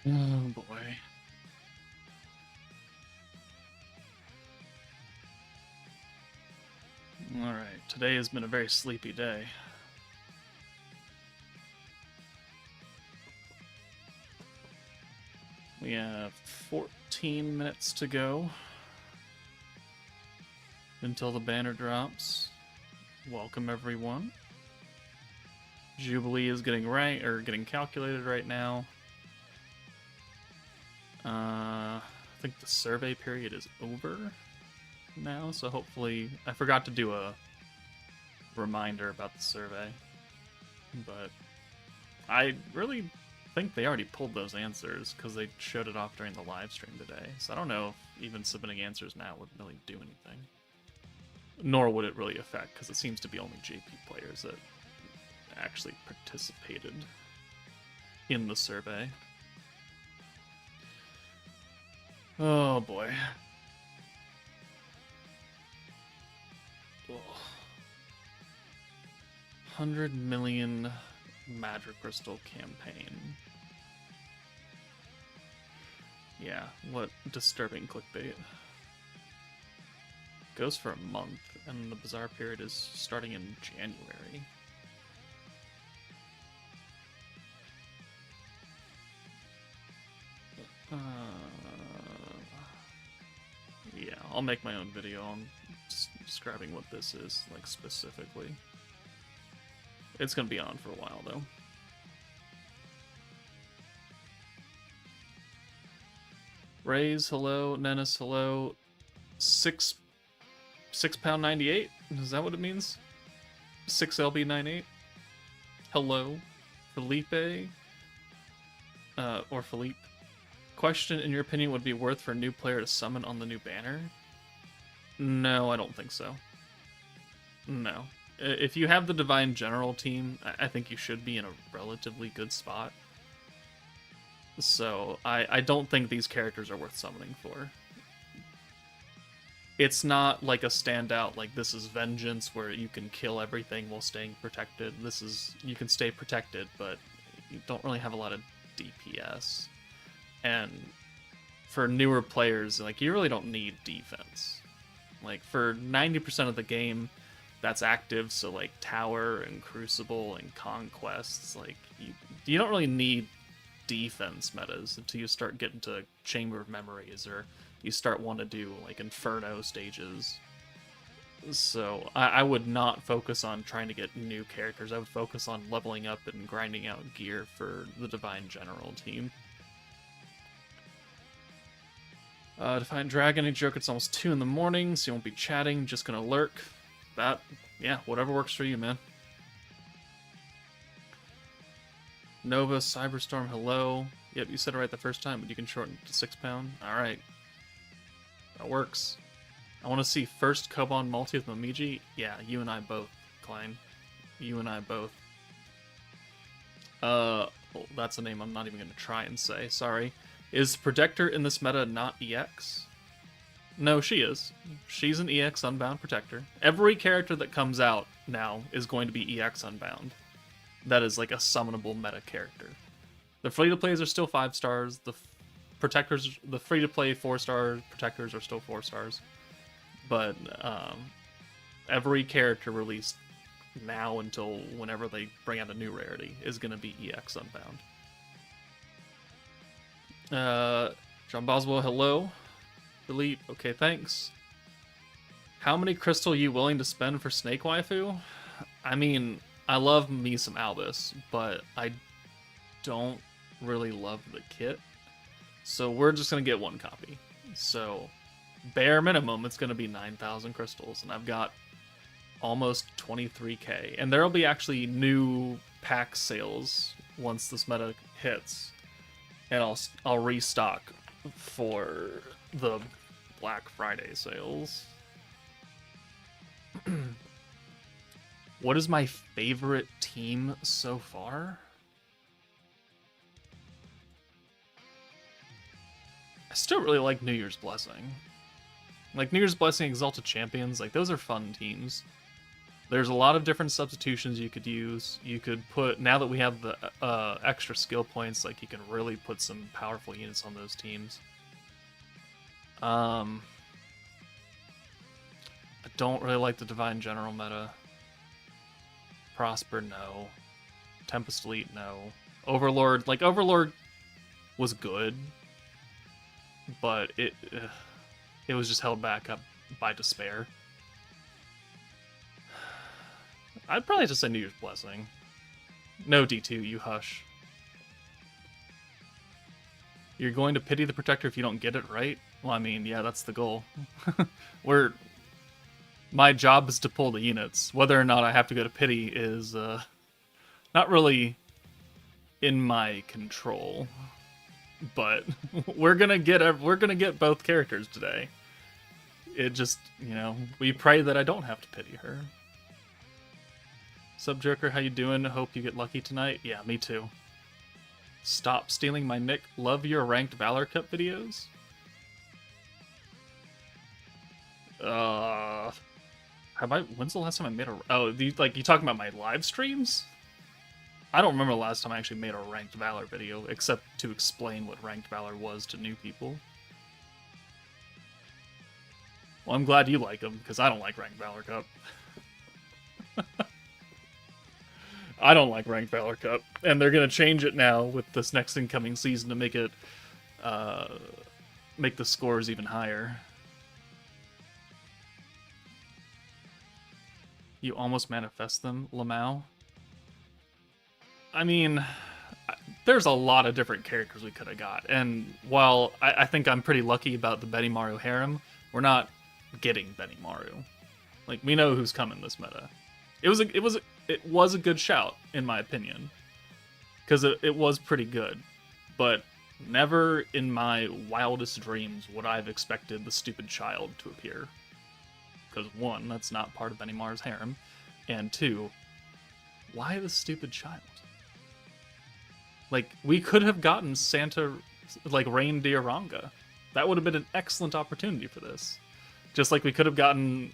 Oh boy. Alright, today has been a very sleepy day. We have 14 minutes to go until the banner drops. Welcome everyone. Jubilee is getting getting calculated right now. I think the survey period is over now, so hopefully I forgot to do a reminder about the survey, but I really think they already pulled those answers because they showed it off during the live stream today. So I don't know if even submitting answers now would really do anything, nor would it really affect because it seems to be only JP players that actually participated in the survey. Oh boy. Ugh. 100 million Magic Crystal campaign. Yeah, what disturbing clickbait. Goes for a month, and the Bazaar period is starting in January. Yeah, I'll make my own video on describing what this is, like, specifically. It's gonna be on for a while, though. Rays, hello. Nennis, hello. £6.98? Is that what it means? 6LB98? Hello. Felipe? Or Philippe. Question, in your opinion, would be worth for a new player to summon on the new banner? No, I don't think so. No. If you have the Divine General team, I think you should be in a relatively good spot. So, I don't think these characters are worth summoning for. It's not like a standout, like this is Vengeance, where you can kill everything while staying protected. This is, you can stay protected, but you don't really have a lot of DPS. And for newer players, like, you really don't need defense. Like, for 90% of the game that's active, so like Tower and Crucible and Conquests, like, you don't really need defense metas until you start getting to Chamber of Memories, or you start wanting to do like Inferno stages. So I would not focus on trying to get new characters. I would focus on leveling up and grinding out gear for the Divine General team. Defiant Dragon, a joke, it's almost 2 in the morning, so you won't be chatting, just gonna lurk. That, yeah, whatever works for you, man. Nova, Cyberstorm, hello. Yep, you said it right the first time, but you can shorten it to £6. Alright. That works. I want to see first Koban multi with Momiji. Yeah, you and I both, Klein. You and I both. Oh, that's a name I'm not even going to try and say. Sorry. Is Protector in this meta not EX? No, she is. She's an EX Unbound Protector. Every character that comes out now is going to be EX Unbound. That is like a summonable meta character. The free-to-plays are still 5 stars. The Protectors, the free-to-play 4-star Protectors are still 4 stars. But every character released now until whenever they bring out a new rarity is going to be EX Unbound. John Boswell, hello. Delete. Okay, thanks. How many crystal are you willing to spend for Snake Waifu? I mean, I love me some ALBIS, but I don't really love the kit. So we're just going to get 1 copy. So bare minimum, it's going to be 9,000 crystals, and I've got almost 23k. And there'll be actually new pack sales once this meta hits. And I'll restock for the Black Friday sales. What is my favorite team so far? I still really like New Year's Blessing. Like, New Year's Blessing, Exalted Champions, like, those are fun teams. There's a lot of different substitutions you could use. You could put, now that we have the extra skill points, like you can really put some powerful units on those teams. I don't really like the Divine General meta. Prosper, no. Tempest Elite, no. Overlord, like Overlord was good, but it was just held back up by despair. I'd probably just say New Year's Blessing. No, D2, you hush. You're going to pity the Protector if you don't get it right? Well, I mean, yeah, that's the goal. My job is to pull the units. Whether or not I have to go to pity is not really in my control. But we're gonna get both characters today. It just, you know, we pray that I don't have to pity her. Sup, Joker, how you doing? Hope you get lucky tonight. Yeah, me too. Stop stealing my nick. Love your ranked Valor Cup videos. When's the last time I made a... Oh, you talking about my live streams? I don't remember the last time I actually made a ranked Valor video, except to explain what ranked Valor was to new people. Well, I'm glad you like them, because I don't like ranked Valor Cup. I don't like ranked Valor Cup, and they're gonna change it now with this next incoming season to make it, make the scores even higher. You almost manifest them, Lamau. I mean, there's a lot of different characters we could have got, and while I think I'm pretty lucky about the Benimaru harem, we're not getting Benimaru. Like, we know who's coming this meta. It was a good shout, in my opinion, because it was pretty good, but never in my wildest dreams would I have expected the stupid child to appear. Because one, that's not part of Benimaru's harem, and two, why the stupid child? Like, we could have gotten Santa, like, Reindeer Ranga. That would have been an excellent opportunity for this. Just like we could have gotten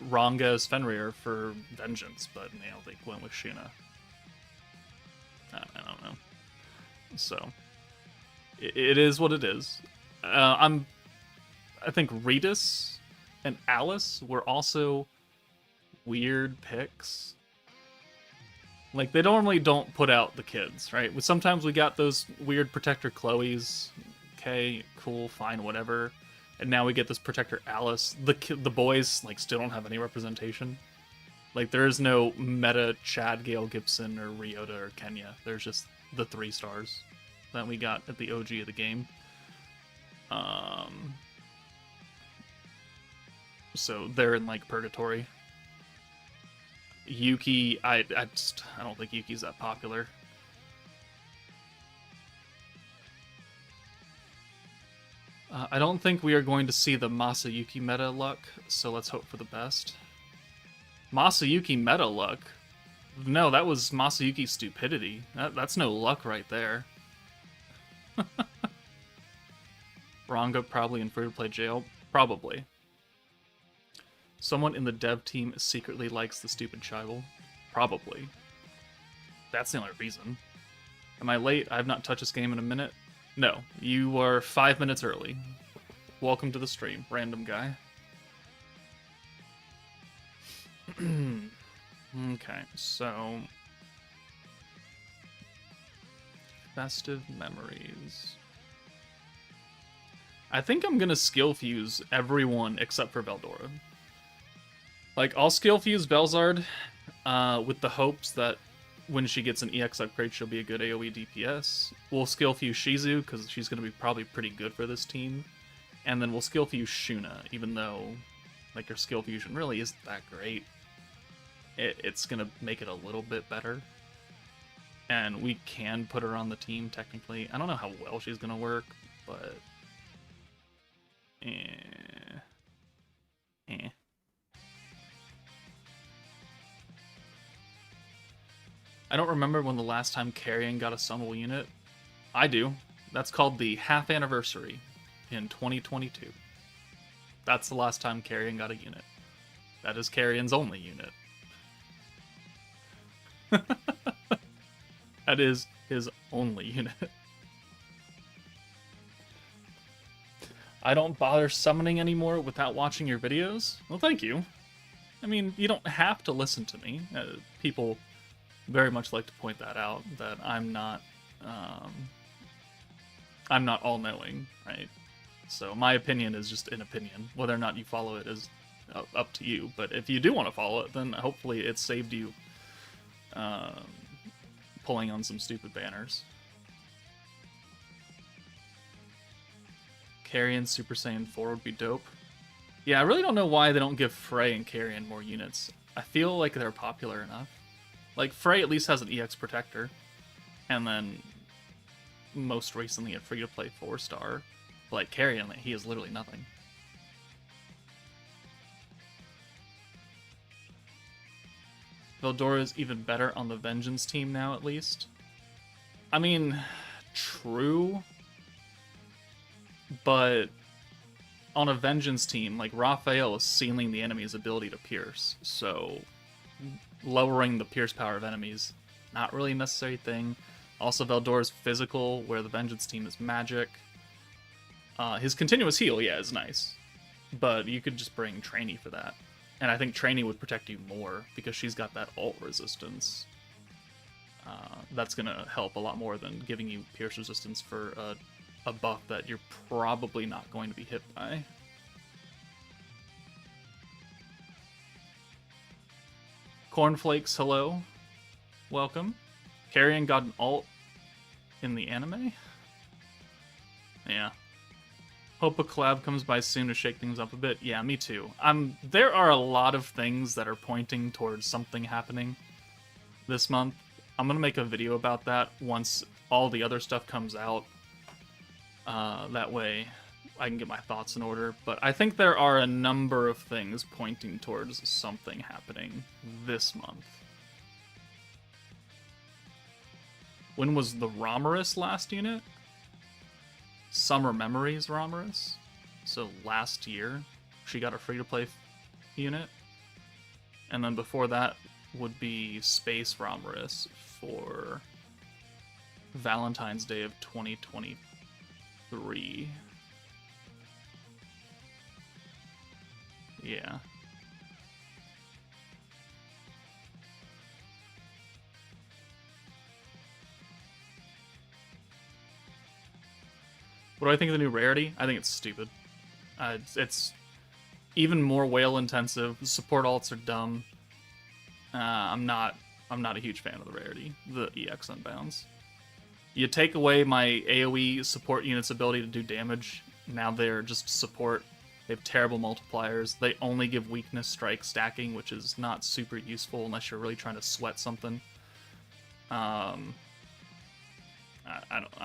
Ranga as Fenrir for Vengeance, but, you know, they went with Shuna. I don't know. So, it is what it is. I think Redis and Alice were also weird picks. Like, they normally don't put out the kids, right? Sometimes we got those weird Protector Chloes. Okay, cool, fine, whatever. And now we get this Protector Alice. The boys, like, still don't have any representation. Like, there is no meta Chad, Gale Gibson, or Ryota, or Kenya. There's just the 3 stars that we got at the OG of the game. So they're in, like, purgatory. Yuki, I don't think Yuki's that popular. I don't think we are going to see the Masayuki meta luck, so let's hope for the best. Masayuki meta luck? No, that was Masayuki's stupidity. That's no luck right there. Ranga probably in free-to-play jail? Probably. Someone in the dev team secretly likes the stupid chival? Probably. That's the only reason. Am I late? I have not touched this game in a minute. No, you are 5 minutes early. Welcome to the stream, random guy. Okay, so... Festive memories. I think I'm gonna skill fuse everyone except for Veldora. Like, I'll skill fuse Belzard with the hopes that when she gets an EX upgrade, she'll be a good AoE DPS. We'll skill fuse Shizu, because she's going to be probably pretty good for this team. And then we'll skill fuse Shuna, even though, like, her skill fusion really isn't that great. It's going to make it a little bit better. And we can put her on the team, technically. I don't know how well she's going to work, but... I don't remember when the last time Carrion got a summonable unit. I do. That's called the half anniversary in 2022. That's the last time Carrion got a unit. That is Carrion's only unit. That is his only unit. I don't bother summoning anymore without watching your videos? Well, thank you. I mean, you don't have to listen to me. People very much like to point that out, that I'm not all-knowing, right? So my opinion is just an opinion. Whether or not you follow it is up to you. But if you do want to follow it, then hopefully it saved you pulling on some stupid banners. Carrion Super Saiyan 4 would be dope. Yeah, I really don't know why they don't give Frey and Carrion more units. I feel like they're popular enough. Like, Frey at least has an EX Protector. And then, most recently, a free-to-play 4-star. Like, Carrion, he is literally nothing. Veldora is even better on the Vengeance team now, at least. I mean, true. But on a Vengeance team, like, Raphael is sealing the enemy's ability to pierce. So, lowering the pierce power of enemies, not really a necessary thing. Also, Veldora's physical, where the Vengeance team is magic. His continuous heal, yeah, is nice. But you could just bring Trainee for that. And I think Trainee would protect you more, because she's got that ult resistance. That's going to help a lot more than giving you pierce resistance for a buff that you're probably not going to be hit by. Cornflakes, hello. Welcome. Carrion got an ult in the anime? Yeah. Hope a collab comes by soon to shake things up a bit. Yeah, me too. There are a lot of things that are pointing towards something happening this month. I'm gonna make a video about that once all the other stuff comes out. That way I can get my thoughts in order. But I think there are a number of things pointing towards something happening this month. When was the Romerus last unit? Summer Memories Romerus. So last year, she got a free-to-play unit. And then before that would be Space Romerus for Valentine's Day of 2023. Yeah. What do I think of the new rarity? I think it's stupid. It's even more whale intensive. The support alts are dumb. I'm not a huge fan of the rarity, the EX Unbounds. You take away my AoE support unit's ability to do damage. Now they're just support. They have terrible multipliers. They only give weakness strike stacking, which is not super useful unless you're really trying to sweat something. I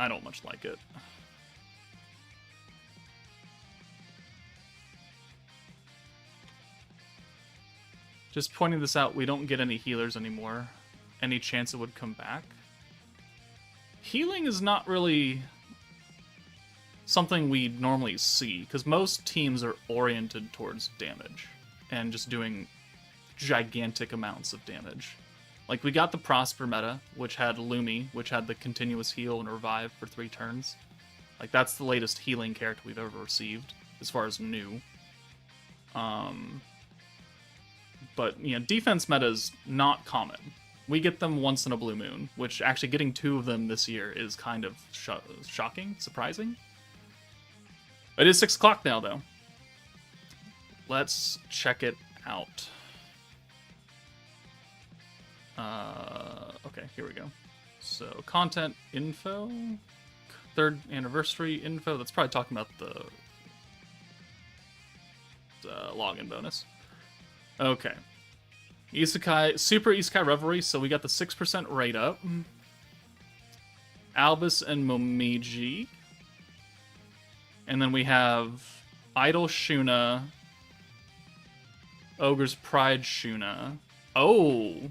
don't much like it. Just pointing this out, we don't get any healers anymore. Any chance it would come back? Healing is not really something we normally see, because most teams are oriented towards damage and just doing gigantic amounts of damage. Like, we got the Prosper meta, which had Lumi, which had the continuous heal and revive for 3 turns. Like, that's the latest healing character we've ever received, as far as new. But, you know, defense meta is not common. We get them once in a blue moon, which actually getting 2 of them this year is kind of shocking, surprising. It is 6 o'clock now, though. Let's check it out. Okay, here we go. So, content info, 3rd anniversary info. That's probably talking about the login bonus. Okay. Isekai, Super Isekai Revelry, so we got the 6% rate up. ALBIS and Momiji. And then we have Idol Shuna, Ogre's Pride Shuna. Oh!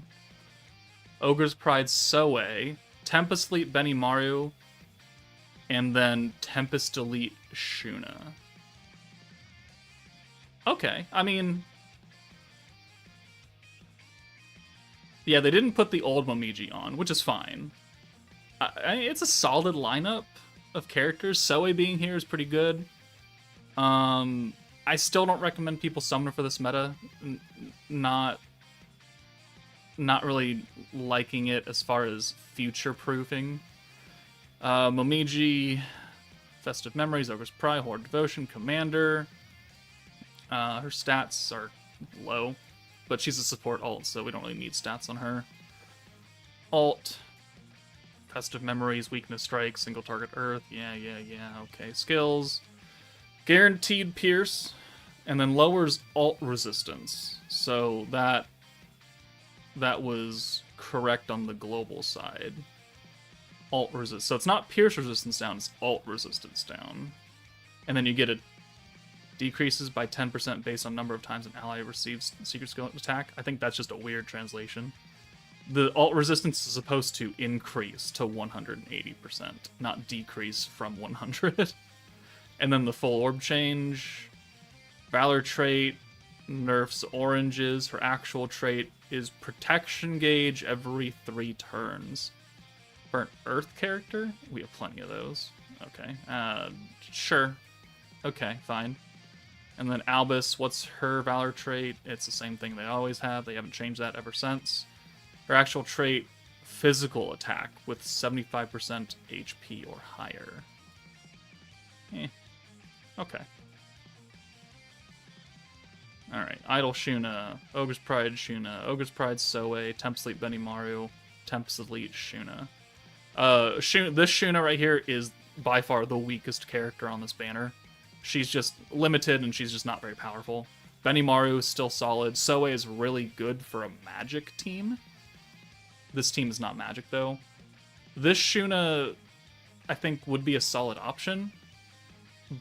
Ogre's Pride Soe, Tempest Elite Benimaru, and then Tempest Elite Shuna. Okay, I mean, Yeah, they didn't put the old Momiji on, which is fine. It's a solid lineup of characters. Soe being here is pretty good. I still don't recommend people summon for this meta. Not really liking it as far as future-proofing. Momiji, Festive Memories, Ogre's Pride, Horde Devotion, Commander. Her stats are low, but she's a support alt, so we don't really need stats on her. Alt, Festive Memories, Weakness Strike, Single Target Earth. Yeah, okay. Skills, Guaranteed Pierce, and then lowers alt resistance. So that was correct on the global side. Alt resist. So it's not pierce resistance down, it's alt resistance down. And then you get a decreases by 10% based on number of times an ally receives secret skill attack. I think that's just a weird translation. The alt resistance is supposed to increase to 180%, not decrease from 100. And then the full orb change, Valor trait, nerfs oranges. Her actual trait is protection gauge every 3 turns. For an Earth character, we have plenty of those. Okay, sure. Okay, fine. And then Albis, what's her Valor trait? It's the same thing they always have. They haven't changed that ever since. Her actual trait, physical attack with 75% HP or higher. Okay. Alright, Idol Shuna, Ogre's Pride Shuna, Ogre's Pride Soe, Temp Sleep Benimaru, Tempest Elite Shuna. This Shuna right here is by far the weakest character on this banner. She's just limited and she's just not very powerful. Benimaru is still solid. Soe is really good for a magic team. This team is not magic though. This Shuna, I think, would be a solid option,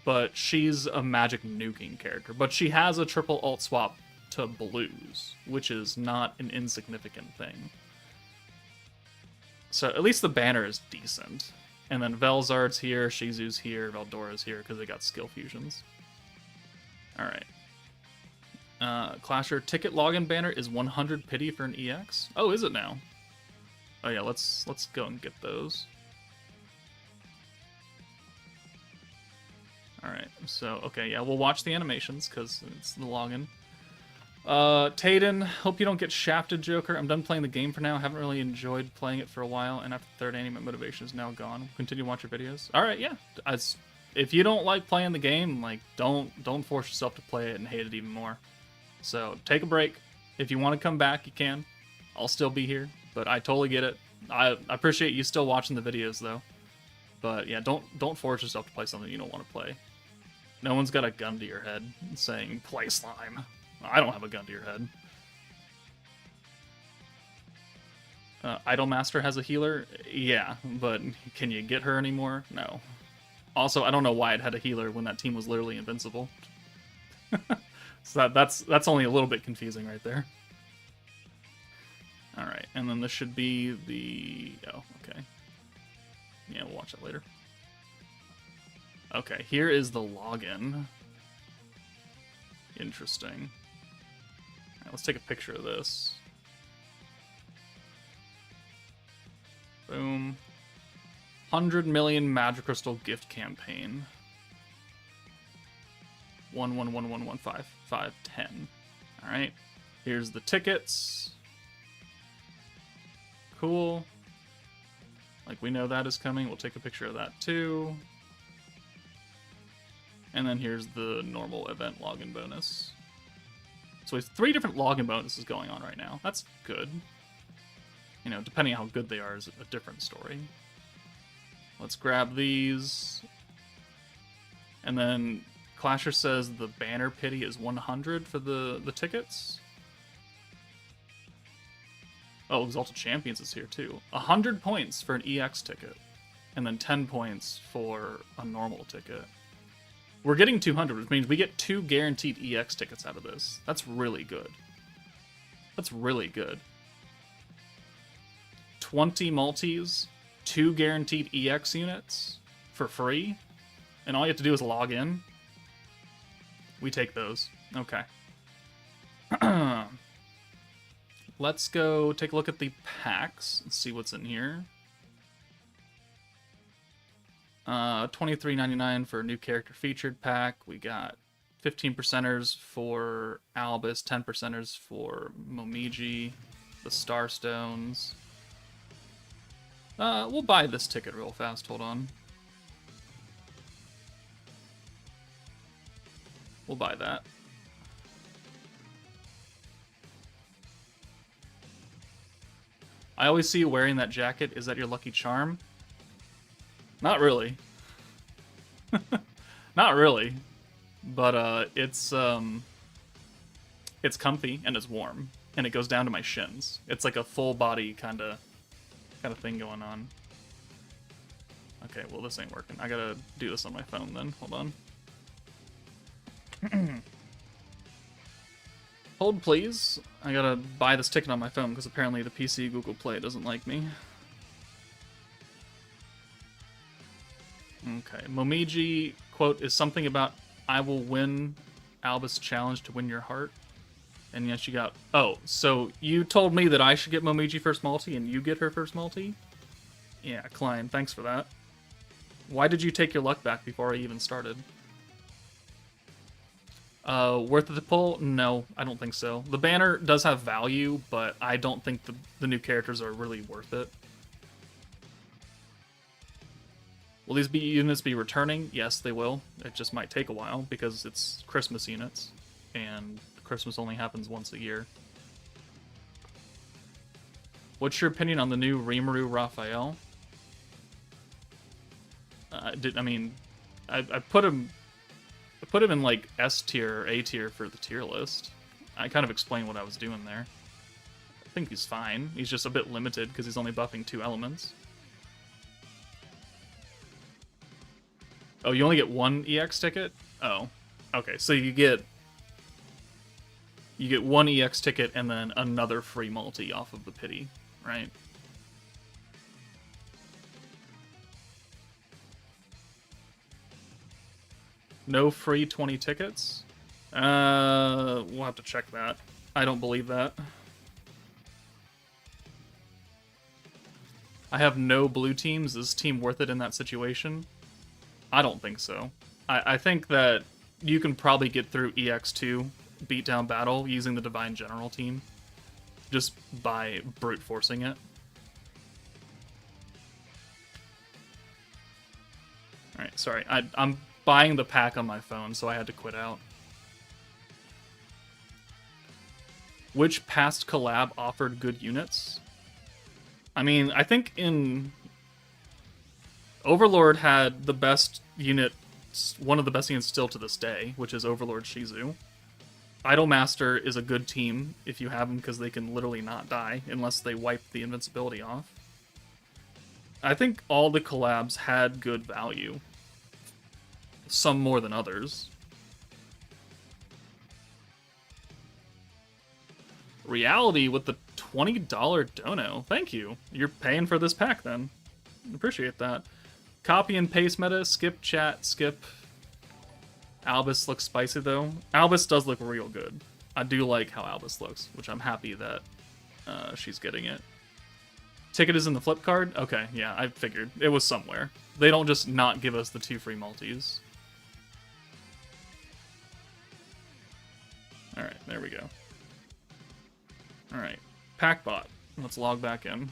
but she's a magic nuking character. But she has a triple alt swap to blues, which is not an insignificant thing. So at least the banner is decent. And then Velzard's here, Shizu's here, Veldora's here because they got skill fusions. Alright. Clasher ticket login banner is 100 pity for an EX. Oh, is it now? Oh yeah, let's go and get those. Alright, so, okay, yeah, we'll watch the animations, because it's the login. Tayden, hope you don't get shafted, Joker. I'm done playing the game for now. I haven't really enjoyed playing it for a while, and after the third anime, motivation is now gone. Continue to watch your videos. Alright, yeah. If you don't like playing the game, like, don't force yourself to play it and hate it even more. So, take a break. If you want to come back, you can. I'll still be here, but I totally get it. I appreciate you still watching the videos, though. But, yeah, don't force yourself to play something you don't want to play. No one's got a gun to your head saying, play slime. I don't have a gun to your head. Idolmaster has a healer? Yeah, but can you get her anymore? No. Also, I don't know why it had a healer when that team was literally invincible. So that's only a little bit confusing right there. Alright, and then this should be the... Oh, okay. Yeah, we'll watch that later. Okay, here is the login. Interesting. All right, let's take a picture of this. Boom. 100 million Magic Crystal gift campaign. 111115510. All right. Here's the tickets. Cool. Like, we know that is coming. We'll take a picture of that too. And then here's the normal event login bonus. So it's 3 different login bonuses going on right now. That's good. You know, depending on how good they are is a different story. Let's grab these. And then Clasher says the banner pity is 100 for the tickets. Oh, Exalted Champions is here too. 100 points for an EX ticket. And then 10 points for a normal ticket. We're getting 200, which means we get 2 guaranteed EX tickets out of this. That's really good. That's really good. 20 multis, 2 guaranteed EX units for free, and all you have to do is log in. We take those. Okay. Let's go take a look at the packs and see what's in here. $23.99 for a new character featured pack. We got 15%ers for ALBIS, 10%ers for MOMIJI, the Starstones. We'll buy this ticket real fast. Hold on. We'll buy that. I always see you wearing that jacket. Is that your lucky charm? Not really. Not really. But it's comfy and it's warm and it goes down to my shins. It's like a full body kind of thing going on. Okay, well this ain't working. I gotta do this on my phone then. Hold on. Hold please. I gotta buy this ticket on my phone because apparently the PC Google Play doesn't like me. Okay, Momiji quote is something about I will win Albus challenge to win your heart. And yes, you got... Oh, so you told me that I should get Momiji first multi and you get her first multi? Yeah, Klein, thanks for that. Why did you take your luck back before I even started? Worth it to pull? No, I don't think so. The banner does have value, but I don't think the new characters are really worth it. Will these units be returning? Yes, they will. It just might take a while because it's Christmas units, and Christmas only happens once a year. What's your opinion on the new Rimuru Raphael? I put him in like S tier or A tier for the tier list. I kind of explained what I was doing there. I think he's fine. He's just a bit limited because he's only buffing 2 elements. Oh, you only get 1 EX ticket? Oh. Okay, so you get 1 EX ticket and then another free multi off of the pity, right? No free 20 tickets? We'll have to check that. I don't believe that. I have no blue teams. Is this team worth it in that situation? I don't think so. I think that you can probably get through EX2 beatdown battle using the Divine General team just by brute forcing it. Alright, sorry. I'm buying the pack on my phone, so I had to quit out. Which past collab offered good units? I mean, I think in... Overlord had the best unit, one of the best units still to this day, which is Overlord Shizu. Idolmaster is a good team if you have them because they can literally not die unless they wipe the invincibility off. I think all the collabs had good value. Some more than others. Reality with the $20 dono. Thank you. You're paying for this pack then. Appreciate that. Copy and paste meta, skip chat, skip. Albus looks spicy though. Albus does look real good. I do like how Albus looks, which I'm happy that she's getting it. Ticket is in the flip card? Okay, yeah, I figured. It was somewhere. They don't just not give us the 2 free multis. Alright, there we go. Alright, Packbot. Let's log back in.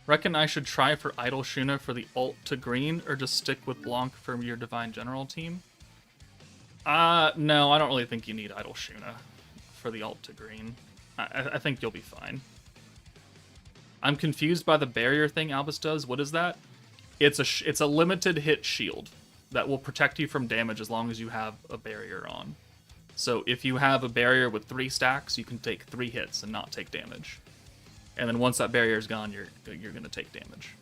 Reckon I should try for Idol Shuna for the ult to green, or just stick with Blanc for your Divine General team? No, I don't really think you need Idol Shuna for the ult to green. I think you'll be fine. I'm confused by the barrier thing Albus does. What is that? It's a limited hit shield that will protect you from damage as long as you have a barrier on. So if you have a barrier with 3 stacks, you can take 3 hits and not take damage. And then once that barrier is gone, you're going to take damage.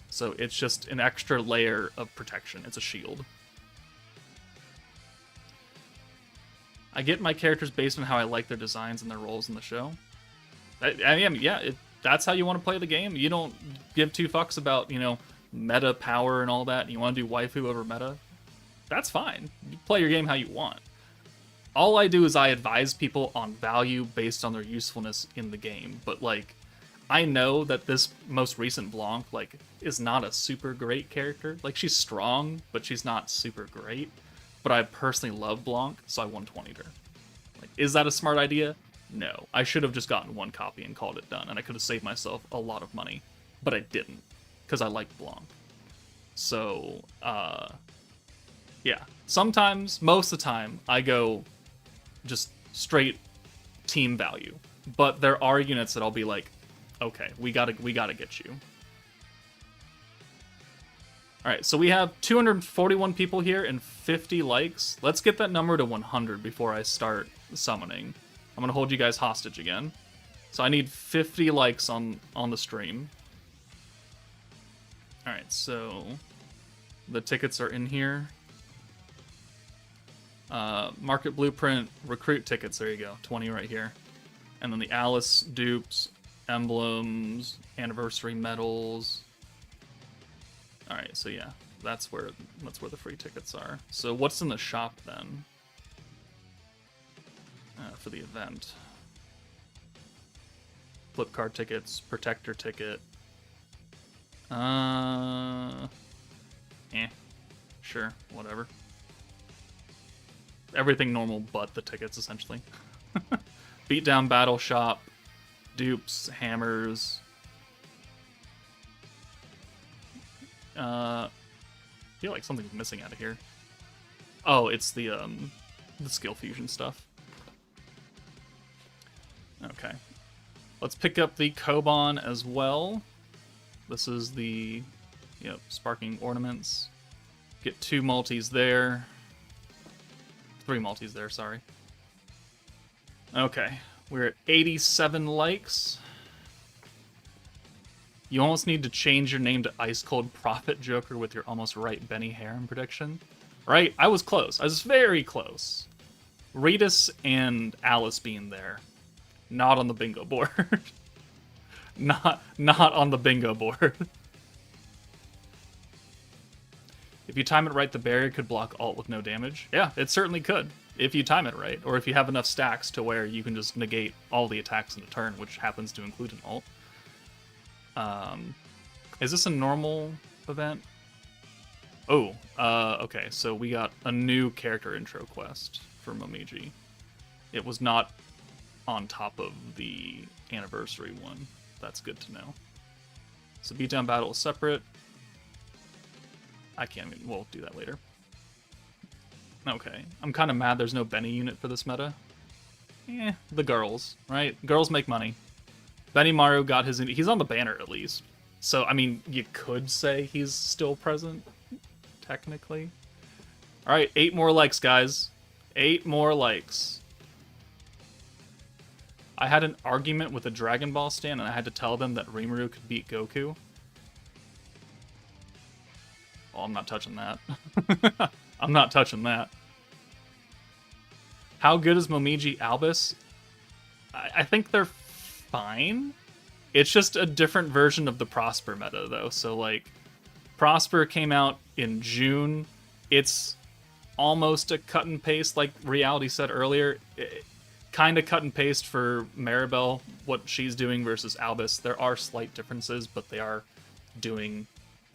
So it's just an extra layer of protection. It's a shield. I get my characters based on how I like their designs and their roles in the show. That's how you want to play the game. You don't give 2 fucks about, meta power and all that. And you want to do waifu over meta. that's fine. You play your game how you want. All I do is I advise people on value based on their usefulness in the game. But, like, I know that this most recent Blanc, like, is not a super great character. Like, she's strong, but she's not super great. But I personally love Blanc, so I 120'd her. Like, is that a smart idea? No. I should have just gotten one copy and called it done, and I could have saved myself a lot of money. But I didn't, because I like Blanc. So, yeah. Sometimes, most of the time, I go just straight team value. But there are units that I'll be like, okay, we gotta get you. Alright, so we have 241 people here and 50 likes. Let's get that number to 100 before I start summoning. I'm gonna hold you guys hostage again. So I need 50 likes on the stream. Alright, so the tickets are in here. Market Blueprint, recruit tickets, there you go, 20 right here. And then the Alice dupes, emblems, anniversary medals. Alright, so yeah, that's where the free tickets are. So what's in the shop then? For the event. Flip card tickets, protector ticket. Sure, whatever. Everything normal but the tickets, essentially. Beatdown battle shop, dupes, hammers. I feel like something's missing out of here. Oh, it's the skill fusion stuff. Okay. Let's pick up the Koban as well. This is the, yep, sparking ornaments. Get 2 multis there. 3 multis there, sorry. Okay, we're at 87 likes. You almost need to change your name to Ice Cold Prophet Joker with your almost right Benny Harem prediction. Right? I was close. I was very close. Ritas and Alice being there. Not on the bingo board. not on the bingo board. If you time it right, the barrier could block alt with no damage. Yeah, it certainly could, if you time it right, or if you have enough stacks to where you can just negate all the attacks in a turn, which happens to include an alt. Is this a normal event? Oh, okay, so we got a new character intro quest for Momiji. It was not on top of the anniversary one. That's good to know. So beatdown battle is separate. I can't even, we'll do that later. Okay, I'm kind of mad there's no Benny unit for this meta. The girls, right? Girls make money. Benny Maru got his, he's on the banner at least. So, I mean, you could say he's still present, technically. Alright, 8 more likes, guys. 8 more likes. I had an argument with a Dragon Ball stan, and I had to tell them that Rimuru could beat Goku. Oh, I'm not touching that. I'm not touching that. How good is Momiji ALBIS? I think they're fine. It's just a different version of the Prosper meta, though. So, like, Prosper came out in June. It's almost a cut and paste, like Reality said earlier. Kind of cut and paste for Maribel, what she's doing versus ALBIS. There are slight differences, but they are doing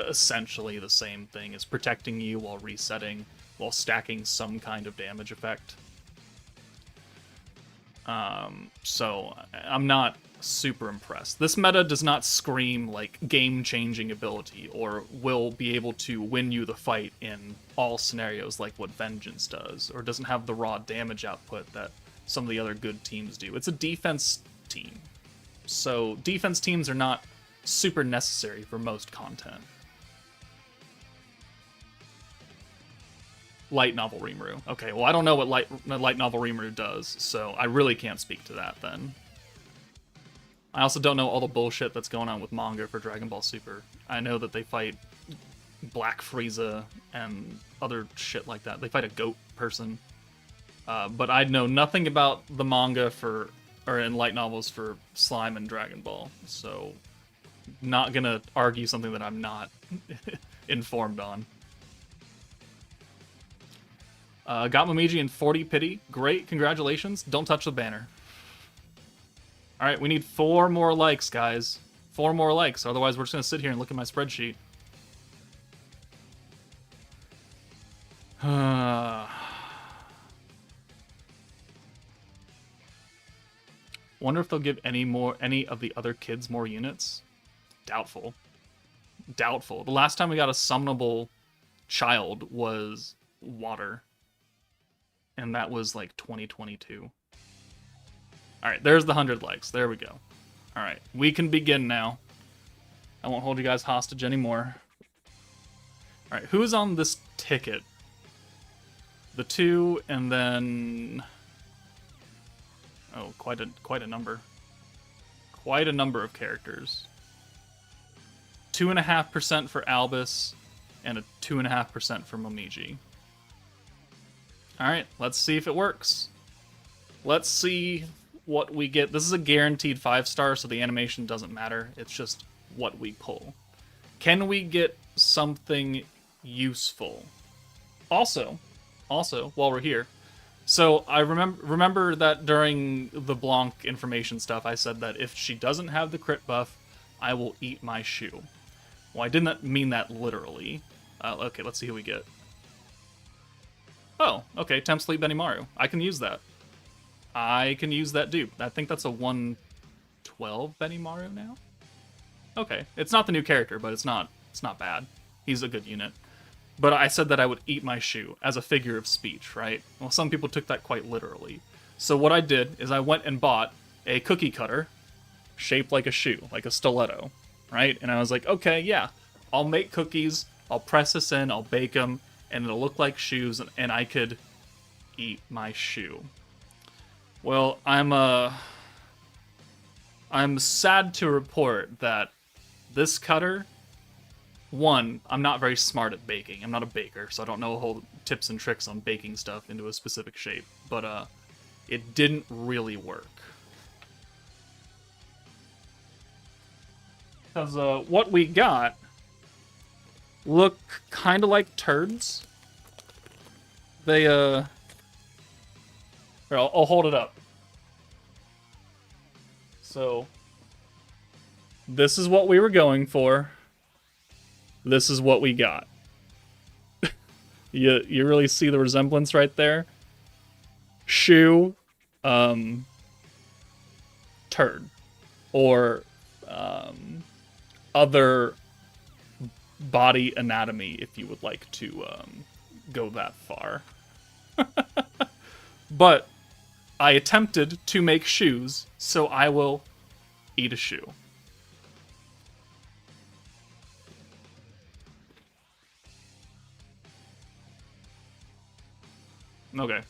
essentially the same thing as protecting you while resetting, while stacking some kind of damage effect. So I'm not super impressed. This meta does not scream like game-changing ability or will be able to win you the fight in all scenarios like what Vengeance does, or doesn't have the raw damage output that some of the other good teams do. It's a defense team. So defense teams are not super necessary for most content. Light Novel Rimuru. Okay, well, I don't know what Light Novel Rimuru does, so I really can't speak to that then. I also don't know all the bullshit that's going on with manga for Dragon Ball Super. I know that they fight Black Frieza and other shit like that. They fight a goat person. But I know nothing about the manga or in light novels for Slime and Dragon Ball, so not gonna argue something that I'm not informed on. Got Momiji in 40 pity. Great, congratulations. Don't touch the banner. Alright, we need 4 more likes, guys. 4 more likes, otherwise we're just gonna sit here and look at my spreadsheet. Wonder if they'll give any of the other kids more units? Doubtful. Doubtful. The last time we got a summonable child was water. And that was like 2022. Alright, there's the 100 likes. There we go. Alright, we can begin now. I won't hold you guys hostage anymore. Alright, who's on this ticket? The 2, and then... Oh, quite a number. Quite a number of characters. 2.5% for ALBIS, and a 2.5% for MOMIJI. Alright, let's see if it works. Let's see what we get. This is a guaranteed 5-star, so the animation doesn't matter. It's just what we pull. Can we get something useful? Also, while we're here, so I remember that during the Blanc information stuff, I said that if she doesn't have the crit buff, I will eat my shoe. Well, I didn't mean that literally. Okay, let's see who we get. Oh, okay, Temp Sleep Benimaru. I can use that. I can use that dupe. I think that's a 112 Benimaru now? Okay, it's not the new character, but it's not bad. He's a good unit. But I said that I would eat my shoe as a figure of speech, right? Well, some people took that quite literally. So what I did is I went and bought a cookie cutter shaped like a shoe, like a stiletto, right? And I was like, okay, yeah, I'll make cookies, I'll press this in, I'll bake them, and it'll look like shoes, and I could eat my shoe. Well, I'm sad to report that this cutter, one, I'm not very smart at baking. I'm not a baker, so I don't know whole tips and tricks on baking stuff into a specific shape. But it didn't really work. Because what we got look kind of like turds. They, here, I'll hold it up. So, this is what we were going for. This is what we got. You really see the resemblance right there? Shoe, turd. Or, other body anatomy, if you would like to, go that far. But I attempted to make shoes, so I will eat a shoe. Okay.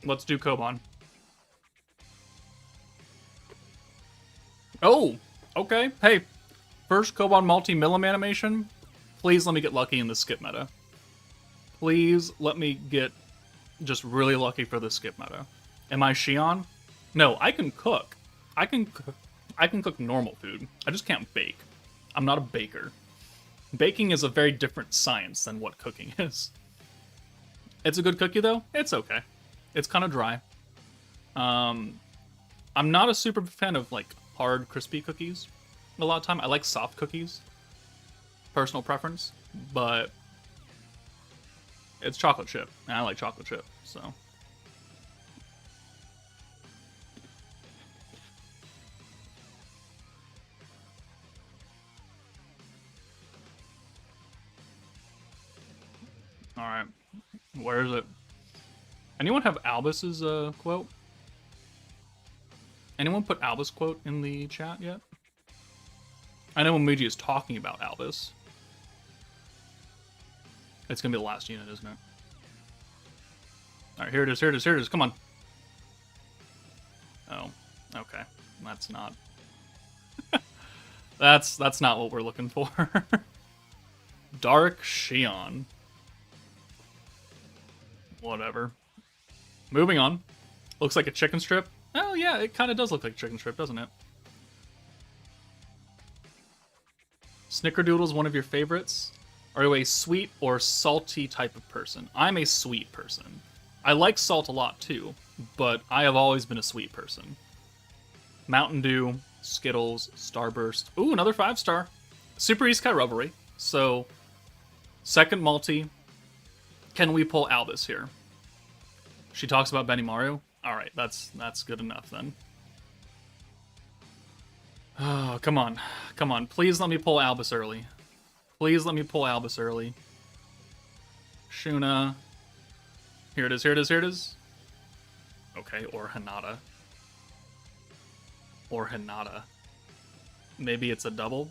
Let's do Koban. Oh! Okay. Hey, first Koban multi-millim animation. Please let me get lucky in the skip meta. Please let me get just really lucky for the skip meta. Am I Shion? No, I can cook. I can cook normal food. I just can't bake. I'm not a baker. Baking is a very different science than what cooking is. It's a good cookie, though. It's okay. It's kind of dry. I'm not a super fan of, like, hard, crispy cookies a lot of time. I like soft cookies. Personal preference. But it's chocolate chip, and I like chocolate chip, so. Alright. Where is it? Anyone have Albis's quote? Anyone put Albis quote in the chat yet? I know MOMIJI is talking about Albis. It's gonna be the last unit, isn't it? Alright, here it is, here it is, here it is, come on. Oh, okay. That's not... that's not what we're looking for. Dark Shion. Whatever. Moving on. Looks like a chicken strip. Oh yeah, it kind of does look like a chicken strip, doesn't it? Snickerdoodle's one of your favorites? Are you a sweet or salty type of person? I'm a sweet person. I like salt a lot too, but I have always been a sweet person. Mountain Dew, Skittles, Starburst. Ooh, another 5-star. Super Isekai Revelry. So, second multi. Can we pull Albus here? She talks about Benimaru? Alright, that's good enough then. Oh, come on. Come on. Please let me pull Albus early. Please let me pull Albus early. Shuna. Here it is, here it is, here it is. Okay, or Hinata. Or Hinata. Maybe it's a double?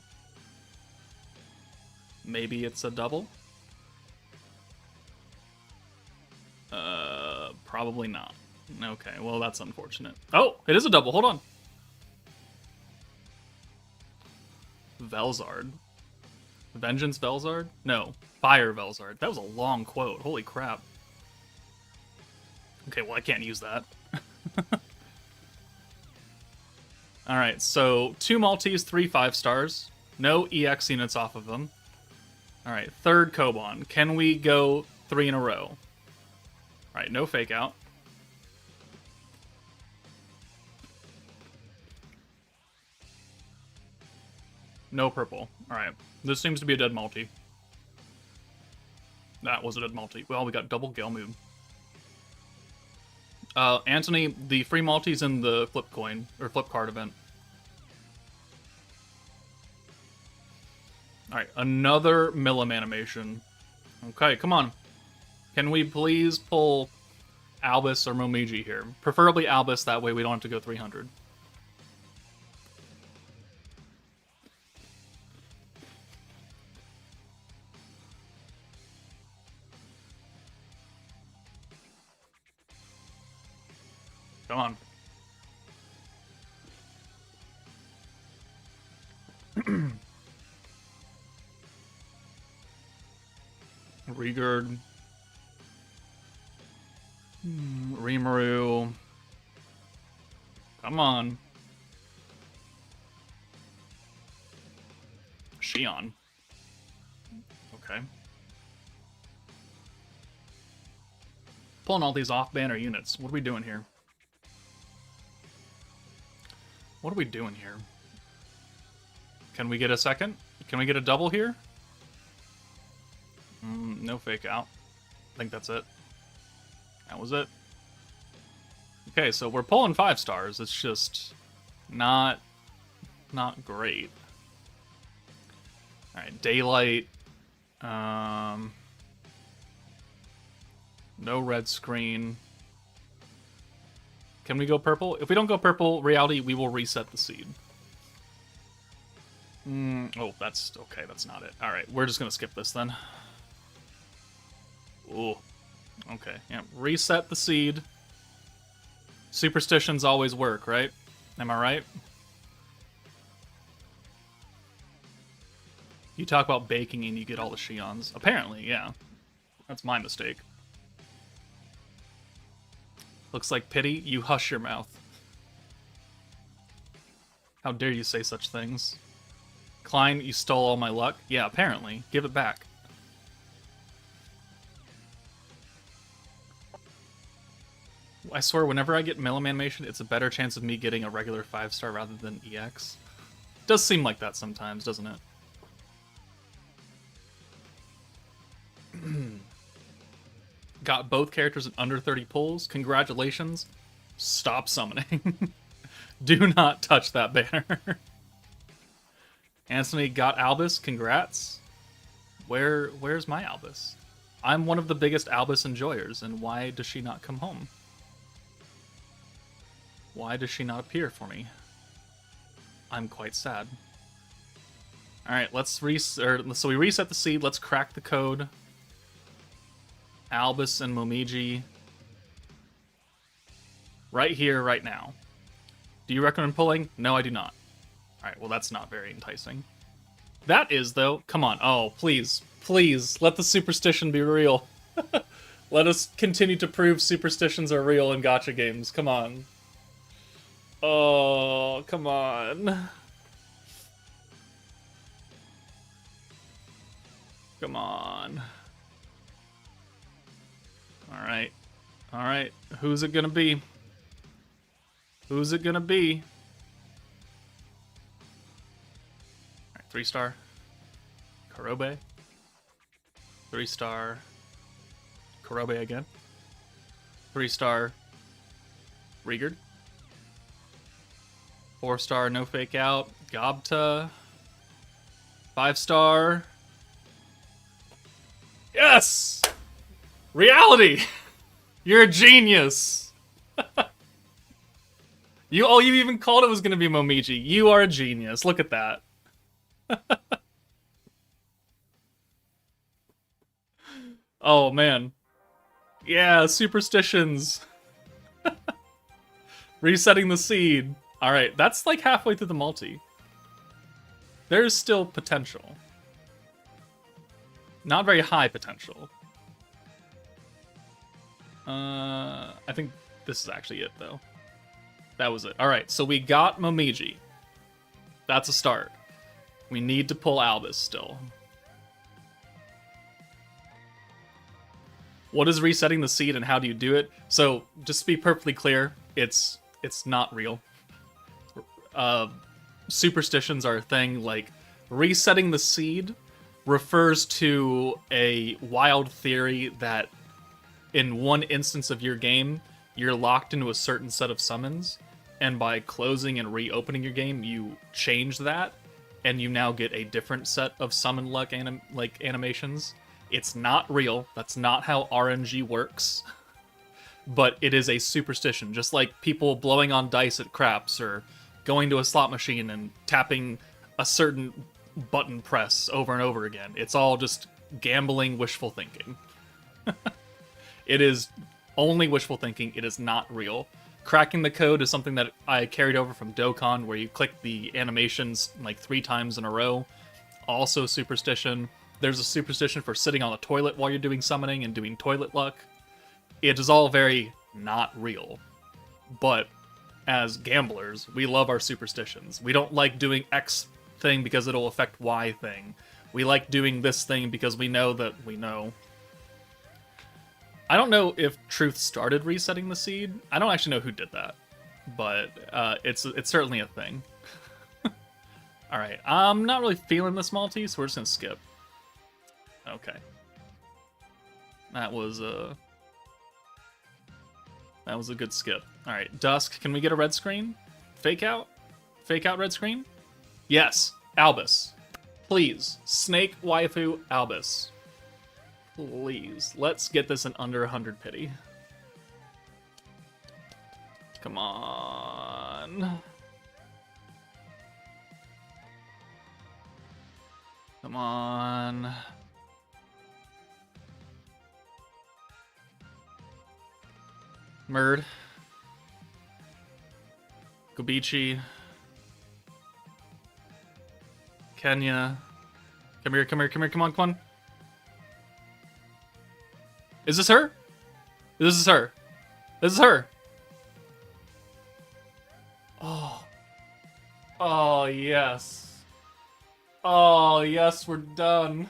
Maybe it's a double? Probably not. Okay, well that's unfortunate. Oh, it is a double, hold on. Velzard. Vengeance Velzard? No, Fire Velzard. That was a long quote, holy crap. Okay, well I can't use that. Alright, so 2 multis, 3 5-stars. No EX units off of them. Alright, third Koban. Can we go 3 in a row? Alright, no fake out. No purple. Alright, this seems to be a dead multi. That was a dead multi. Well, we got double Gelmood. Anthony, the free multis in the flip coin, or flip card event. Alright, another Millim animation. Okay, come on. Can we please pull Albus or Momiji here? Preferably Albus, that way we don't have to go 300. Come on. Rigurd. Rimuru. Come on. Shion. Okay. Pulling all these off-banner units. What are we doing here? What are we doing here? Can we get a second? Can we get a double here? No fake out. I think that's it. That was it. Okay, so we're pulling 5-stars. It's just not great. Alright, Daylight. No red screen. Can we go purple? If we don't go purple, reality, we will reset the seed. Oh, that's okay. That's not it. All right, we're just gonna skip this then. Ooh. Okay. Yeah. Reset the seed. Superstitions always work, right? Am I right? You talk about baking and you get all the Shions. Apparently, yeah. That's my mistake. Looks like pity. You hush your mouth. How dare you say such things? Klein, you stole all my luck? Yeah, apparently. Give it back. I swear, whenever I get Millim animation, it's a better chance of me getting a regular 5-star rather than EX. Does seem like that sometimes, doesn't it? Got both characters in under 30 pulls. Congratulations. Stop summoning. Do not touch that banner. Anthony got Albus. Congrats. Where's my Albus? I'm one of the biggest Albus enjoyers, and why does she not come home? Why does she not appear for me? I'm quite sad. Alright, so we reset the seed. Let's crack the code. Albus and Momiji. Right here, right now. Do you recommend pulling? No, I do not. Alright, well that's not very enticing. That is, though. Come on. Oh, please. Please, let the superstition be real. Let us continue to prove superstitions are real in gacha games. Come on. Oh, come on. Come on. Alright. Alright. Who's it gonna be? Who's it gonna be? Alright, 3-star. Kurobe. 3-star. Kurobe again. 3-star. Rigard. 4-star, no fake out. Gobta. 5-star. Yes! Reality! You're a genius! you even called it was gonna be Momiji. You are a genius. Look at that. Oh, man. Yeah, superstitions. Resetting the seed. Alright, that's like halfway through the multi. There's still potential. Not very high potential. I think this is actually it, though. That was it. Alright, so we got Momiji. That's a start. We need to pull ALBIS still. What is resetting the seed and how do you do it? So, just to be perfectly clear, it's not real. Superstitions are a thing. Like, resetting the seed refers to a wild theory that in one instance of your game, you're locked into a certain set of summons, and by closing and reopening your game, you change that, and you now get a different set of summon luck animations. It's not real. That's not how RNG works. But it is a superstition, just like people blowing on dice at craps, or going to a slot machine and tapping a certain button press over and over again. It's all just gambling, wishful thinking. It is only wishful thinking. It is not real. Cracking the code is something that I carried over from Dokkan, where you click the animations like 3 times in a row. Also superstition. There's a superstition for sitting on the toilet while you're doing summoning and doing toilet luck. It is all very not real. But as gamblers, we love our superstitions. We don't like doing X thing because it'll affect Y thing. We like doing this thing because we know that we know. I don't know if Truth started resetting the seed. I don't actually know who did that. But it's certainly a thing. Alright, I'm not really feeling this multi, so we're just gonna skip. Okay. That was a good skip. Alright, Dusk, can we get a red screen? Fake out? Fake out red screen? Yes, ALBIS. Please, Snake Waifu ALBIS. Please, let's get this in under 100 pity. Come on. Come on. Murd. Gobichi. Kenya. Come here, come here, come here, come on, come on. Is this her? This is her. This is her. Oh. Oh, yes. Oh, yes, we're done.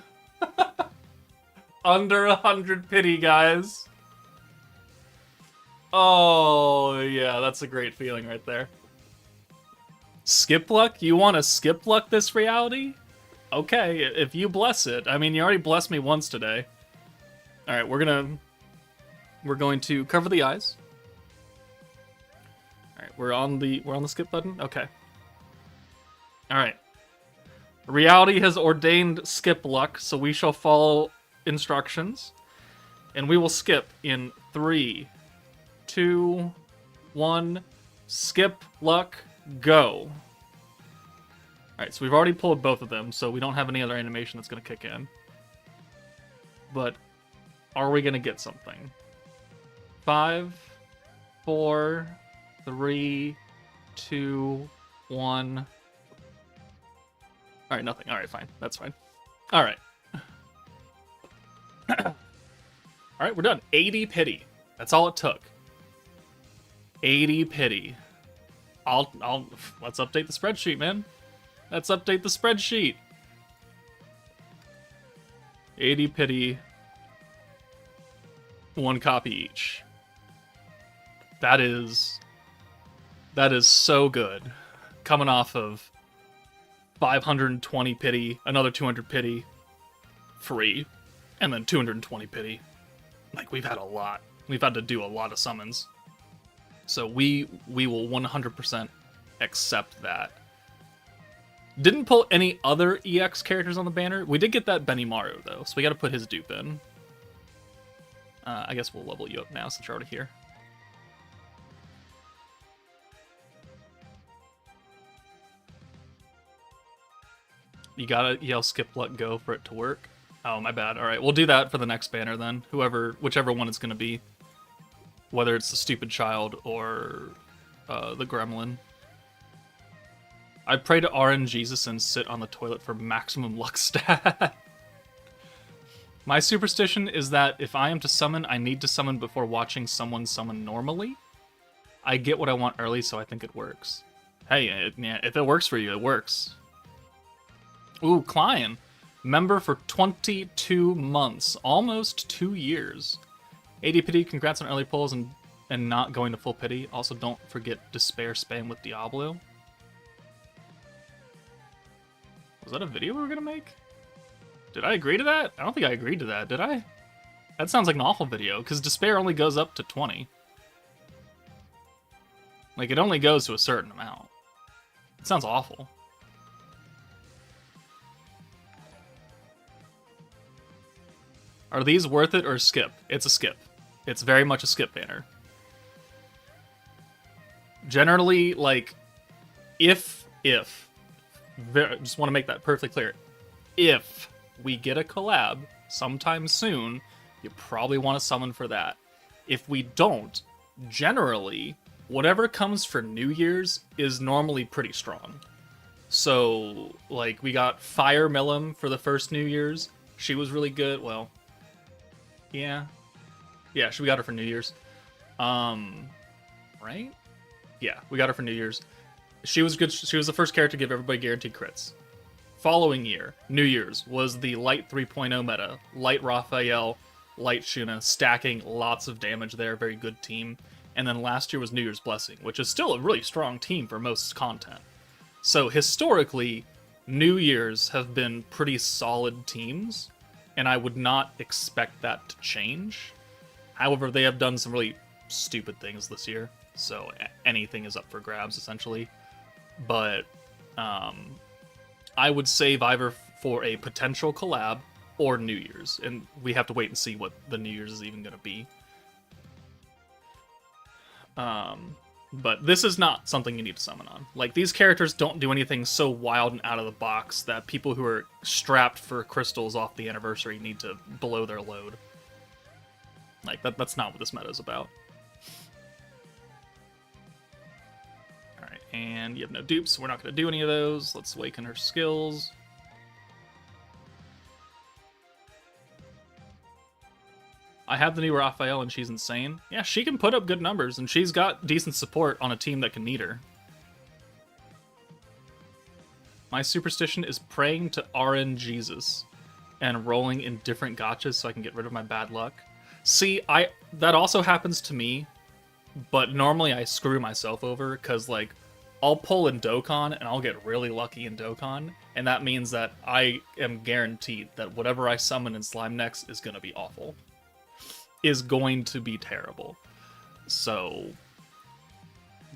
Under 100 pity, guys. Oh, yeah, that's a great feeling right there. Skip luck? You want to skip luck this reality? Okay, if you bless it. I mean, you already blessed me once today. Alright, we're going to cover the eyes. Alright, we're on the skip button? Okay. Alright. Reality has ordained skip luck, so we shall follow instructions. And we will skip in 3, 2, 1, skip luck, go. Alright, so we've already pulled both of them, so we don't have any other animation that's going to kick in. But are we going to get something? 5, 4, 3, 2, 1. Alright, nothing. Alright, fine. That's fine. Alright. Alright, we're done. 80 pity. That's all it took. 80 pity. Let's update the spreadsheet, man. Let's update the spreadsheet. 80 pity, 1 copy each. That is so good. Coming off of 520 pity, another 200 pity, free, and then 220 pity. Like, we've had a lot. We've had to do a lot of summons. So we will 100% accept that. Didn't pull any other EX characters on the banner. We did get that Benimaru, though, so we gotta put his dupe in. I guess we'll level you up now since you're already here. You gotta yell skip let go for it to work. Oh, my bad. Alright, we'll do that for the next banner then. Whichever one it's gonna be. Whether it's the stupid child or the gremlin. I pray to RNGesus and sit on the toilet for maximum luck stat. My superstition is that if I am to summon, I need to summon before watching someone summon normally. I get what I want early, so I think it works. Hey, yeah, if it works for you, it works. Ooh, Klein. Member for 22 months. Almost 2 years. 80 pity, congrats on early pulls and not going to full pity. Also, don't forget Despair spam with Diablo. Was that a video we were gonna make? Did I agree to that? I don't think I agreed to that, did I? That sounds like an awful video, because Despair only goes up to 20. Like, it only goes to a certain amount. It sounds awful. Are these worth it or skip? It's a skip. It's very much a skip banner. Generally, like, just want to make that perfectly clear. If we get a collab sometime soon, you probably want to summon for that. If we don't, generally, whatever comes for New Year's is normally pretty strong. So, like, we got Fire Millum for the first New Year's. She was really good. Well, yeah. Yeah, we got her for New Year's. Right? Yeah, we got her for New Year's. She was good. She was the first character to give everybody guaranteed crits. Following year, New Year's, was the Light 3.0 meta. Light Raphael, Light Shuna, stacking lots of damage there. Very good team. And then last year was New Year's Blessing, which is still a really strong team for most content. So historically, New Year's have been pretty solid teams, and I would not expect that to change. However, they have done some really stupid things this year, so anything is up for grabs, essentially. But I would save either for a potential collab or New Year's, and we have to wait and see what the New Year's is even going to be. But this is not something you need to summon on. Like, these characters don't do anything so wild and out of the box that people who are strapped for crystals off the anniversary need to blow their load. Like, that's not what this meta is about. Alright, and you have no dupes, so we're not going to do any of those. Let's awaken her skills. I have the new Raphael, and she's insane. Yeah, she can put up good numbers, and she's got decent support on a team that can need her. My superstition is praying to RNGesus and rolling in different gotchas so I can get rid of my bad luck. See, that also happens to me, but normally I screw myself over, because, like, I'll pull in Dokkan, and I'll get really lucky in Dokkan, and that means that I am guaranteed that whatever I summon in Slime next is going to be awful. Is going to be terrible. So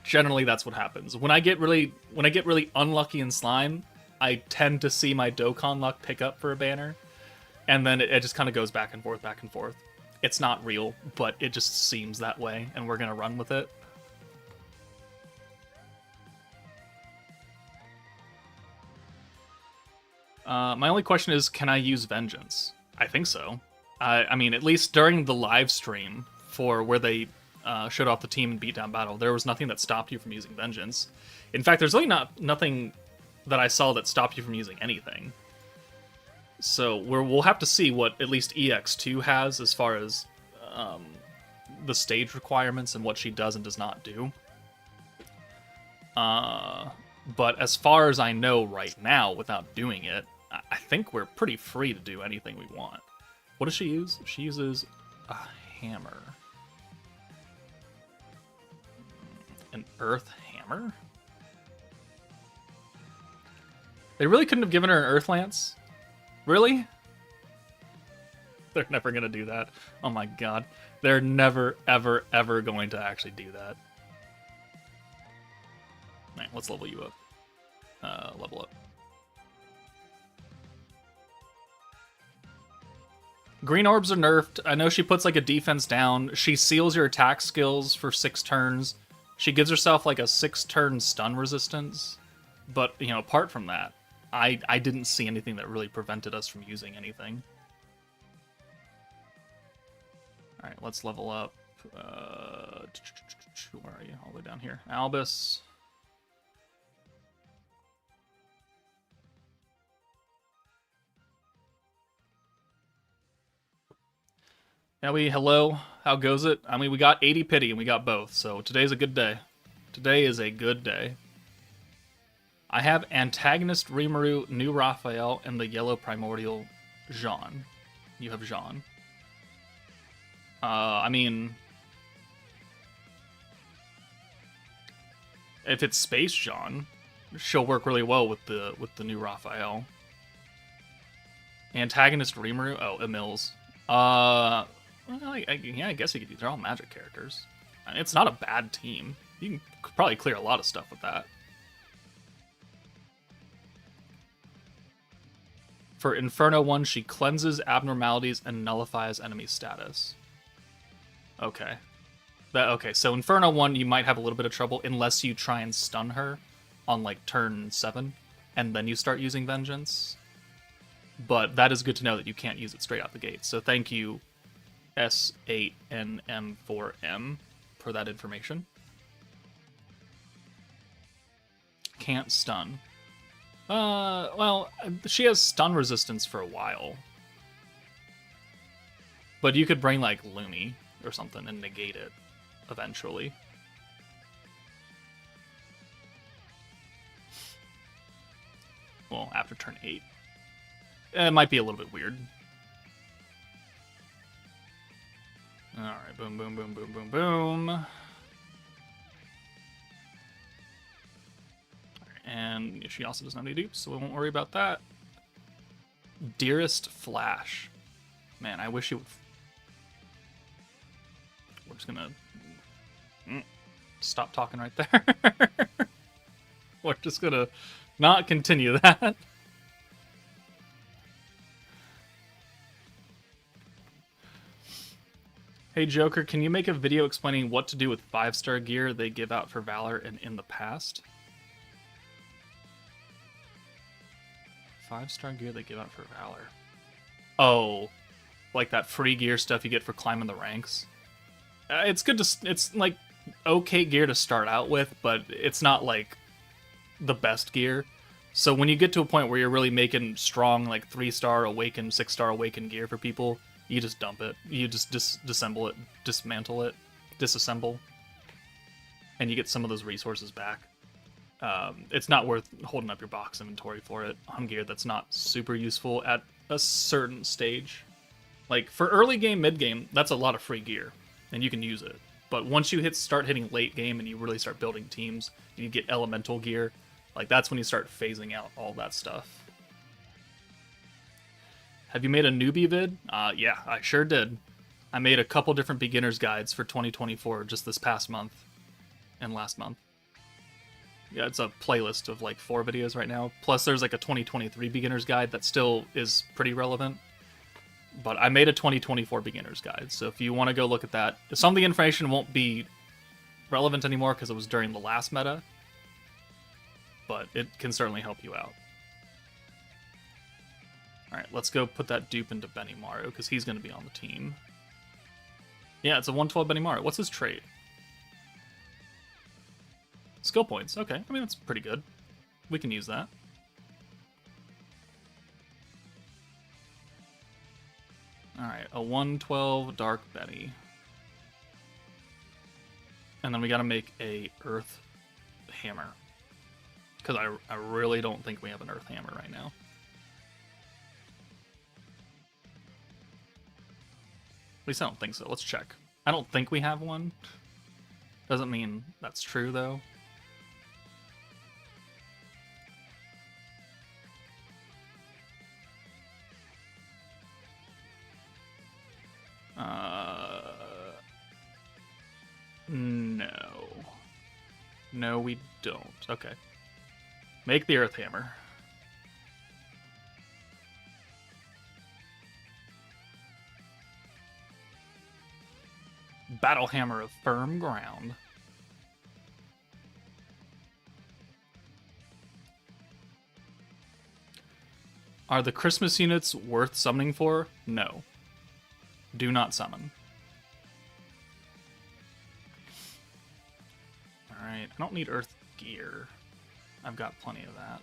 generally that's what happens. When I get really unlucky in Slime, I tend to see my Dokkan luck pick up for a banner, and then it just kind of goes back and forth, back and forth. It's not real, but it just seems that way, and we're gonna run with it. My only question is, can I use Vengeance? I think so. I mean, at least during the live stream for where they showed off the team and beatdown battle, there was nothing that stopped you from using Vengeance. In fact, there's really nothing that I saw that stopped you from using anything. So we'll have to see what at least EX2 has as far as the stage requirements and what she does and does not do. But as far as I know right now, without doing it, I think we're pretty free to do anything we want. What does she use? She uses a hammer. An earth hammer? They really couldn't have given her an earth lance? Really? They're never going to do that. Oh my god. They're never, ever, ever going to actually do that. Alright, let's level you up. Level up. Green orbs are nerfed. I know she puts like a defense down. She seals your attack skills for 6 turns. She gives herself like a 6-turn stun resistance. But, you know, apart from that, I didn't see anything that really prevented us from using anything. Alright, let's level up. Where are you? All the way down here. Albis. Ellie, hello. How goes it? I mean, we got 80 pity and we got both, so today's a good day. Today is a good day. I have antagonist Rimuru, new Raphael, and the yellow primordial Jean. You have Jean. I mean, if it's Space Jean, she'll work really well with the new Raphael. Antagonist Rimuru, oh, Emils. Well, yeah, I guess you could. They're all magic characters. I mean, it's not a bad team. You can probably clear a lot of stuff with that. For Inferno 1, she cleanses abnormalities and nullifies enemy status. Okay. Okay, so Inferno 1, you might have a little bit of trouble unless you try and stun her on, like, turn 7, and then you start using Vengeance. But that is good to know that you can't use it straight out the gate. So thank you, S8NM4M, for that information. Can't stun. Well, she has stun resistance for a while. But you could bring, like, Lumi or something and negate it eventually. Well, after turn 8. It might be a little bit weird. Alright, boom, boom, boom, boom, boom, boom. And she also doesn't have any dupes, so we won't worry about that. Dearest Flash. Man, I wish you would... We're just gonna... Stop talking right there. We're just gonna not continue that. Hey Joker, can you make a video explaining what to do with 5-star gear they give out for Valor and in the past? 5-star gear they give out for Valor. Oh, like that free gear stuff you get for climbing the ranks. It's good to... It's, like, okay gear to start out with, but it's not, like, the best gear. So when you get to a point where you're really making strong, like, 3-star awakened, 6-star awakened gear for people, you just dump it. You just disassemble it, dismantle it, disassemble, and you get some of those resources back. It's not worth holding up your box inventory for it on gear that's not super useful at a certain stage. Like, for early game, mid game, that's a lot of free gear, and you can use it. But once you start hitting late game and you really start building teams, and you get elemental gear, like, that's when you start phasing out all that stuff. Have you made a newbie vid? Yeah, I sure did. I made a couple different beginner's guides for 2024 just this past month and last month. Yeah, it's a playlist of like 4 videos right now. Plus there's like a 2023 beginner's guide that still is pretty relevant. But I made a 2024 beginner's guide, so if you want to go look at that, some of the information won't be relevant anymore because it was during the last meta, but it can certainly help you out. Alright, let's go put that dupe into Benimaru, because he's going to be on the team. Yeah, it's a 112 Benimaru. What's his trait? Skill points. Okay, I mean, that's pretty good. We can use that. Alright, a 112 Dark Benny. And then we gotta make a Earth Hammer. Because I really don't think we have an Earth Hammer right now. At least I don't think so. Let's check. I don't think we have one. Doesn't mean that's true, though. No. No, we don't. Okay. Make the Earth Hammer. Battle Hammer of Firm Ground. Are the Christmas units worth summoning for? No. Do not summon. Alright, I don't need Earth Gear. I've got plenty of that.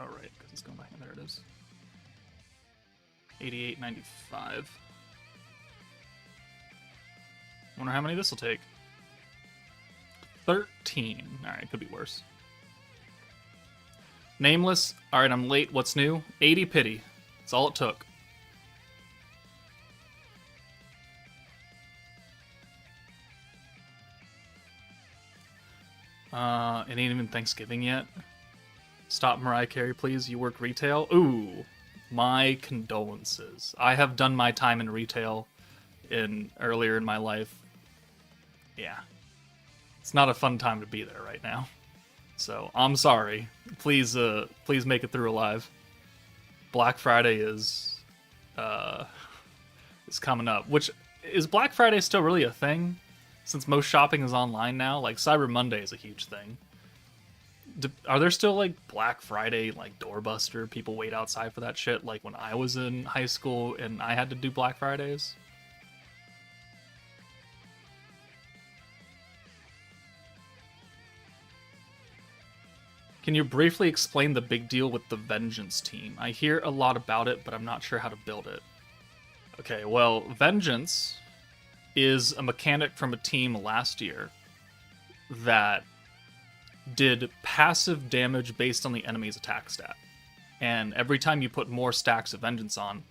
Oh, right, because it's going back in. There it is. 88.95. Wonder how many this will take. 13. Alright, could be worse. Nameless. Alright, I'm late. What's new? 80 pity. That's all it took. It ain't even Thanksgiving yet. Stop Mariah Carey, please. You work retail? Ooh. My condolences. I have done my time in retail earlier in my life. Yeah. It's not a fun time to be there right now. So, I'm sorry. Please make it through alive. Black Friday is coming up. Which, is Black Friday still really a thing? Since most shopping is online now, like Cyber Monday is a huge thing. Are there still like Black Friday, like doorbuster? People wait outside for that shit, like when I was in high school and I had to do Black Fridays? Can you briefly explain the big deal with the Vengeance team? I hear a lot about it, but I'm not sure how to build it. Okay, well, Vengeance is a mechanic from a team last year that did passive damage based on the enemy's attack stat. And every time you put more stacks of Vengeance on,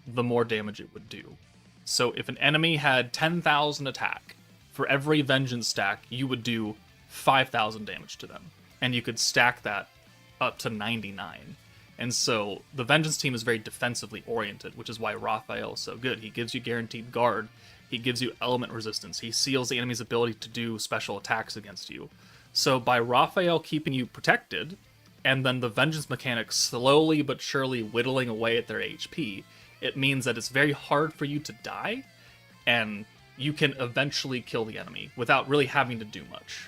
the more damage it would do. So if an enemy had 10,000 attack, for every Vengeance stack, you would do 5,000 damage to them. And you could stack that up to 99. And so the Vengeance team is very defensively oriented, which is why Raphael is so good. He gives you guaranteed guard, he gives you element resistance, he seals the enemy's ability to do special attacks against you. So by Raphael keeping you protected, and then the Vengeance mechanic slowly but surely whittling away at their HP, it means that it's very hard for you to die, and you can eventually kill the enemy without really having to do much.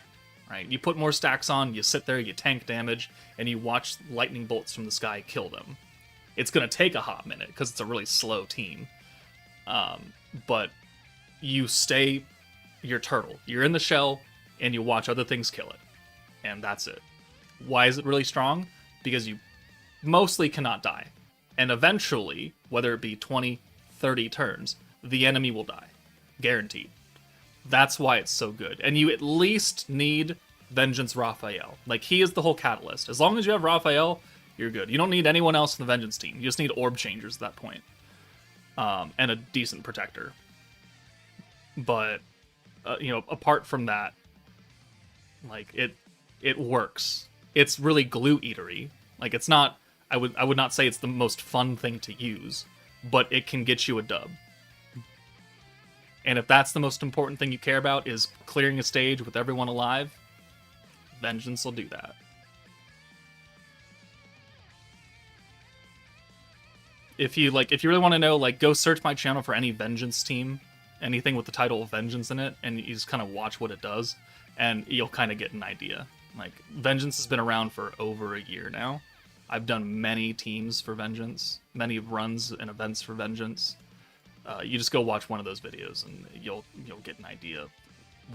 Right? You put more stacks on, you sit there, you tank damage, and you watch lightning bolts from the sky kill them. It's going to take a hot minute, because it's a really slow team. But you stay your turtle. You're in the shell, and you watch other things kill it. And that's it. Why is it really strong? Because you mostly cannot die. And eventually, whether it be 20, 30 turns, the enemy will die. Guaranteed. That's why it's so good. And you at least need Vengeance Raphael. Like, he is the whole catalyst. As long as you have Raphael, you're good. You don't need anyone else in the Vengeance team. You just need orb changers at that point. And a decent protector. But, apart from that, like, it works. It's really glue eatery. Like, it's not, I would not say it's the most fun thing to use, but it can get you a dub. And if that's the most important thing you care about, is clearing a stage with everyone alive, Vengeance will do that. If you really want to know, like, go search my channel for any Vengeance team, anything with the title of Vengeance in it, and you just kind of watch what it does, and you'll kind of get an idea. Like, Vengeance has been around for over a year now. I've done many teams for Vengeance, many runs and events for Vengeance. You just go watch one of those videos, and you'll get an idea of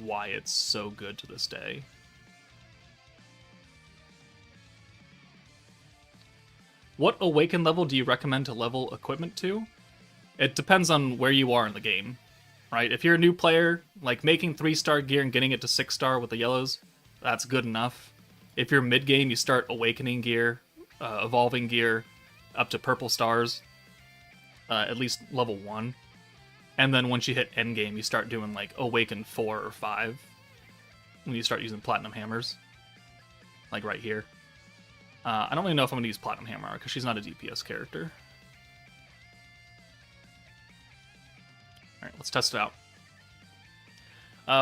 why it's so good to this day. What Awaken level do you recommend to level equipment to? It depends on where you are in the game, right? If you're a new player, like making 3-star gear and getting it to 6-star with the yellows, that's good enough. If you're mid-game, you start Awakening gear evolving gear up to purple stars, at least level 1. And then once you hit endgame, you start doing like Awaken 4 or 5 when you start using Platinum Hammers. Like right here. I don't really know if I'm going to use Platinum Hammer because she's not a DPS character. Alright, let's test it out.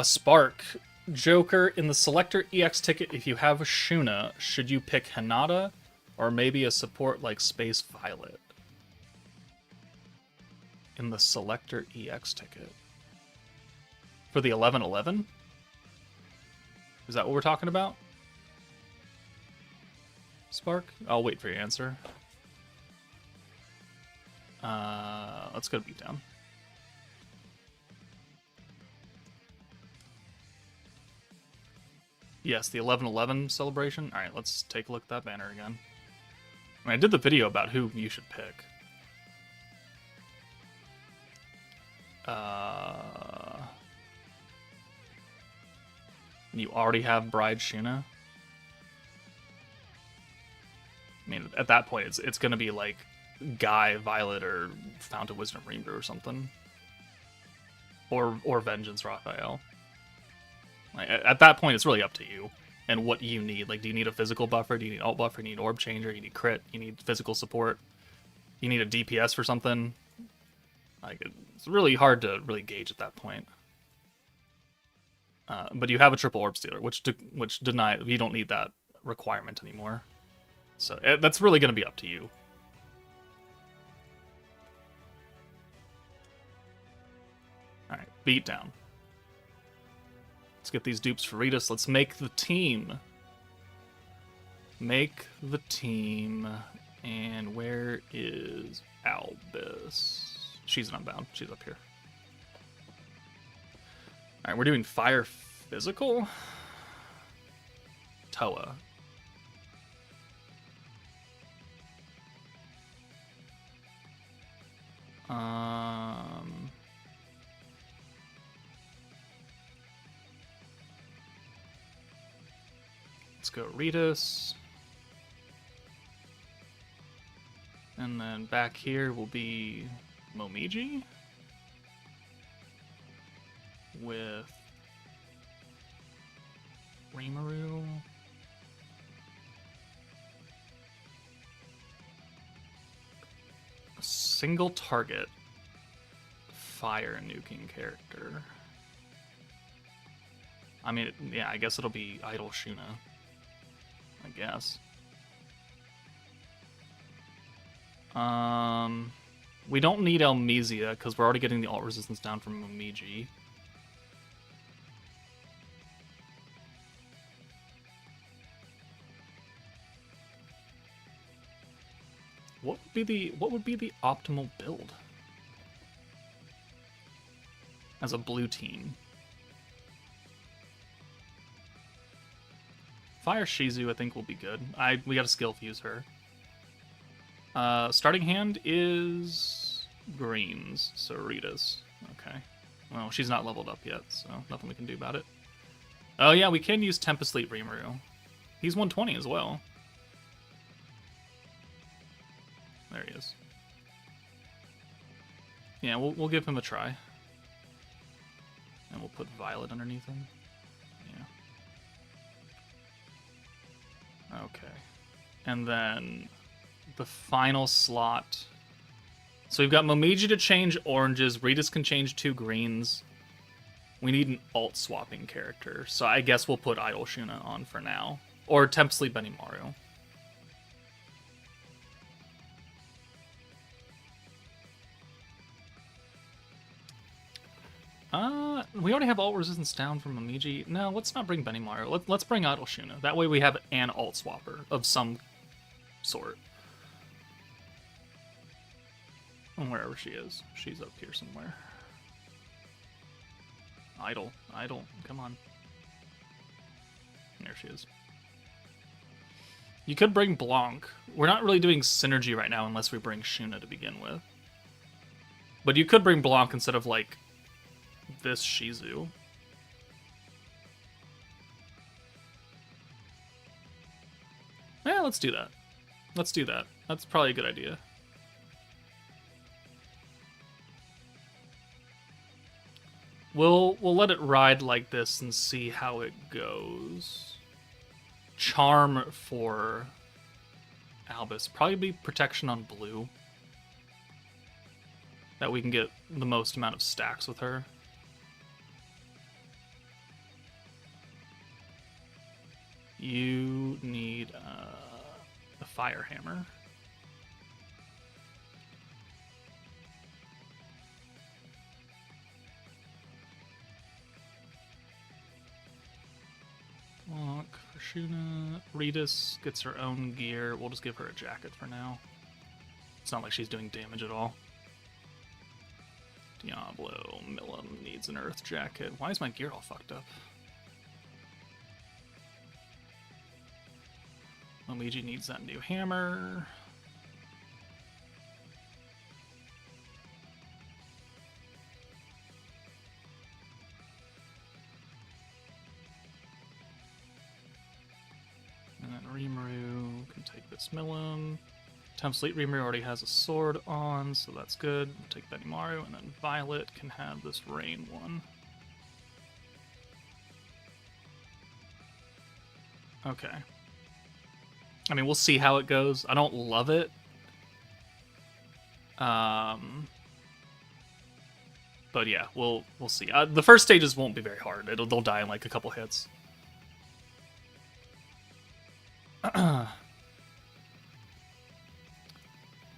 Spark. Joker, in the Selector EX ticket, if you have a Shuna, should you pick Hinata or maybe a support like Space Violet? In the Selector EX ticket. For the 1111? Is that what we're talking about? Spark? I'll wait for your answer. Let's go to Beatdown. Yes, the 1111 celebration. Alright, let's take a look at that banner again. I did the video about who you should pick. You already have Bride Shuna? I mean, at that point, it's gonna be like Guy, Violet, or Fount of Wisdom Rimuru or something. Or Vengeance Raphael. Like, at that point, it's really up to you and what you need. Like, do you need a physical buffer? Do you need alt buffer? Do you need orb changer? You need crit? You need physical support? You need a DPS for something? Like, it's really hard to really gauge at that point. But you have a triple orb stealer, which deny you don't need that requirement anymore. So that's really going to be up to you. All right, Beatdown. Let's get these dupes for Ritas. Let's make the team. Make the team. And where is Albis? She's an Unbound. She's up here. Alright, we're doing Fire Physical. Toa. Let's go Ritas. And then back here will be Momiji. With Rimuru. A single target fire nuking character. I mean, yeah, I guess it'll be Idol Shuna. I guess. We don't need Elmezia because we're already getting the alt resistance down from Momiji. What would be the optimal build as a blue team? Fire Shizu, I think, will be good. We got a skill fuse her. Starting hand is greens, so Ritas. Okay. Well, she's not leveled up yet, so nothing we can do about it. Oh yeah, we can use Tempest Leap Rimuru. He's 120 as well. There he is. Yeah, we'll give him a try. And we'll put Violet underneath him. Yeah. Okay. And then the final slot. So we've got Momiji to change oranges. Ritas can change 2 greens. We need an alt swapping character. So I guess we'll put Idol Shuna on for now. Or Tempest Leap Benimaru. We already have alt resistance down from Momiji. No, let's not bring Benimaru. Let's bring Idol Shuna. That way we have an alt swapper of some sort. And wherever she is. She's up here somewhere. Idol, come on. There she is. You could bring Blanc. We're not really doing synergy right now unless we bring Shuna to begin with. But you could bring Blanc instead of, like, this Shizu. Yeah, let's do that. Let's do that. That's probably a good idea. We'll let it ride like this and see how it goes. Charm for Albus. Probably be protection on blue. That we can get the most amount of stacks with her. You need a fire hammer. Lock for Shuna. Ritas gets her own gear. We'll just give her a jacket for now. It's not like she's doing damage at all. Diablo Millum needs an earth jacket. Why is my gear all fucked up? Momiji needs that new hammer. And then Rimuru can take this Millum. Time Sleep Rimuru already has a sword on, so that's good. We'll take Benimaru, and then Violet can have this rain one. Okay. I mean, we'll see how it goes. I don't love it. But yeah, we'll see. The first stages won't be very hard. They'll die in like a couple hits.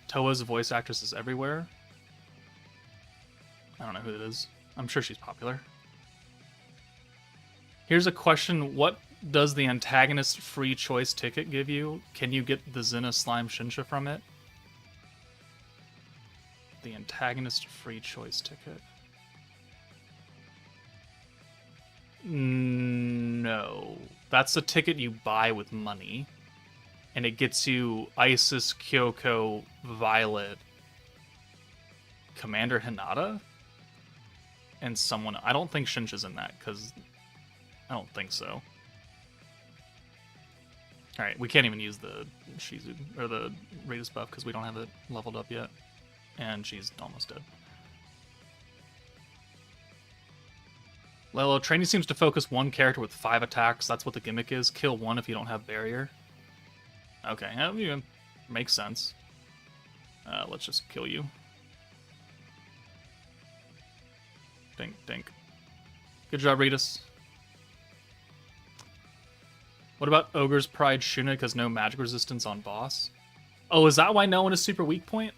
Toa's voice actress is everywhere. I don't know who it is. I'm sure she's popular. Here's a question. What does the antagonist free choice ticket give you? Can you get the Zena Slime Shinsha from it? The antagonist free choice ticket. No. That's a ticket you buy with money. And it gets you Isis, Kyoko, Violet, Commander Hinata, and someone. I don't think Shinsha's in that, because I don't think so. Alright, we can't even use the Shizu, or the Ritas buff, because we don't have it leveled up yet. And she's almost dead. Lelo, training seems to focus one character with 5 attacks. That's what the gimmick is. Kill one if you don't have barrier. Okay, that makes sense. Let's just kill you. Dink, dink. Good job, Ritas. What about Ogre's Pride Shuna because no magic resistance on boss? Oh, is that why no one is super weak point?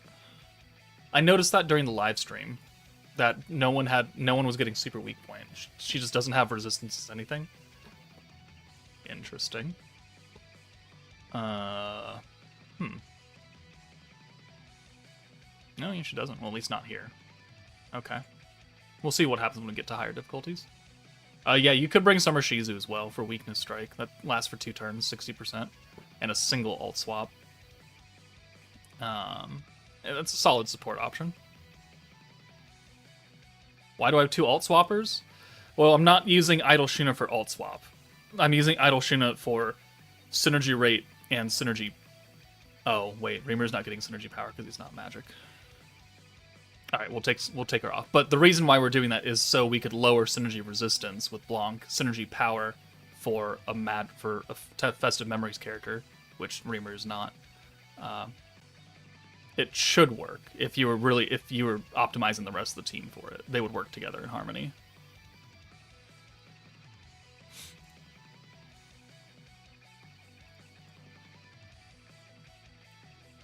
I noticed that during the live stream. That no one was getting super weak point. She just doesn't have resistance to anything. Interesting. No, she doesn't. Well, at least not here. Okay. We'll see what happens when we get to higher difficulties. Yeah, you could bring Summer Shizu as well for Weakness Strike. That lasts for 2 turns, 60%. And a single alt swap. That's a solid support option. Why do I have 2 alt swappers? Well, I'm not using Idle Shuna for alt swap. I'm using Idle Shuna for synergy rate and synergy. Oh wait, Reamer's not getting synergy power because he's not magic. All right, we'll take her off. But the reason why we're doing that is so we could lower synergy resistance with Blanc, synergy power for a Festive Memories character, which Reamer is not. It should work if you were optimizing the rest of the team for it. They would work together in harmony.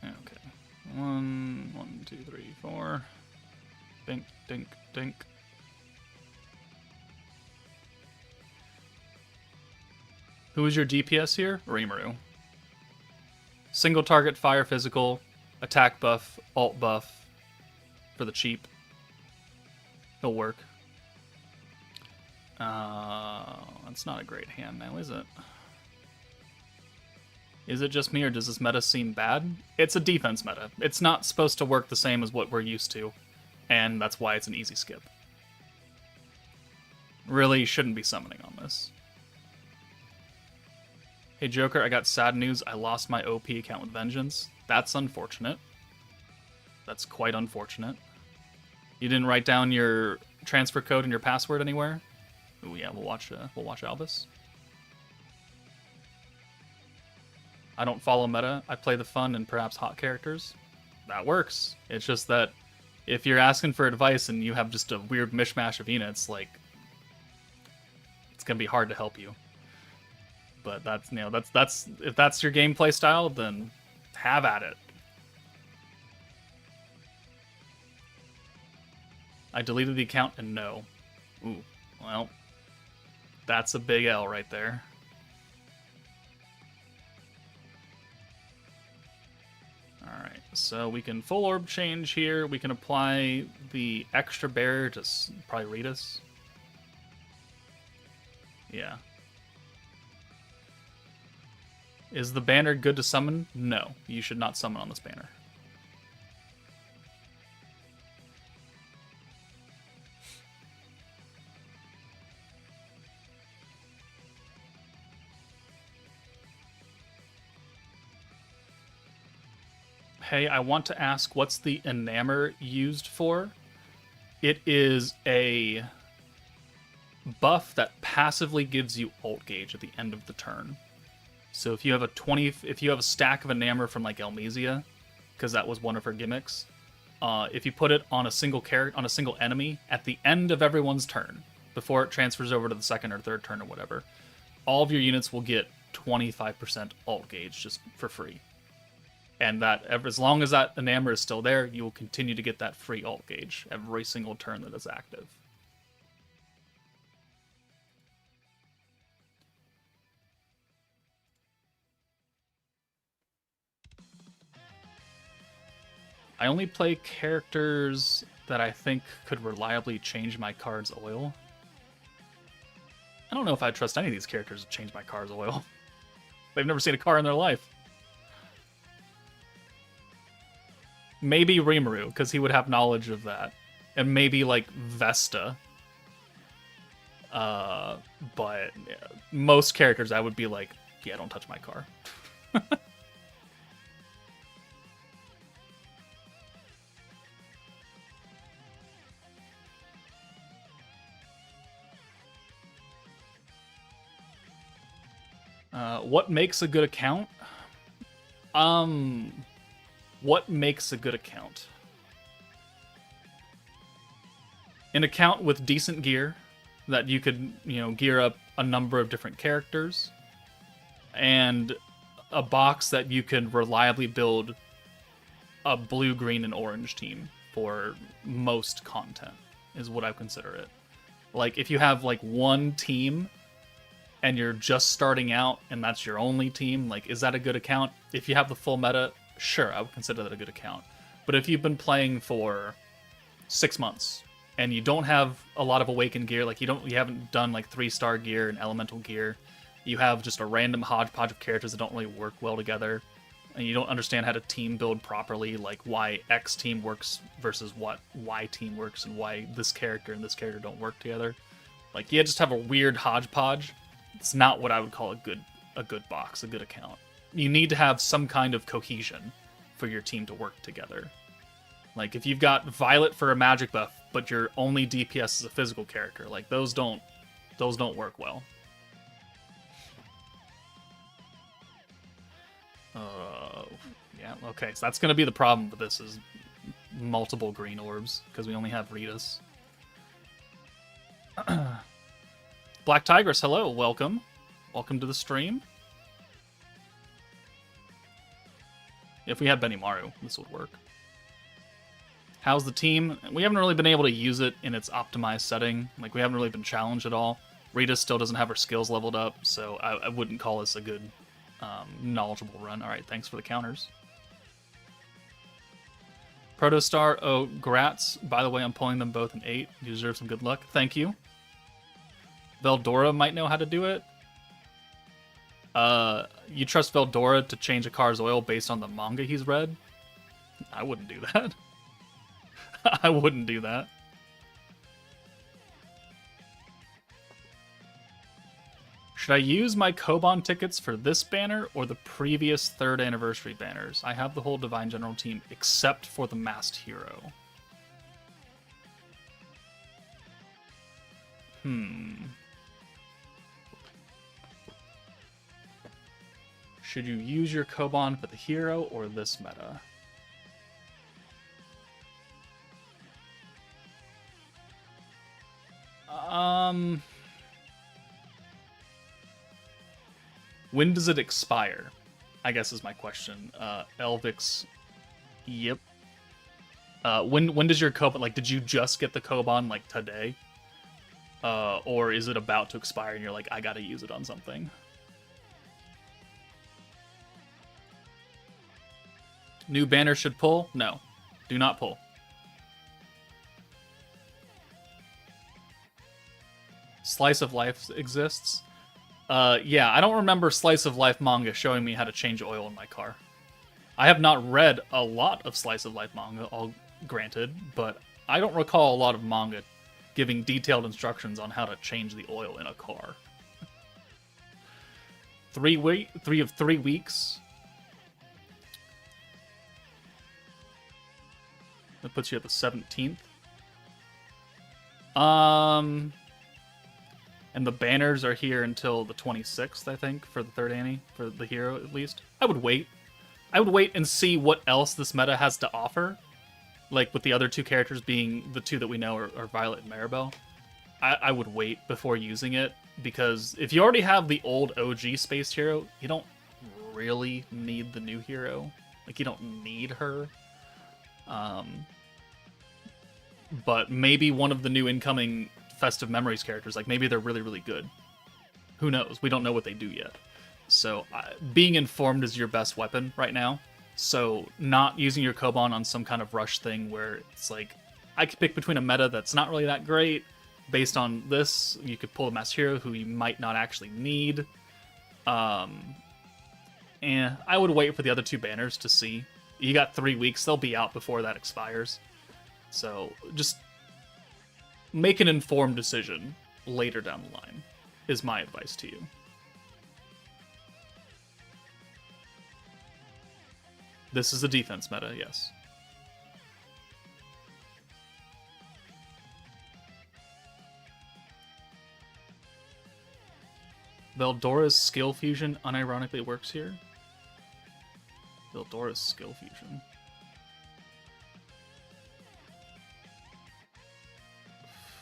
Okay. 1, 2, 3, 4. Dink, dink, dink. Who is your DPS here? Rimuru. Single target fire physical, attack buff, alt buff for the cheap. He'll work. That's not a great hand now, is it? Is it just me, or does this meta seem bad? It's a defense meta. It's not supposed to work the same as what we're used to, and that's why it's an easy skip. Really shouldn't be summoning on this. Hey Joker, I got sad news. I lost my OP account with Vengeance. That's unfortunate. That's quite unfortunate. You didn't write down your transfer code and your password anywhere? Oh yeah, we'll watch ALBIS. I don't follow meta. I play the fun and perhaps hot characters. That works. It's just that if you're asking for advice and you have just a weird mishmash of units, like, it's gonna be hard to help you. But that's, you know, that's if that's your gameplay style, then have at it. I deleted the account and no. Ooh, well, that's a big L right there. Alright, so we can full orb change here. We can apply the extra barrier to probably read us. Yeah. Is the banner good to summon? No, you should not summon on this banner. Hey, I want to ask, what's the enamor used for? It is a buff that passively gives you ult gauge at the end of the turn. So if you have a stack of enamor from like Elmesia, because that was one of her gimmicks, if you put it on a single enemy at the end of everyone's turn, before it transfers over to the second or third turn or whatever, all of your units will get 25% ult gauge just for free. And that as long as that enamor is still there, you will continue to get that free ult gauge every single turn that is active. I only play characters that I think could reliably change my card's oil. I don't know if I trust any of these characters to change my card's oil. They've never seen a car in their life. Maybe Rimuru, because he would have knowledge of that. And maybe, like, Vesta. But yeah, most characters I would be like, yeah, don't touch my car. What makes a good account? What makes a good account? An account with decent gear that you could, gear up a number of different characters, and a box that you can reliably build a blue, green, and orange team for most content is what I consider it. Like, if you have, like, one team and you're just starting out and that's your only team, like, is that a good account? If you have the full meta, sure, I would consider that a good account. But if you've been playing for 6 months and you don't have a lot of awakened gear, like you haven't done like 3-star gear and elemental gear, you have just a random hodgepodge of characters that don't really work well together, and you don't understand how to team build properly, like why X team works versus what Y team works, and why this character and this character don't work together. Like, you just have a weird hodgepodge. It's not what I would call a good box, a good account. You need to have some kind of cohesion for your team to work together. Like, if you've got Violet for a magic buff, but your only DPS is a physical character, like, those don't work well. Yeah, okay, so that's gonna be the problem with this, is multiple green orbs, because we only have Ritas. Black Tigress, hello, welcome. Welcome to the stream. If we had Benimaru, this would work. How's the team? We haven't really been able to use it in its optimized setting. Like, we haven't really been challenged at all. Rita still doesn't have her skills leveled up, so I wouldn't call this a good, knowledgeable run. Alright, thanks for the counters. Protostar, oh, grats. By the way, I'm pulling them both in 8. You deserve some good luck. Thank you. Veldora might know how to do it. You trust Veldora to change a car's oil based on the manga he's read? I wouldn't do that. I wouldn't do that. Should I use my Koban tickets for this banner or the previous 3rd anniversary banners? I have the whole Divine General team except for the Masked Hero. Should you use your Koban for the hero or this meta? When does it expire? I guess is my question. Elvix, yep. When does your Koban, like, did you just get the Koban, like, today? Or is it about to expire and you're like, I gotta use it on something? New banner should pull? No. Do not pull. Slice of Life exists? Yeah, I don't remember Slice of Life manga showing me how to change oil in my car. I have not read a lot of Slice of Life manga, all granted, but I don't recall a lot of manga giving detailed instructions on how to change the oil in a car. 3 of 3 weeks. That puts you at the 17th. And the banners are here until the 26th, I think, for the 3rd Annie, for the hero at least. I would wait. I would wait and see what else this meta has to offer. Like, with the other 2 characters being the 2 that we know are Violet and Maribel. I would wait before using it, because if you already have the old OG Space Hero, you don't really need the new hero. Like, you don't need her. But maybe one of the new incoming Festive Memories characters, like, maybe they're really, really good. Who knows? We don't know what they do yet. So, being informed is your best weapon right now. So, not using your Koban on some kind of rush thing where it's like, I could pick between a meta that's not really that great. Based on this, you could pull a Masked Hero who you might not actually need. And I would wait for the other 2 banners to see. You got 3 weeks, they'll be out before that expires. So, just make an informed decision later down the line, is my advice to you. This is a defense meta, yes. Veldora's skill fusion unironically works here. Veldora's skill fusion.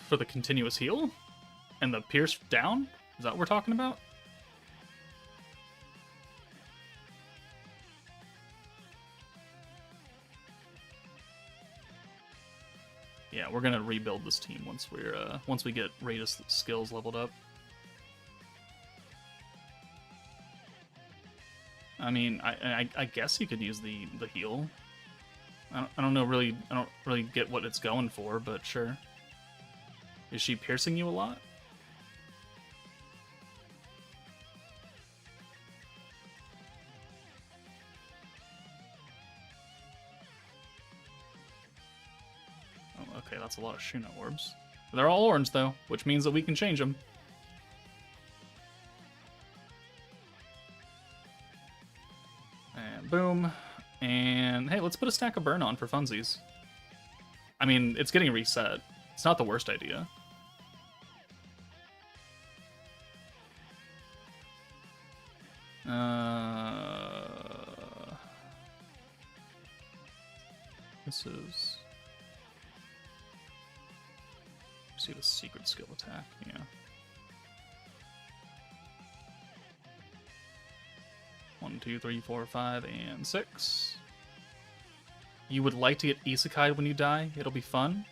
For the continuous heal? And the pierce down? Is that what we're talking about? Yeah, we're gonna rebuild this team once we get Rada's skills leveled up. I mean, I guess you could use the heal. I don't know really. I don't really get what it's going for, but sure. Is she piercing you a lot? Oh, okay, that's a lot of Shuna orbs. They're all orange though, which means that we can change them. And boom. And hey, let's put a stack of burn on for funsies. I mean, it's getting reset. It's not the worst idea. This is... see the secret skill attack, yeah. One, two, three, four, 5, and 6. You would like to get Isekai when you die? It'll be fun.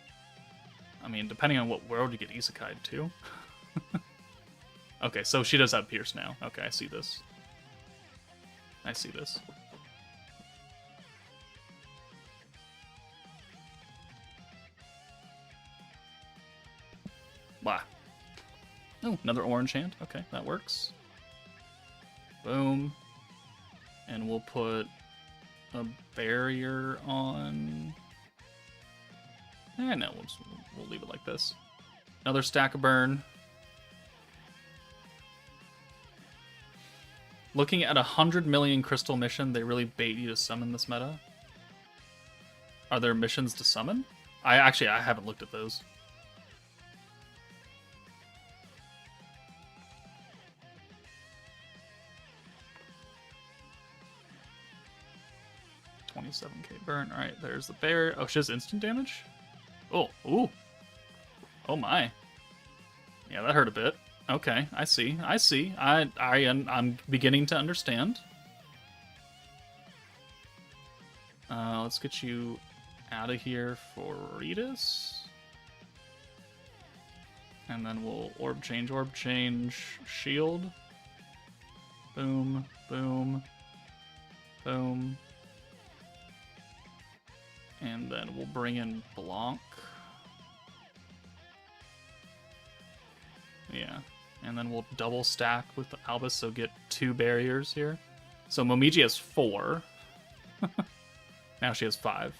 I mean, depending on what world you get Isekai to. Okay, so she does have Pierce now. Okay, I see this. I see this. Blah. Oh, another orange hand. Okay, that works. Boom. And we'll put a barrier on... no, we'll leave it like this. Another stack of burn. Looking at 100 million crystal mission, they really bait you to summon this meta. Are there missions to summon? I haven't looked at those. $27k burn. All right, there's the bear. Oh, she has instant damage. Oh, ooh. Oh my. Yeah, that hurt a bit. Okay, I see. I'm beginning to understand. Let's get you out of here for Redis. And then we'll orb change, shield. Boom, boom, boom. And then we'll bring in Blanc. Yeah. And then we'll double stack with the ALBIS, so get 2 barriers here. So Momiji has 4. Now she has 5.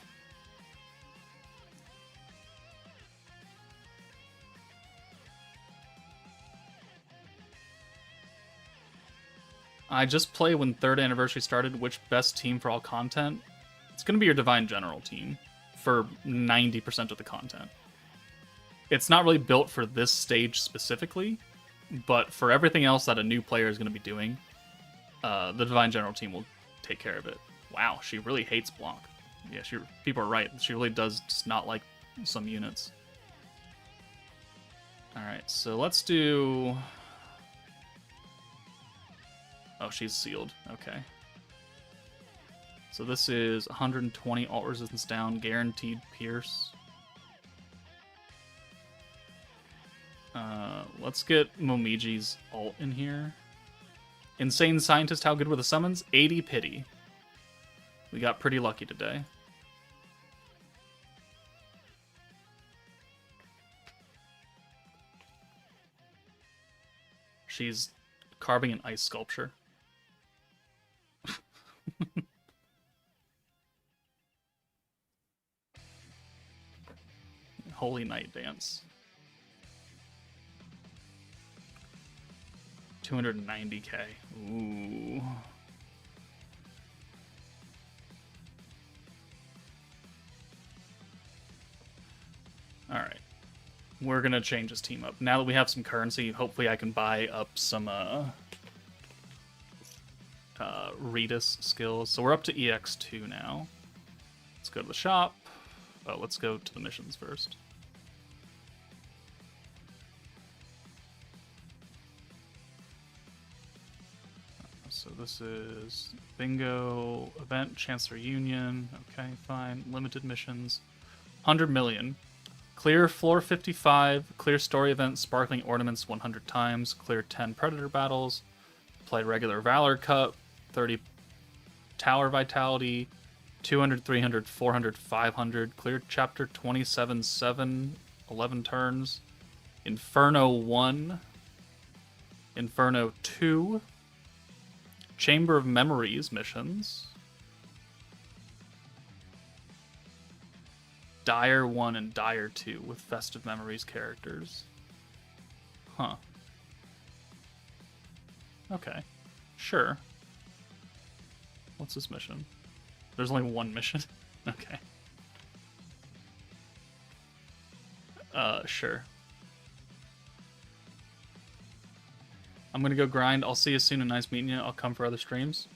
I just play when 3rd anniversary started, which best team for all content. It's going to be your Divine General team for 90% of the content. It's not really built for this stage specifically, but for everything else that a new player is going to be doing, the Divine General team will take care of it. Wow, she really hates Blanc. Yeah, people are right. She really does just not like some units. Alright, so let's do... Oh, she's sealed. Okay. So this is 120 alt resistance down, guaranteed pierce. Let's get Momiji's alt in here. Insane Scientist, how good were the summons? 80 pity. We got pretty lucky today. She's carving an ice sculpture. Holy Night Dance. 290k. Ooh. Alright. We're gonna change this team up. Now that we have some currency, hopefully I can buy up some Redis skills. So we're up to EX2 now. Let's go to the shop. Oh, let's go to the missions first. So this is bingo, event, Chancellor Union. Okay, fine. Limited missions. 100 million. Clear floor 55. Clear story event, sparkling ornaments 100 times. Clear 10 predator battles. Play regular Valor Cup. 30 tower vitality. 200, 300, 400, 500. Clear chapter 27-7. 11 turns. Inferno 1. Inferno 2. Chamber of Memories missions. Dire 1 and Dire 2 with Festive Memories characters. Huh. Okay. Sure. What's this mission? There's only one mission? Okay. Sure. I'm gonna go grind. I'll see you soon and nice meeting you. I'll come for other streams.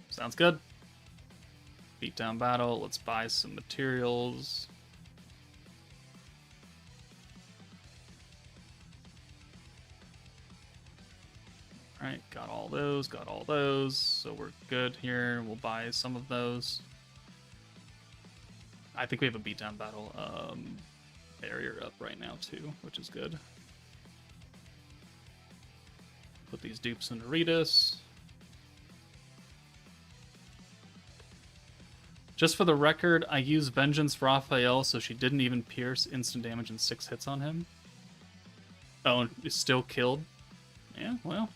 Sounds good. Beatdown battle. Let's buy some materials. Alright, got all those. So we're good here. We'll buy some of those. I think we have a beatdown battle barrier up right now too, which is good. Put these dupes into Redis. Just for the record, I used Vengeance for Raphael, so she didn't even pierce instant damage and 6 hits on him. Oh, and is still killed? Yeah, well.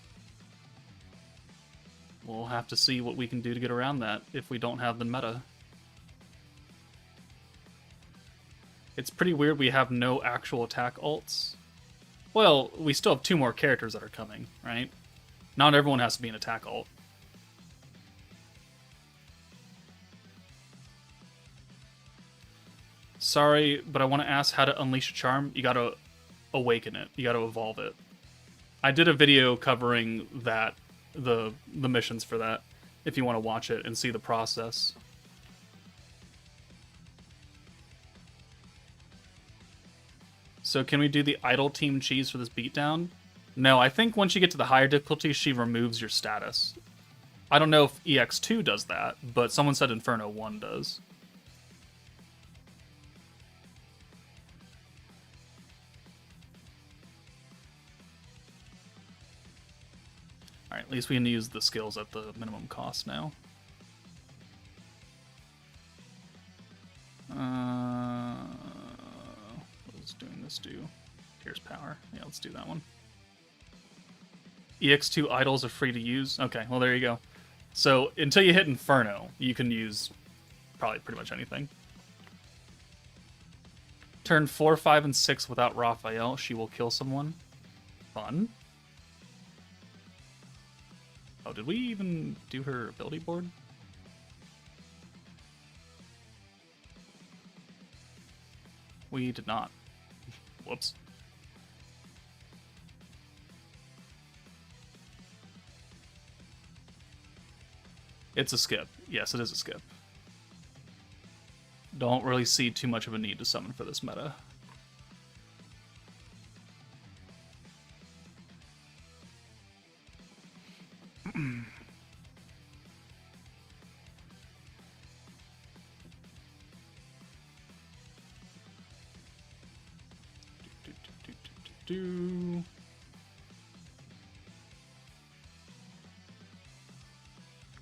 We'll have to see what we can do to get around that if we don't have the meta. It's pretty weird we have no actual attack ults. Well, we still have 2 more characters that are coming, right? Not everyone has to be an attack ult. Sorry, but I want to ask how to unleash a charm. You gotta awaken it. You gotta evolve it. I did a video covering that, the missions for that, if you want to watch it and see the process. So can we do the idle team cheese for this beatdown? No, I think once you get to the higher difficulty, she removes your status. I don't know if EX2 does that, but someone said Inferno 1 does. Alright, at least we can use the skills at the minimum cost now. What is doing this do? Pierce power. Yeah, let's do that one. EX2 idols are free to use. Okay, well there you go. So until you hit Inferno, you can use probably pretty much anything. Turn 4, 5, and 6 without Raphael. She will kill someone. Fun. Oh, did we even do her ability board? We did not. Whoops. It's a skip. Yes, it is a skip. Don't really see too much of a need to summon for this meta.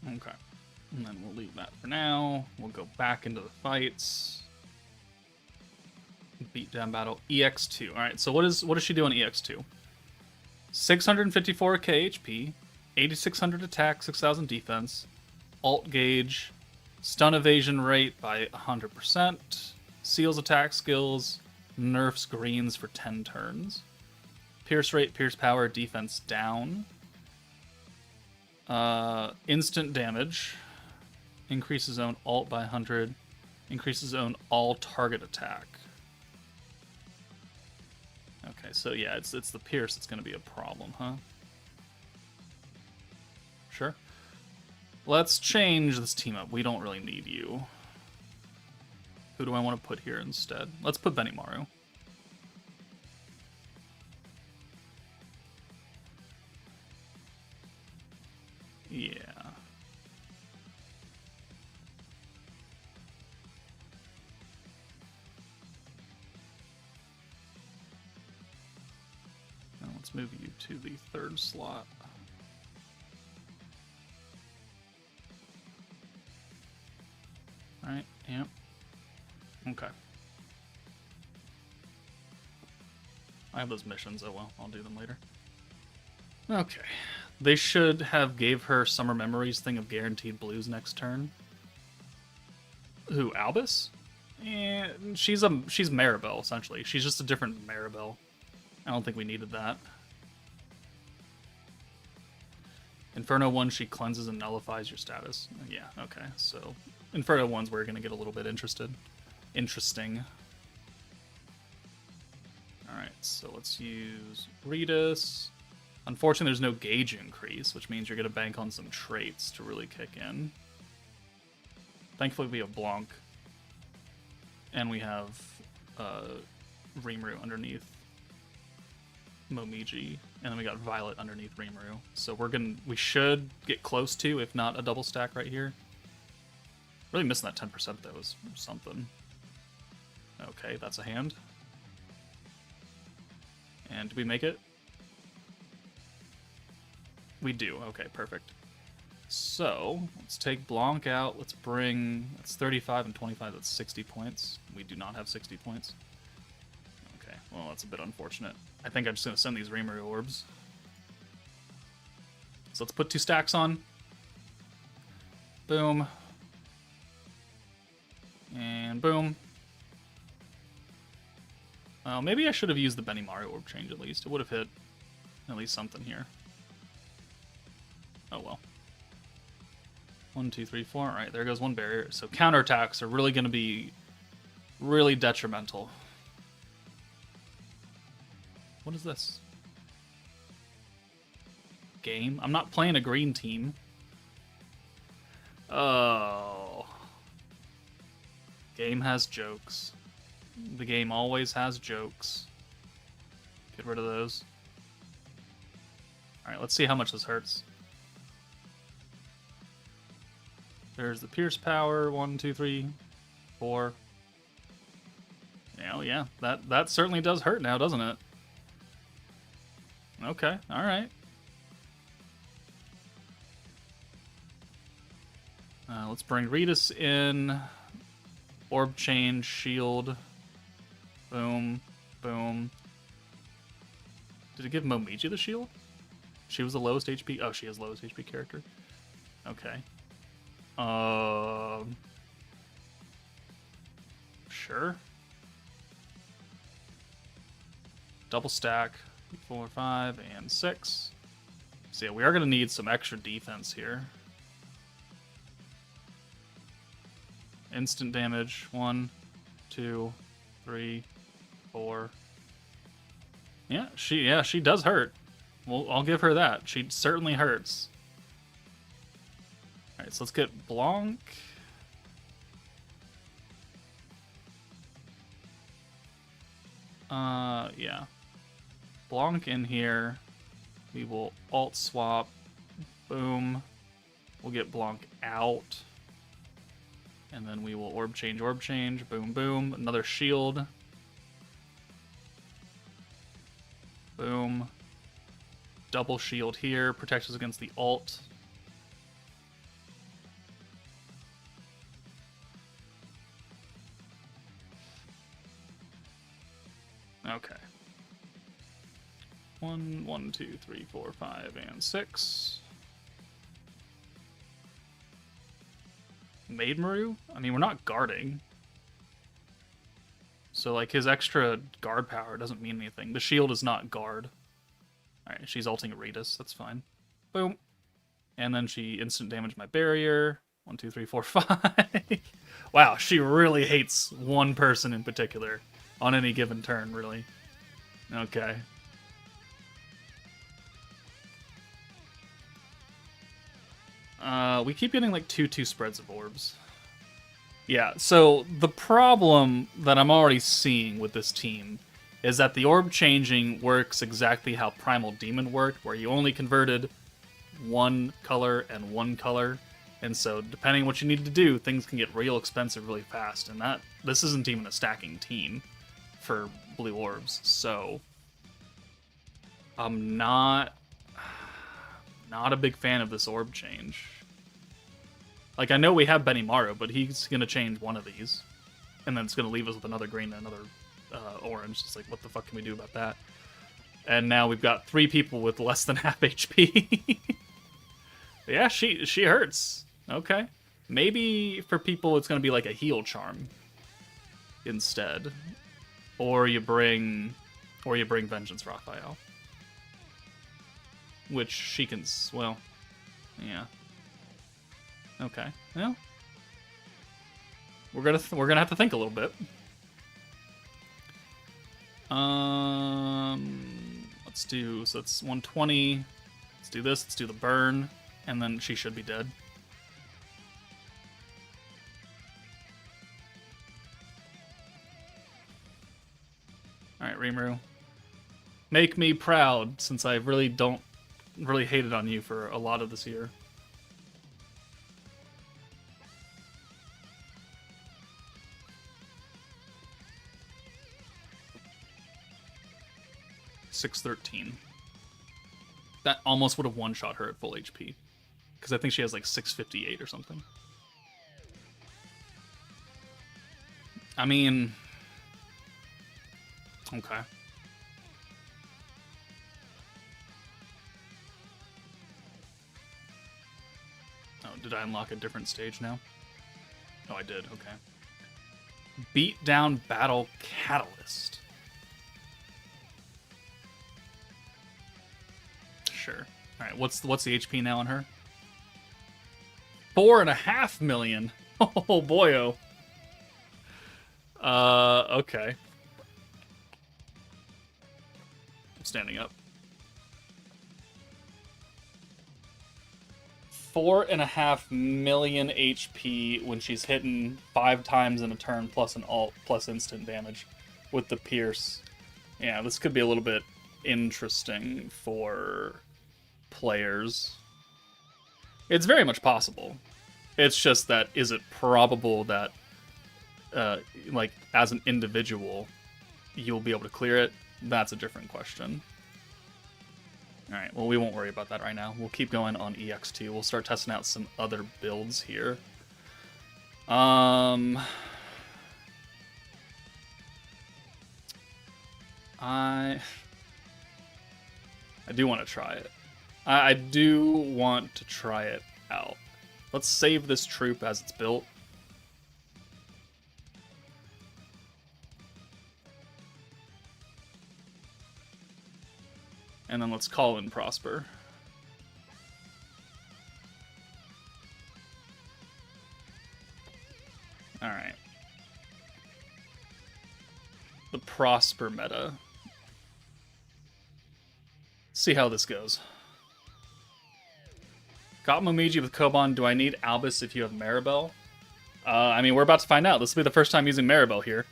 Okay. And then we'll leave that for now. We'll go back into the fights. Beatdown battle. EX2. Alright, so what does she do on EX2? 654k HP, 8600 attack, 6000 defense, alt gauge, stun evasion rate by 100%, seals attack skills, nerfs greens for 10 turns, pierce rate, pierce power, defense down, instant damage, increases own alt by 100, increases own all target attack. Okay, so yeah, it's the pierce that's going to be a problem, huh? Sure. Let's change this team up. We don't really need you. Who do I want to put here instead? Let's put Benimaru. Yeah. Now let's move you to the third slot. Alright, yep. Okay. I have those missions, oh well, I'll do them later. Okay. They should have gave her Summer Memories thing of guaranteed blues next turn. Who, Albis? Eh, she's Maribel, essentially. She's just a different Maribel. I don't think we needed that. Inferno 1, she cleanses and nullifies your status. Yeah, okay. So, Inferno 1's where we're going to get a little bit interesting. Alright, so let's use Redis. Unfortunately, there's no gauge increase, which means you're going to bank on some traits to really kick in. Thankfully, we have Blanc. And we have Rimuru underneath Momiji. And then we got Violet underneath Rimuru. So we should get close to, if not a double stack right here. Really missing that 10% though is something. Okay, that's a hand. And do we make it? We do. Okay, perfect. So, let's take Blanc out. Let's bring... That's 35 and 25. That's 60 points. We do not have 60 points. Okay, well, that's a bit unfortunate. I think I'm just going to send these Rimuru orbs. So let's put 2 stacks on. Boom. And boom. Well, maybe I should have used the Benimaru orb change at least. It would have hit at least something here. Oh well. 1, 2, 3, 4. Alright, there goes one barrier. So counterattacks are really going to be Really detrimental. What is this? Game? I'm not playing a green team. Oh. Game has jokes. The game always has jokes. Get rid of those. Alright, let's see how much this hurts. There's the Pierce power. 1, 2, 3, 4. Oh yeah, that certainly does hurt now, doesn't it? Okay, alright. Let's bring Ritas in. Orb change, shield. Boom, boom. Did it give Momiji the shield? She was the lowest HP. Oh, she has lowest HP character. Okay. Sure. Double stack. 4, 5, and 6. So yeah, we are going to need some extra defense here. Instant damage. 1, 2, 3, 4. Yeah, she does hurt. Well, I'll give her that. She certainly hurts. Alright, so let's get Blanc. Yeah. Blanc in here. We will alt swap. Boom. We'll get Blanc out. And then we will orb change, boom, boom. Another shield. Boom. Double shield here, protects us against the alt. Okay. 1, 2, 3, 4, 5, and 6. Maid Maru? I mean, we're not guarding. So, like, his extra guard power doesn't mean anything. The shield is not guard. Alright, she's ulting Ritas. That's fine. Boom. And then she instant damaged my barrier. 1, 2, 3, 4, 5. Wow, she really hates one person in particular on any given turn, really. Okay. We keep getting like 2/2 spreads of orbs. Yeah, so the problem that I'm already seeing with this team is that the orb changing works exactly how Primal Demon worked, where you only converted one color and one color. And so depending on what you need to do, things can get real expensive really fast. And this isn't even a stacking team for blue orbs. So I'm not a big fan of this orb change. Like, I know we have Benimaru, but he's going to change one of these. And then it's going to leave us with another green and another orange. It's like, what the fuck can we do about that? And now we've got 3 people with less than half HP. Yeah, she hurts. Okay. Maybe for people it's going to be like a heal charm instead. Or you bring Vengeance Raphael. Which she can, well, yeah. Okay. Well, we're gonna have to think a little bit. Let's do, so that's 120. Let's do this. Let's do the burn, and then she should be dead. All right, Rimuru. Make me proud, since I really hated on you for a lot of this year. $613. That almost would have one-shot her at full HP. Because I think she has like 658 or something. I mean... Okay. Oh, did I unlock a different stage now? Oh, I did. Okay. Beat down battle catalyst. Sure. All right. What's the HP now on her? 4.5 million. Oh boyo. Okay. I'm standing up. 4.5 million HP when she's hitting 5 times in a turn, plus an alt, plus instant damage with the Pierce. Yeah, this could be a little bit interesting for players. It's very much possible. It's just that, is it probable that, like, as an individual, you'll be able to clear it? That's a different question. Alright, well, we won't worry about that right now. We'll keep going on EX2. We'll start testing out some other builds here. I do want to try it. I do want to try it out. Let's save this troop as it's built. And then let's call in Prosper. Alright. The Prosper meta. See how this goes. Got Momiji with Koban. Do I need Albis if you have Maribel? I mean, we're about to find out. This will be the first time using Maribel here.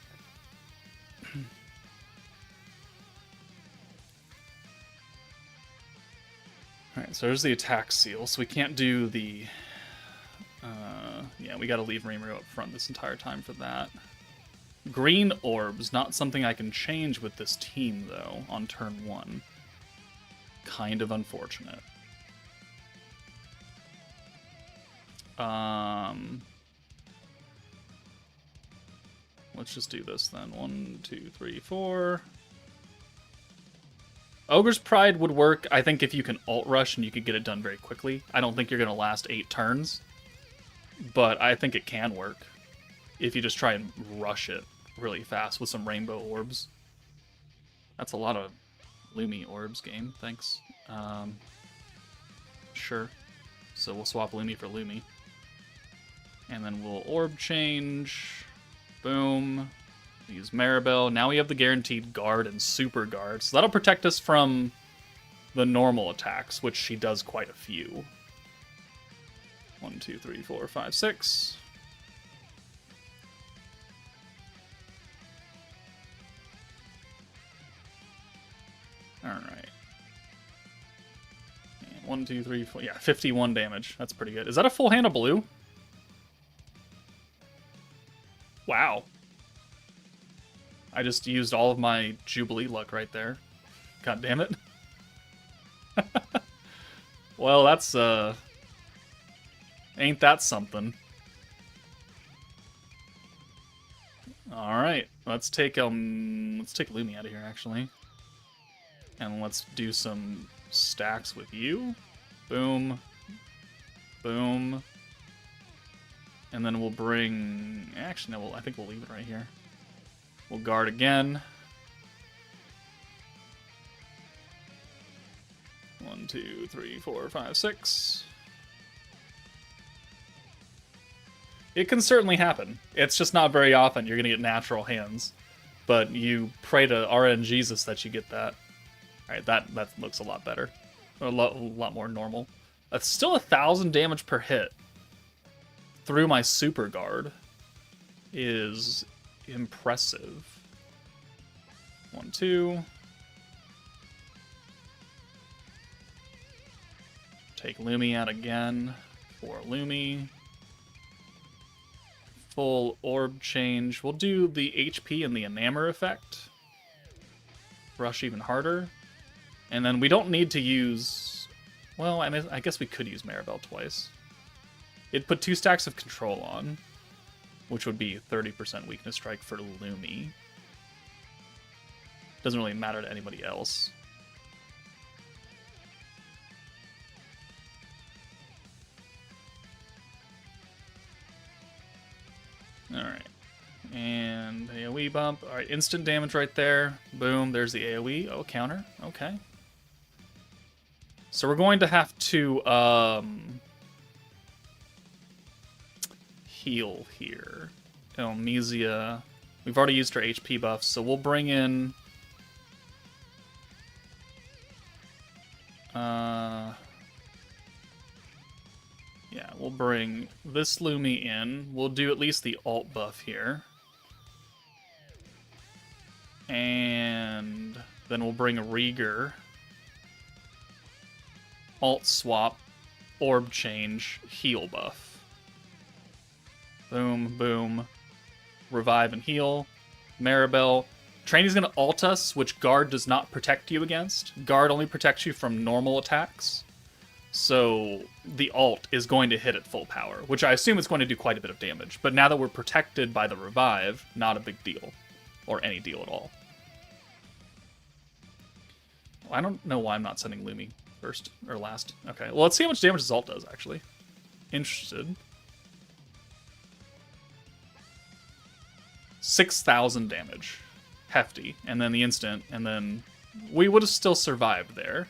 Alright, so there's the attack seal. So we can't do the... yeah, we gotta leave Rimuru up front this entire time for that. Green orbs, not something I can change with this team, though, on turn 1. Kind of unfortunate. Let's just do this then. 1, 2, 3, 4. Ogre's Pride would work, I think, if you can ult rush and you could get it done very quickly. I don't think you're going to last 8 turns, but I think it can work if you just try and rush it really fast with some rainbow orbs. That's a lot of Lumi orbs, game. Thanks. Sure. So we'll swap Lumi for Lumi. And then we'll orb change. Boom. Use Maribel. Now we have the guaranteed guard and super guard. So that'll protect us from the normal attacks, which she does quite a few. 1, 2, 3, 4, 5, 6. Alright. 1, 2, 3, 4. Yeah, 51 damage. That's pretty good. Is that a full hand of blue? Wow. I just used all of my Jubilee luck right there. God damn it. Well, that's, ain't that something. Alright, let's take Lumi out of here, actually. And let's do some stacks with you. Boom. Boom. And then we'll bring... Actually, no, I think we'll leave it right here. We'll guard again. 1, 2, 3, 4, 5, 6. It can certainly happen. It's just not very often you're going to get natural hands. But you pray to RN Jesus that you get that. Alright, that looks a lot better. A lot more normal. Still 1,000 damage per hit through my super guard is impressive. 1, 2. Take Lumi out again for Lumi. Full orb change. We'll do the HP and the enamor effect. Rush even harder. And then we don't need to use... Well, I guess we could use Maribel twice. It'd put 2 stacks of control on, which would be 30% weakness strike for Lumi. Doesn't really matter to anybody else. Alright. And AoE bump. Alright, instant damage right there. Boom, there's the AoE. Oh, counter. Okay. So we're going to have to heal here. Elmesia We've already used our HP buffs, so we'll bring in... Yeah, we'll bring this Lumi in. We'll do at least the alt buff here. And then we'll bring a Rieger. Alt swap, orb change, heal buff. Boom, boom. Revive and heal. Maribel. Training's going to alt us, which guard does not protect you against. Guard only protects you from normal attacks. So the alt is going to hit at full power, which I assume is going to do quite a bit of damage. But now that we're protected by the revive, not a big deal. Or any deal at all. I don't know why I'm not sending Lumi first or last. Okay, well, let's see how much damage his alt does, actually. Interested. 6,000 damage. Hefty. And then the instant, and then we would have still survived there.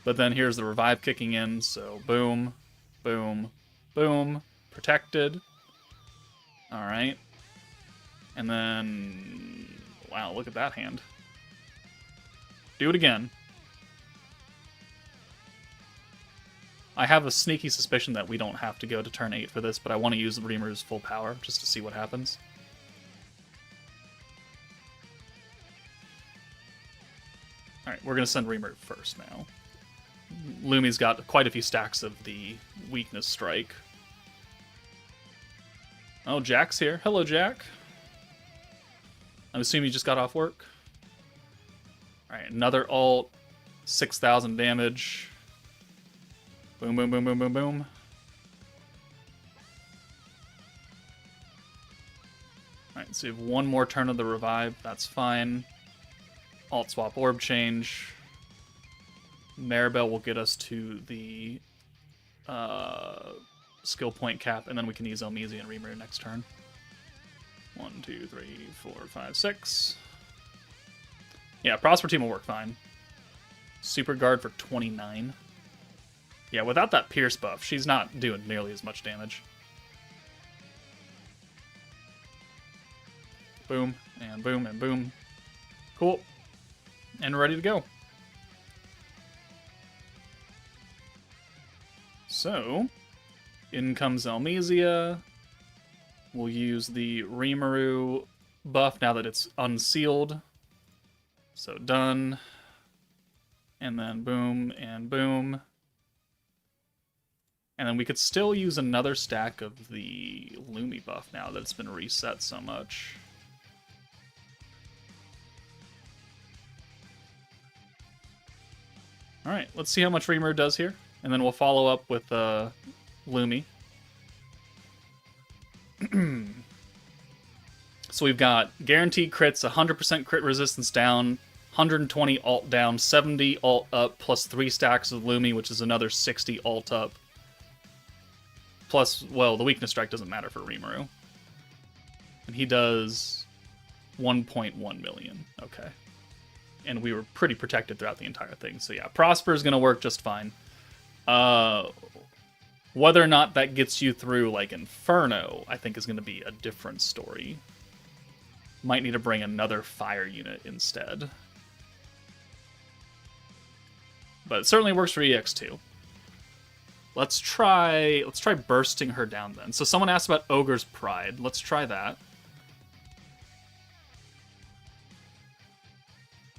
But then here's the revive kicking in, so boom, boom, boom. Protected. Alright. And then... Wow, look at that hand. Do it again. I have a sneaky suspicion that we don't have to go to turn 8 for this, but I want to use Rimuru's full power just to see what happens. Alright, we're going to send Rimuru first now. Lumi's got quite a few stacks of the weakness strike. Oh, Jack's here. Hello, Jack. I'm assuming you just got off work. Alright, another ult. 6,000 damage. Boom, boom, boom, boom, boom, boom. Alright, so you have one more turn of the revive. That's fine. Alt swap orb change. Maribel will get us to the skill point cap, and then we can use Elmisi and Rimuru next turn. 1, 2, 3, 4, 5, 6. Yeah, Prosper Team will work fine. Super Guard for 29. Yeah, without that Pierce buff, she's not doing nearly as much damage. Boom, and boom, and boom. Cool. And ready to go. So, in comes Elmisia. We'll use the Rimuru buff now that it's unsealed. So done. And then boom and boom. And then we could still use another stack of the Lumi buff now that it's been reset so much. Alright, let's see how much Rimuru does here. And then we'll follow up with Lumi. So we've got guaranteed crits, 100% crit resistance down, 120 alt down, 70 alt up, plus 3 stacks of Lumi, which is another 60 alt up. Plus, well, the weakness strike doesn't matter for Rimuru. And he does 1.1 million. Okay. And we were pretty protected throughout the entire thing. So yeah, Prosper is going to work just fine. Whether or not that gets you through, like, Inferno, I think is going to be a different story. Might need to bring another fire unit instead. But it certainly works for EX2. Let's try bursting her down then. So someone asked about Ogre's Pride. Let's try that.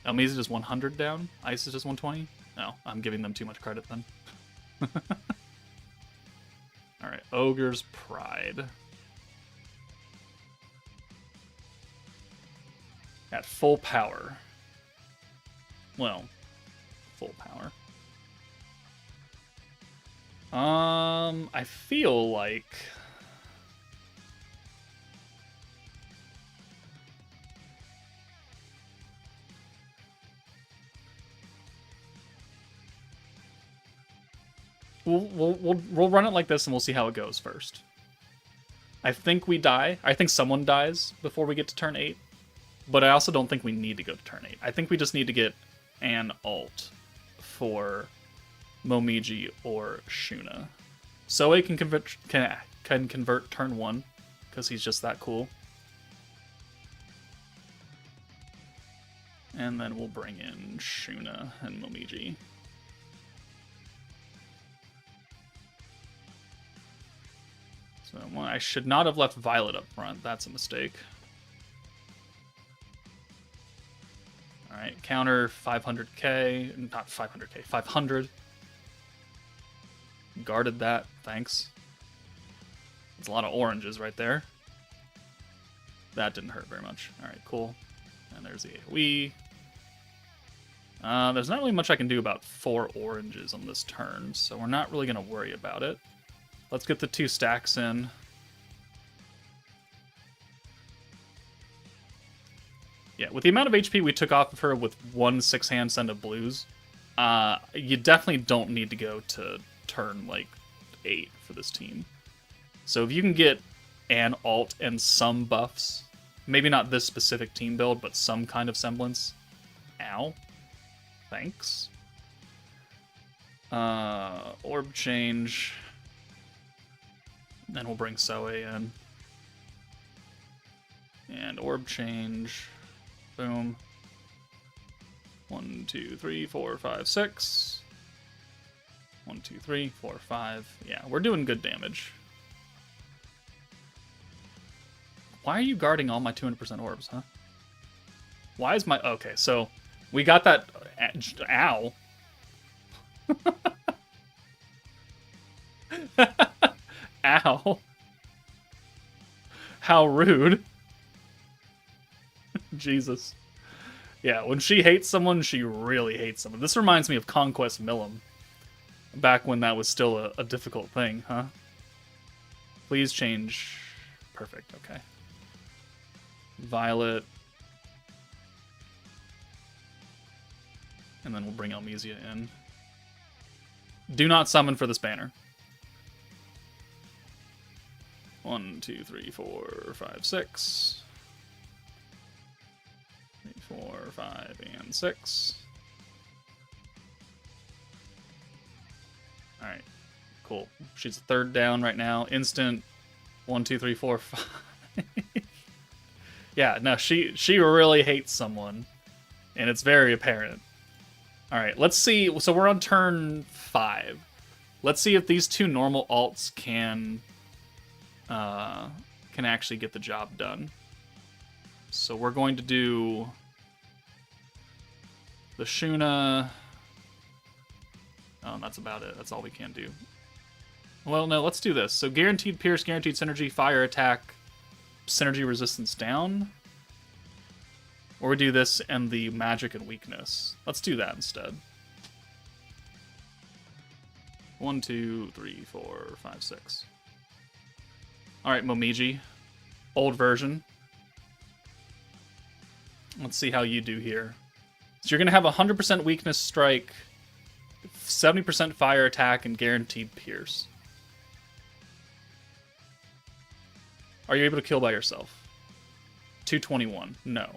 Elmisi does 100 down. Isis does 120. No, I'm giving them too much credit then. Alright, Ogre's Pride. At full power. Well, full power. I feel like... We'll run it like this and we'll see how it goes first. I think we die. I think someone dies before we get to turn 8. But I also don't think we need to go to turn 8. I think we just need to get an alt for Momiji or Shuna. Soe can convert turn 1, because he's just that cool. And then we'll bring in Shuna and Momiji. So well, I should not have left Violet up front. That's a mistake. Alright, counter 500k. Not 500k, 500. Guarded that, thanks. It's a lot of oranges right there. That didn't hurt very much. Alright, cool. And there's the AoE. There's not really much I can do about 4 oranges on this turn, so we're not really going to worry about it. Let's get the 2 stacks in. Yeah, with the amount of HP we took off of her with 1 6-hand send of blues, you definitely don't need to go to turn, like, 8 for this team. So if you can get an alt and some buffs, maybe not this specific team build, but some kind of semblance. Ow. Thanks. Orb change. Then we'll bring Soe in. And orb change. Boom. 1, 2, 3, 4, 5, 6. 1, 2, 3, 4, 5. Yeah, we're doing good damage. Why are you guarding all my 200% orbs, huh? Why is my... Okay, so we got that... Ow. Ow. How rude. Jesus. Yeah, when she hates someone, she really hates someone. This reminds me of Conquest Millum. Back when that was still a difficult thing, huh? Please change... Perfect, okay. Violet. And then we'll bring Elmesia in. Do not summon for this banner. 1, 2, 3, 4, 5, 6. 3, 4, 5, and 6. Alright. Cool. She's 3rd down right now. Instant. 1, 2, 3, 4, 5. Yeah, no, she really hates someone. And it's very apparent. Alright, let's see. So we're on turn 5. Let's see if these 2 normal alts can actually get the job done. So we're going to do the Shuna. Oh, that's about it. That's all we can do. Well, no, let's do this. So guaranteed pierce, guaranteed synergy, fire attack, synergy resistance down. Or we do this and the magic and weakness. Let's do that instead. 1, 2, 3, 4, 5, 6. Alright, Momiji. Old version. Let's see how you do here. So you're going to have 100% weakness strike, 70% fire attack, and guaranteed pierce. Are you able to kill by yourself? 221. No.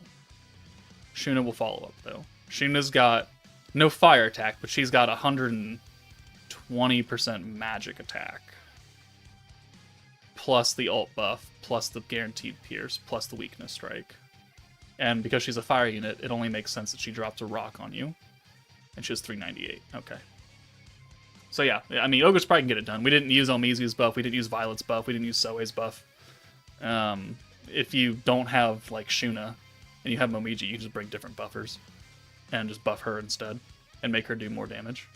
Shuna will follow up, though. Shuna's got no fire attack, but she's got 120% magic attack. Plus the ult buff, plus the guaranteed pierce, plus the weakness strike. And because she's a fire unit, it only makes sense that she drops a rock on you. And she has 398. Okay. So yeah, I mean, Ogre's probably can get it done. We didn't use Elmesia's buff, we didn't use Violet's buff, we didn't use Soe's buff. If you don't have, like, Shuna, and you have Momiji, you can just bring different buffers. And just buff her instead. And make her do more damage.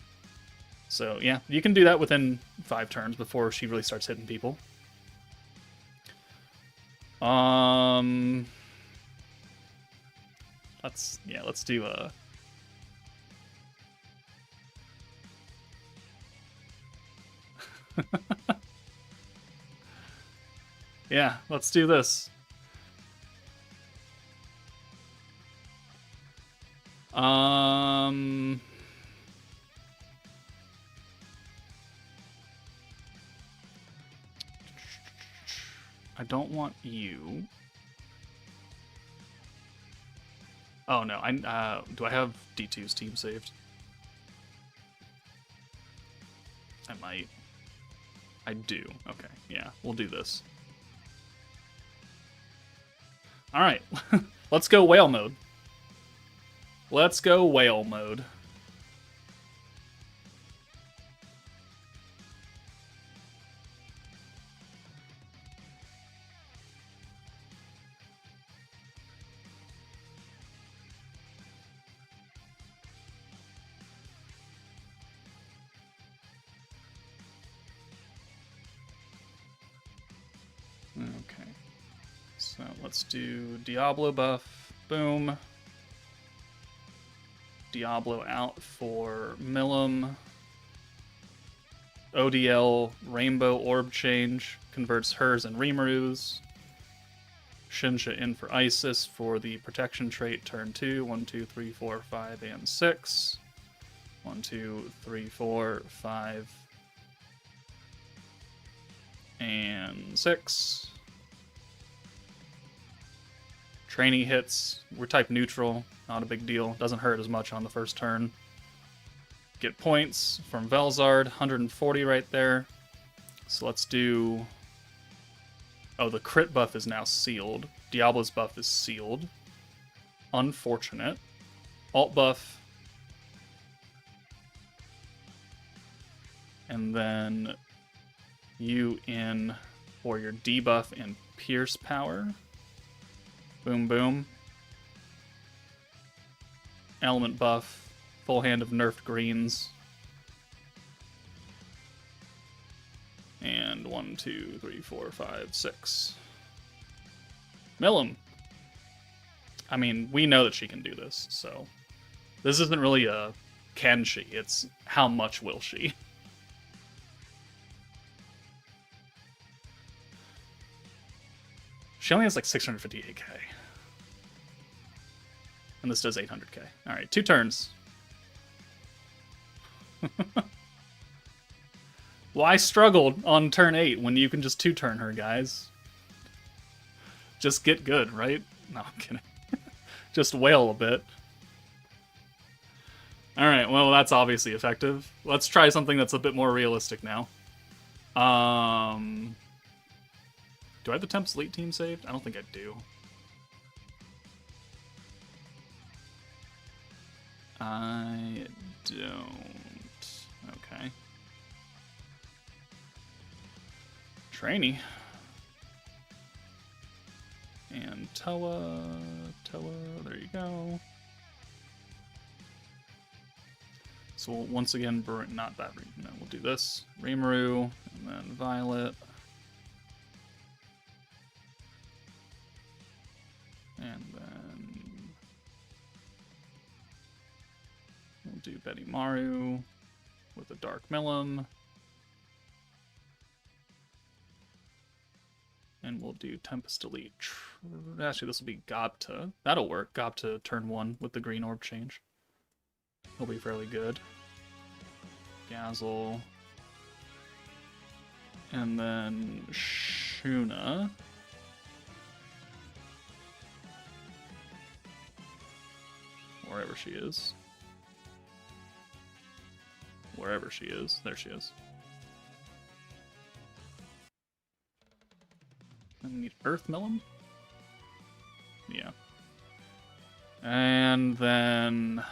So yeah, you can do that within 5 turns before she really starts hitting people. Let's do a... Yeah, let's do this. I don't want you. Oh no, do I have D2's team saved? I might. I do. Okay, yeah, we'll do this. Alright, let's go whale mode. Let's go whale mode. Okay. So let's do Diablo buff. Boom. Diablo out for Milim. ODL Rainbow Orb Change converts hers and Rimaru's. Shinsha in for Isis for the protection trait turn 2. 1, 2, 3, 4, 5, and 6. 1, 2, 3, 4, 5, and 6. Trainee hits. We're type neutral. Not a big deal. Doesn't hurt as much on the first turn. Get points from Velzard. 140 right there. So let's do... Oh, the crit buff is now sealed. Diablo's buff is sealed. Unfortunate. Alt buff. And then you in for your debuff and pierce power. Boom, boom. Element buff. Full hand of nerfed greens. And 1, 2, 3, 4, 5, 6. Milim. I mean, we know that she can do this, so... This isn't really a can she, it's how much will she. She only has like 658k. And this does 800k. Alright, 2 turns. Why struggled on turn 8 when you can just 2-turn her, guys? Just get good, right? No, I'm kidding. Just wail a bit. Alright, well, that's obviously effective. Let's try something that's a bit more realistic now. Do I have the Tempest Elite team saved? I don't think I do. I don't. Okay. Trainee. And Toa, there you go. So we'll once again, not that, no, we'll do this. Rimuru, and then Violet. And then we'll do Betty Maru with a Dark Milim. And we'll do Tempest Elite. Actually, this will be Gobta. That'll work. Gobta turn 1 with the green orb change. He'll be fairly good. Gazzle. And then Shuna. Wherever she is. Wherever she is. There she is. And we need Earth Milim? Yeah. And then...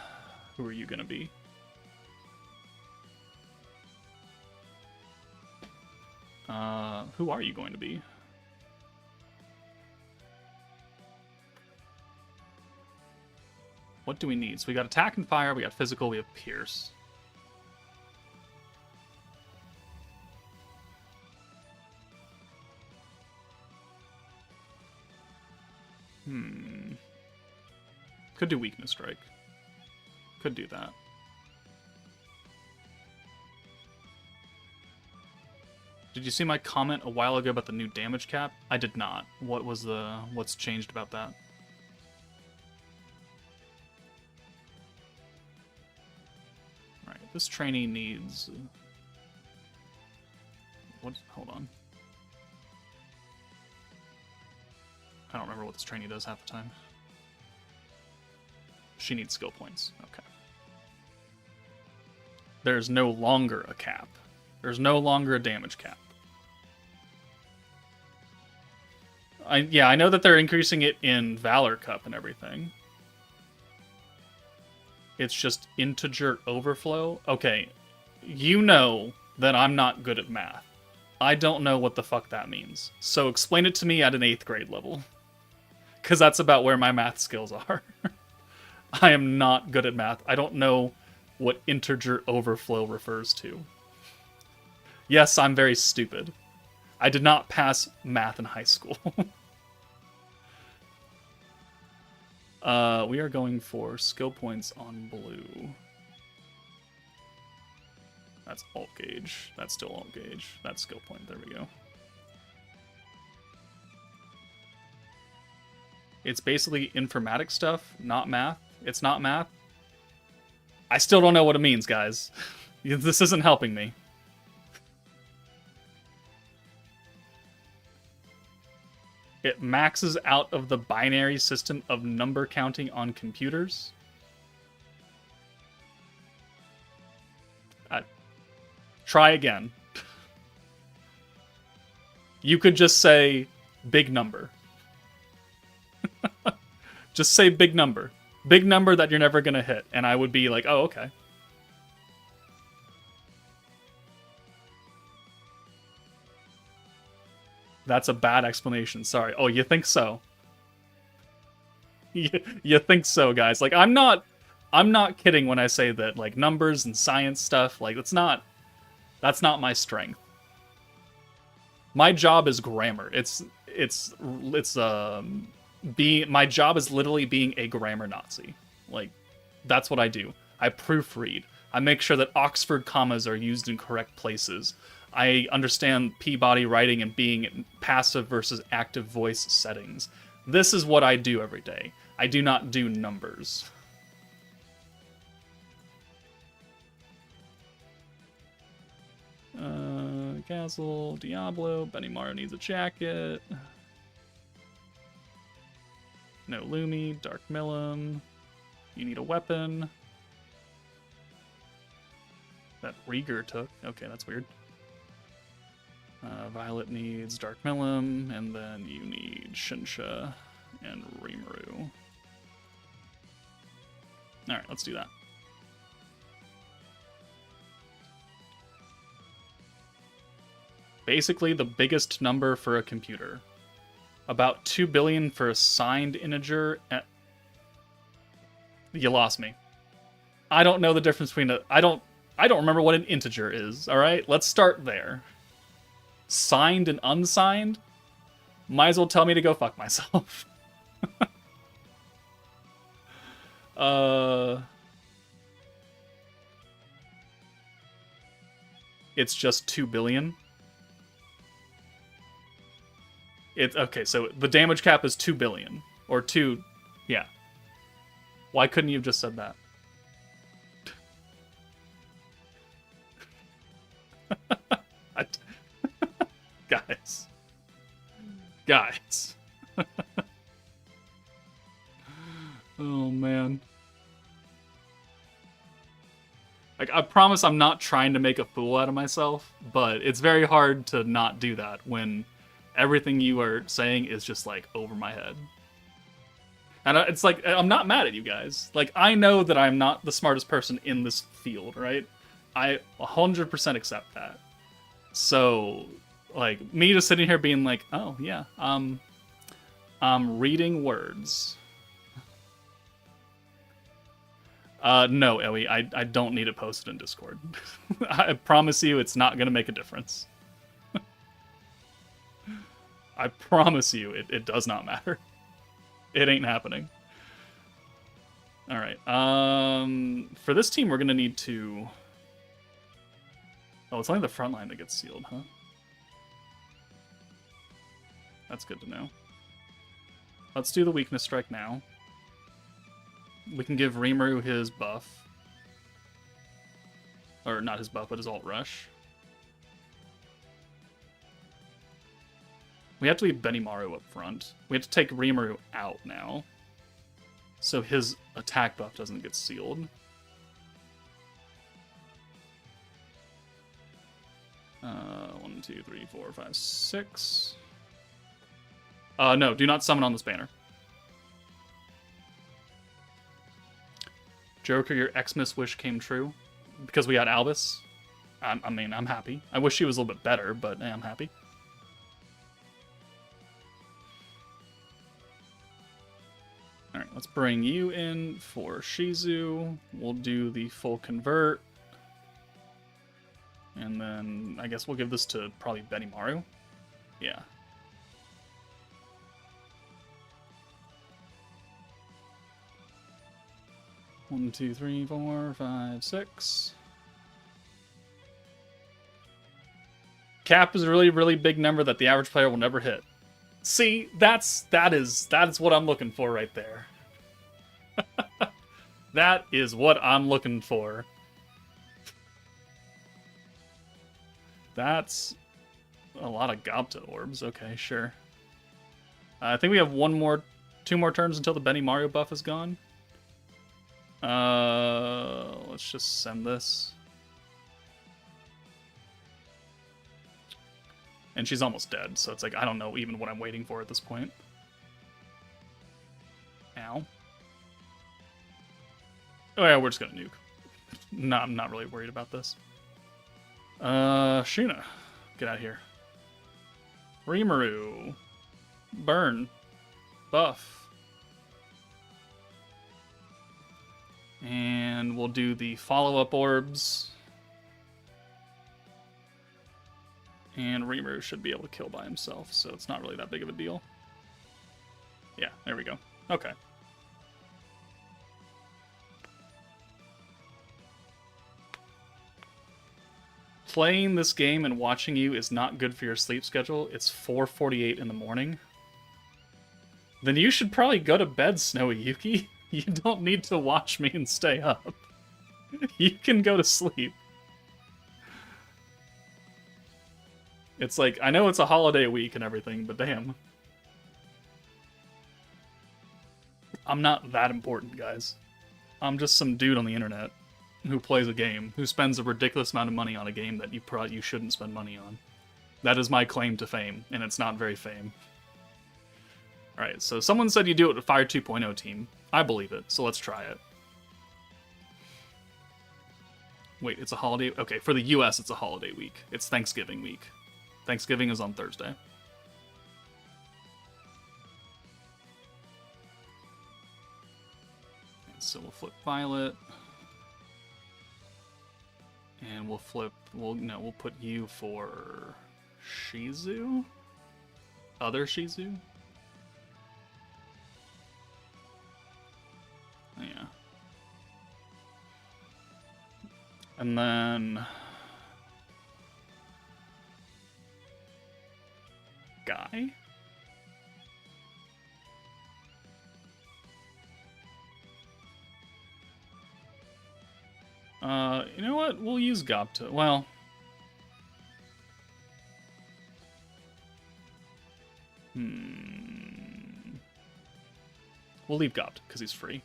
Who are you gonna be? Who are you going to be? What do we need? So we got Attack and Fire, we got Physical, we have Pierce. Could do Weakness Strike. Could do that. Did you see my comment a while ago about the new damage cap? I did not. What was what's changed about that? Alright, this trainee needs... What? Hold on. I don't remember what this trainee does half the time. She needs skill points. Okay. There's no longer a cap. There's no longer a damage cap. I know that they're increasing it in Valor Cup and everything. It's just integer overflow? Okay, you know that I'm not good at math. I don't know what the fuck that means. So explain it to me at an 8th grade level. Because that's about where my math skills are. I am not good at math. I don't know what integer overflow refers to. Yes, I'm very stupid. I did not pass math in high school. We are going for skill points on blue. That's alt gauge. That's still alt gauge. That's skill point. There we go. It's basically informatics stuff, not math. It's not math. I still don't know what it means, guys. This isn't helping me. It maxes out of the binary system of number counting on computers. Try again. You could just say big number. Just say big number. Big number that you're never gonna hit. And I would be like, oh, okay. That's a bad explanation. Sorry. Oh, you think so? You think so, guys? Like, I'm not kidding when I say that. Like, numbers and science stuff, like, that's not my strength. My job is grammar. My job is literally being a grammar Nazi. Like, that's what I do. I proofread. I make sure that Oxford commas are used in correct places. I understand Peabody writing and being passive versus active voice settings. This is what I do every day. I do not do numbers. Castle, Diablo, Benimaru needs a jacket. No Lumi, Dark Millum. You need a weapon. That Rieger took. Okay, that's weird. Violet needs Dark Millum, and then you need Shinsha and Rimuru. Alright, let's do that. Basically, the biggest number for a computer. About 2 billion for a signed integer. You lost me. I don't know the difference between I don't remember what an integer is, alright? Let's start there. Signed and unsigned? Might as well tell me to go fuck myself. It's just 2 billion. Okay, so the damage cap is 2 billion. Or 2... Yeah. Why couldn't you have just said that? Guys. Guys. Oh, man. Like, I promise I'm not trying to make a fool out of myself, but it's very hard to not do that when everything you are saying is just, like, over my head. And it's like, I'm not mad at you guys. Like, I know that I'm not the smartest person in this field, right? I 100% accept that. So, like, me just sitting here being like, oh, yeah, I'm reading words. No, Ellie, I don't need it posted in Discord. I promise you it's not going to make a difference. I promise you it does not matter. It ain't happening. Alright, for this team we're going to need to... Oh, it's only the front line that gets sealed, huh? That's good to know. Let's do the weakness strike now. We can give Rimuru his buff. Or not his buff, but his alt rush. We have to leave Benimaru up front. We have to take Rimuru out now. So his attack buff doesn't get sealed. 1, 2, 3, 4, 5, 6. No, do not summon on this banner. Joker, your Xmas wish came true because we got Albus. I mean, I'm happy. I wish she was a little bit better, but I'm happy. All right, let's bring you in for Shizu. We'll do the full convert. And then I guess we'll give this to probably Benimaru. Yeah. One, two, three, 4, 5, 6. Cap is a really, really big number that the average player will never hit. See, that is what I'm looking for right there. That is what I'm looking for. That's a lot of Gobta orbs. Okay, sure. I think we have 2 more turns until the Benimaru buff is gone. Let's just send this. And she's almost dead, so it's like, I don't know even what I'm waiting for at this point. Ow. Oh yeah, we're just gonna nuke. No, I'm not really worried about this. Shuna. Get out of here. Rimuru. Burn. Buff. And we'll do the follow-up orbs. And Rimuru should be able to kill by himself, so it's not really that big of a deal. Yeah, there we go. Okay. Playing this game and watching you is not good for your sleep schedule. It's 4:48 in the morning. Then you should probably go to bed, Snowy Yuki. You don't need to watch me and stay up. You can go to sleep. It's like, I know it's a holiday week and everything, but damn. I'm not that important, guys. I'm just some dude on the internet who plays a game, who spends a ridiculous amount of money on a game that you shouldn't spend money on. That is my claim to fame, and it's not very fame. Alright, so someone said you do it with Fire 2.0 team. I believe it, so let's try it. Wait, it's a holiday? Okay, for the US, it's a holiday week. It's Thanksgiving week. Thanksgiving is on Thursday. And so we'll flip Violet. And we'll put you for Shizu? Other Shizu? Yeah. And then Guy? You know what? We'll use Gobta. Well, we'll leave Gobta because he's free.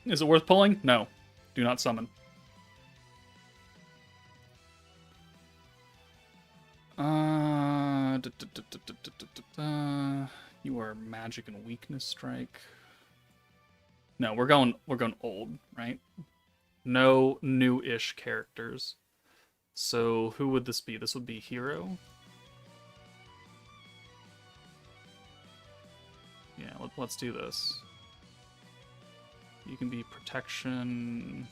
Is it worth pulling? No. Do not summon. You are magic and weakness strike. No, we're going old, right? No new-ish characters. So who would this be? This would be Hero. Yeah, let's do this. You can be protection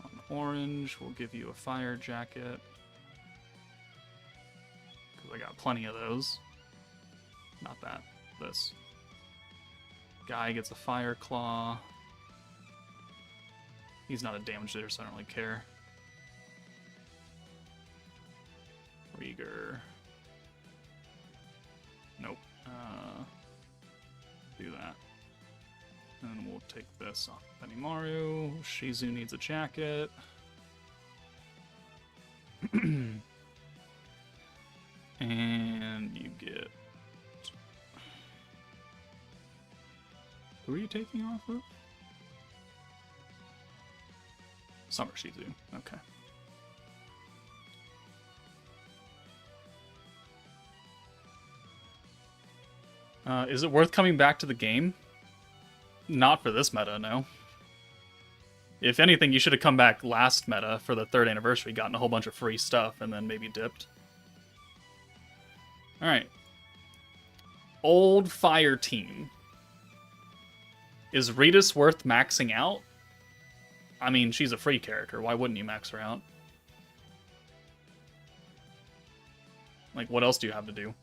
on orange. We'll give you a fire jacket. Because I got plenty of those. Not that. This. Guy gets a fire claw. He's not a damage dealer, so I don't really care. Rieger. Nope. Do that. And we'll take this off Benimaru. Shizu needs a jacket. And you get... Who are you taking off of? Summer Shizu. Okay. Is it worth coming back to the game? Not for this meta, no. If anything, you should have come back last meta for the 3rd anniversary, gotten a whole bunch of free stuff, and then maybe dipped. Alright. Old Fire Team. Is Ritas worth maxing out? I mean, she's a free character. Why wouldn't you max her out? Like, what else do you have to do?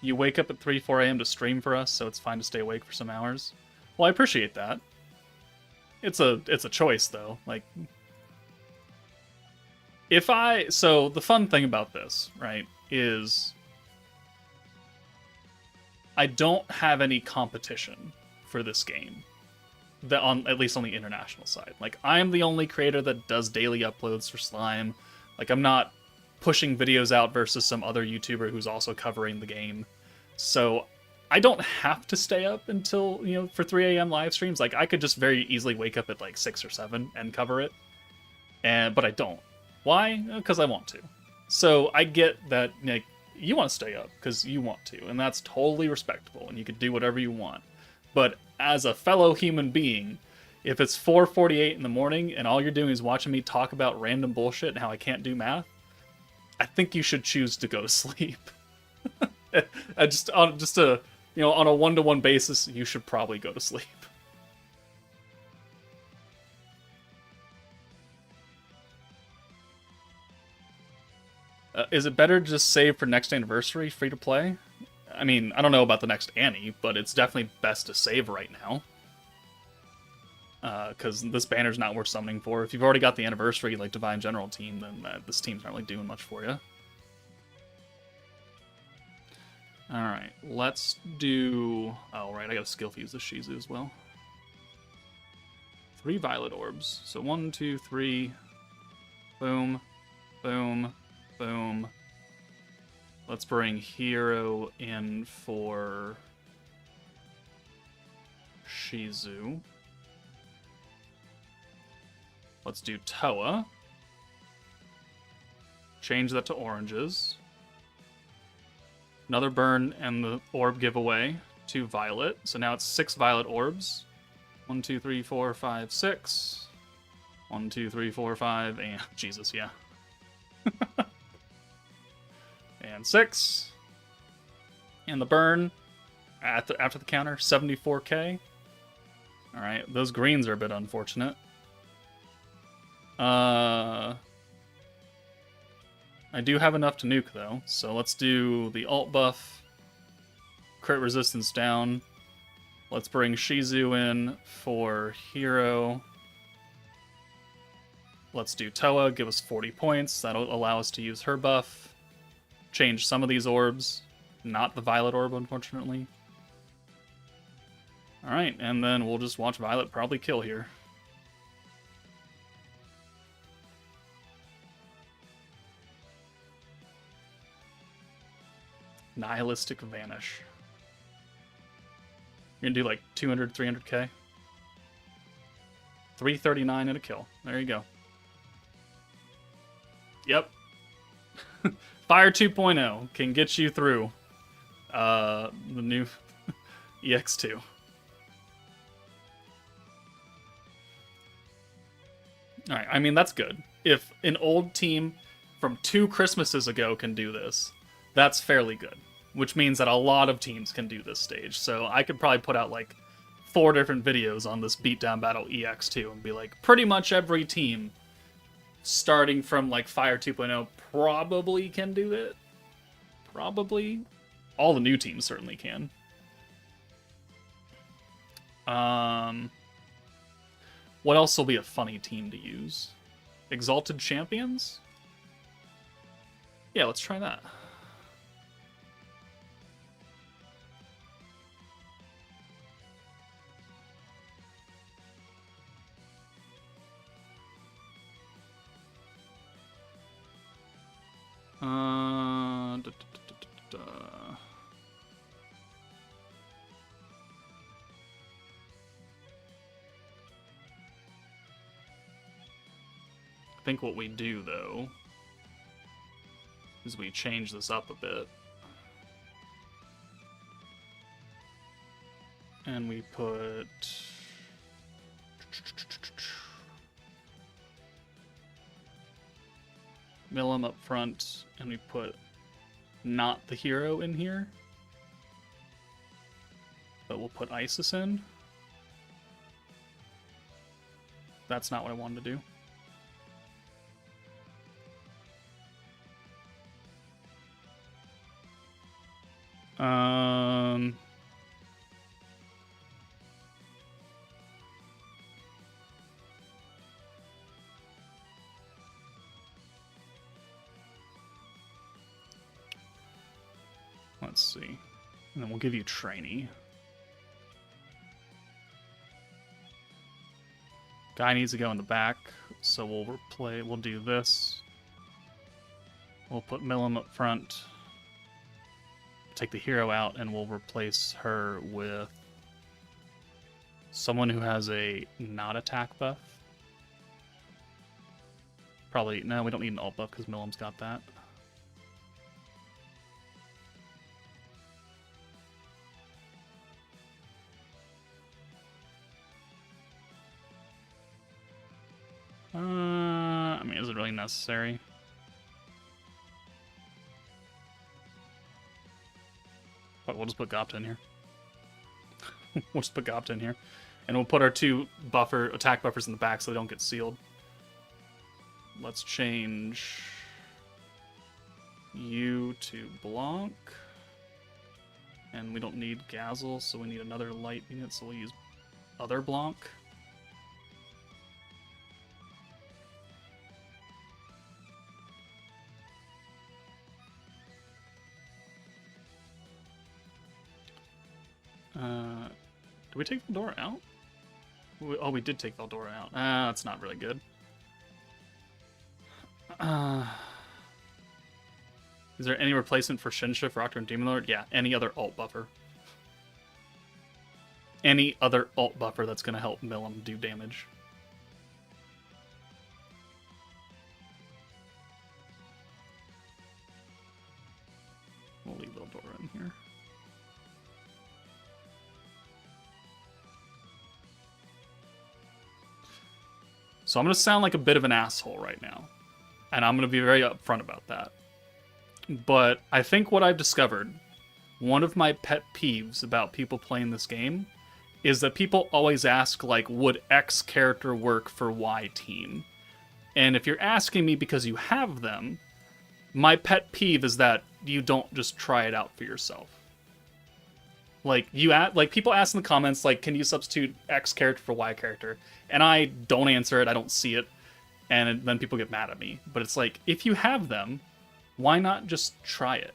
You wake up at 3, 4 a.m. to stream for us, so it's fine to stay awake for some hours. Well, I appreciate that. It's a choice, though. Like, so the fun thing about this, right, is I don't have any competition for this game. At least on the international side. Like, I'm the only creator that does daily uploads for Slime. Like, I'm not pushing videos out versus some other YouTuber who's also covering the game. So I don't have to stay up until, for 3 a.m. live streams. Like, I could just very easily wake up at like 6 or 7 and cover it. But I don't. Why? Because I want to. So I get that, like, you want to stay up because you want to, and that's totally respectable, and you can do whatever you want. But as a fellow human being, if it's 4:48 in the morning and all you're doing is watching me talk about random bullshit and how I can't do math, I think you should choose to go to sleep. On a one-to-one basis, you should probably go to sleep. Is it better to just save for next anniversary, free to play? I mean, I don't know about the next Annie, but it's definitely best to save right now. Because this banner's not worth summoning for. If you've already got the anniversary, like, Divine General team, then this team's not really doing much for you. Alright, let's do... Oh, right, I got a skill fuse the Shizu as well. 3 Violet Orbs. So 1, 2, 3. Boom. Boom. Boom. Let's bring Hero in for Shizu. Let's do Toa. Change that to oranges. Another burn and the orb giveaway to Violet. So now it's 6 Violet Orbs. 1, 2, 3, 4, 5, 6. 1, 2, 3, 4, 5, and Jesus, yeah. And 6. And the burn after the counter, 74k. Alright, those greens are a bit unfortunate. I do have enough to nuke, though, so let's do the alt buff. Crit resistance down. Let's bring Shizu in for Hero. Let's do Toa, give us 40 points. That'll allow us to use her buff. Change some of these orbs. Not the Violet Orb, unfortunately. Alright, and then we'll just watch Violet probably kill here. Nihilistic Vanish. You're gonna do like 200, 300k? 339 and a kill. There you go. Yep. Fire 2.0 can get you through the new EX2. Alright, I mean, that's good. If an old team from 2 Christmases ago can do this, that's fairly good. Which means that a lot of teams can do this stage. So I could probably put out like 4 different videos on this Beatdown Battle EX2 and be like, pretty much every team starting from like Fire 2.0 probably can do it. Probably. All the new teams certainly can. What else will be a funny team to use? Exalted Champions? Yeah, let's try that. I think what we do, though, is we change this up a bit. And we put... Milim up front, and we put not the hero in here. But we'll put Isis in. That's not what I wanted to do. Let's see. And then we'll give you trainee. Guy needs to go in the back, so we'll do this. We'll put Milim up front. Take the hero out, and we'll replace her with someone who has a not attack buff. Probably, no, we don't need an alt buff because Milim's got that. I mean, is it really necessary? But we'll just put Gopta in here. We'll just put Gopta in here. And we'll put our 2 attack buffers in the back so they don't get sealed. Let's change you to Blanc. And we don't need Gazel, so we need another light unit, so we'll use other Blanc. Did we take Veldora out? Oh, we did take Veldora out. That's not really good. Is there any replacement for Shinsha for Octar and Demon Lord? Yeah, any other alt buffer. Any other alt buffer that's going to help Milim do damage. We'll leave Veldora in here. So I'm going to sound like a bit of an asshole right now. And I'm going to be very upfront about that. But I think what I've discovered, one of my pet peeves about people playing this game, is that people always ask, like, would X character work for Y team? And if you're asking me because you have them, my pet peeve is that you don't just try it out for yourself. Like, people ask in the comments, like, can you substitute X character for Y character? And I don't answer it, I don't see it, and then people get mad at me. But it's like, if you have them, why not just try it?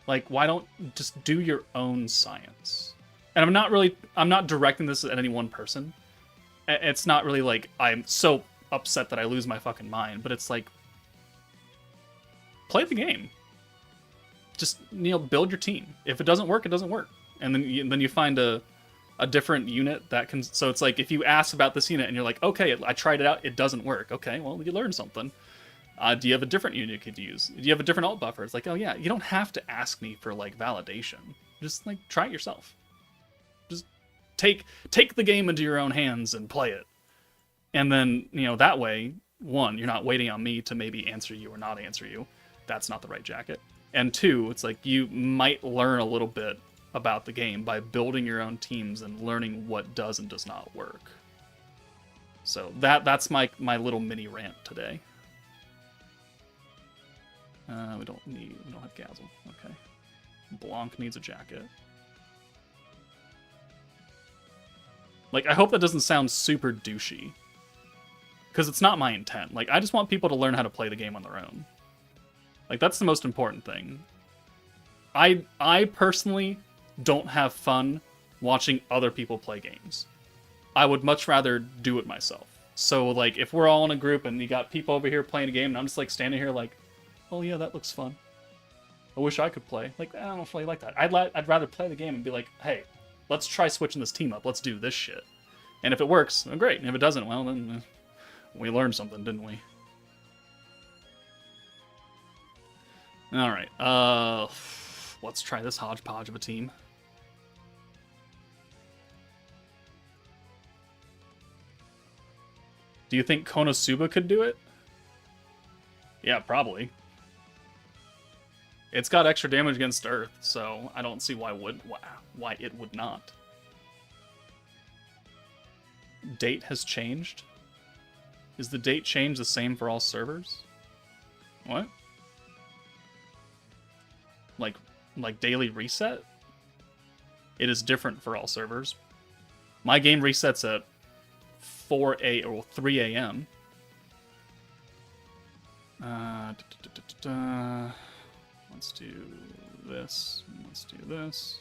Like, why don't just do your own science? And I'm not directing this at any one person. It's not really like I'm so upset that I lose my fucking mind, but it's like, play the game. Just, build your team. If it doesn't work, it doesn't work. And then you find a different unit that can... So it's like, if you ask about this unit and you're like, okay, I tried it out, it doesn't work. Okay, well, you learned something. Do you have a different unit you could use? Do you have a different alt buffer? It's like, oh yeah, you don't have to ask me for, like, validation. Just, like, try it yourself. Just take the game into your own hands and play it. And then, that way, one, you're not waiting on me to maybe answer you or not answer you. That's not the right jacket. And two, it's like you might learn a little bit about the game by building your own teams and learning what does and does not work. So that's my little mini rant today. We don't have Gazel. Okay. Blanc needs a jacket. Like, I hope that doesn't sound super douchey. Because it's not my intent. Like, I just want people to learn how to play the game on their own. Like, that's the most important thing. I personally don't have fun watching other people play games. I would much rather do it myself. So, like, if we're all in a group and you got people over here playing a game and I'm just, like, standing here like, oh yeah, that looks fun. I wish I could play. Like, I don't really like that. I'd rather play the game and be like, hey, let's try switching this team up. Let's do this shit. And if it works, well, great. And if it doesn't, well, then we learned something, didn't we? All right. Let's try this hodgepodge of a team. Do you think Konosuba could do it? Yeah, probably. It's got extra damage against Earth, so I don't see why it would not. Date has changed? Is the date change the same for all servers? What? Like daily reset? It is different for all servers. My game resets at 3 a.m. Let's do this. Let's do this.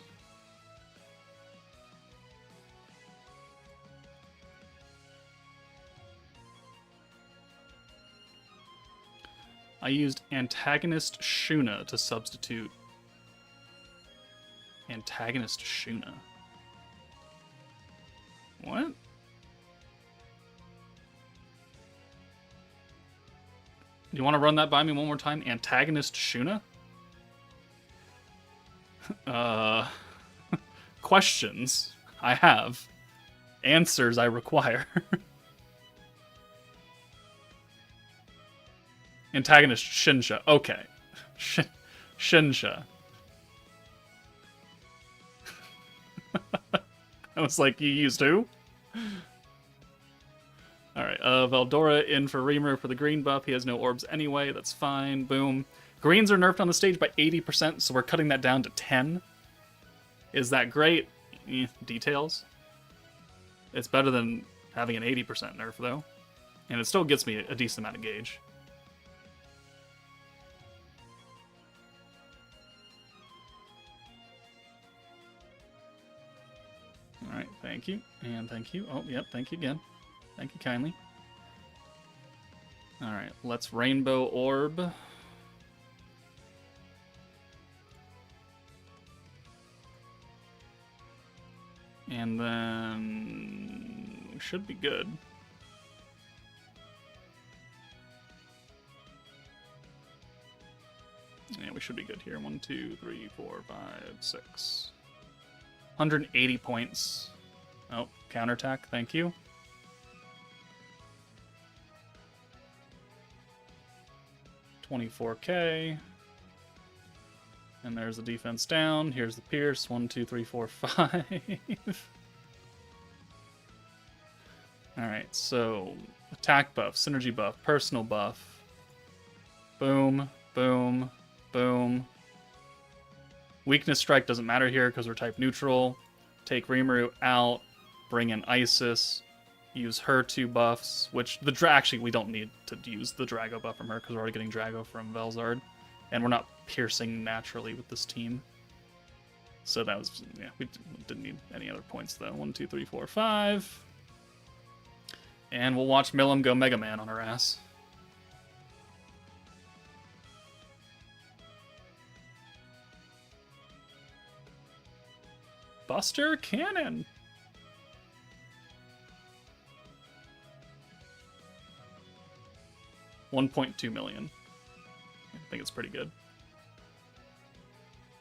I used antagonist Shuna to substitute antagonist Shuna. What? You want to run that by me one more time? Antagonist Shuna? Questions I have. Answers I require. Antagonist Shinsha. Okay. Shinsha. I was like, you used who? Alright, Veldora in for Reamer for the green buff. He has no orbs anyway. That's fine. Boom. Greens are nerfed on the stage by 80%, so we're cutting that down to 10. Is that great? Details. It's better than having an 80% nerf, though. And it still gets me a decent amount of gauge. Alright, thank you. And thank you. Oh, yep, thank you again. Thank you kindly. Alright, let's Rainbow Orb. And then we should be good. Yeah, we should be good here. 1, 2, 3, 4, 5, 6. 180 points. Oh, counterattack, thank you. $24K. And there's the defense down. Here's the Pierce. 1, 2, 3, 4, 5. Alright, so attack buff, synergy buff, personal buff. Boom, boom, boom. Weakness strike doesn't matter here because we're type neutral. Take Rimuru out, bring in Isis, use her 2 buffs, which actually we don't need to use the Drago buff from her because we're already getting Drago from Velzard. And we're not piercing naturally with this team. So that was, yeah, we didn't need any other points though. 1, 2, 3, 4, 5. And we'll watch Milim go Mega Man on her ass. Buster Cannon. $1.2 million. I think it's pretty good.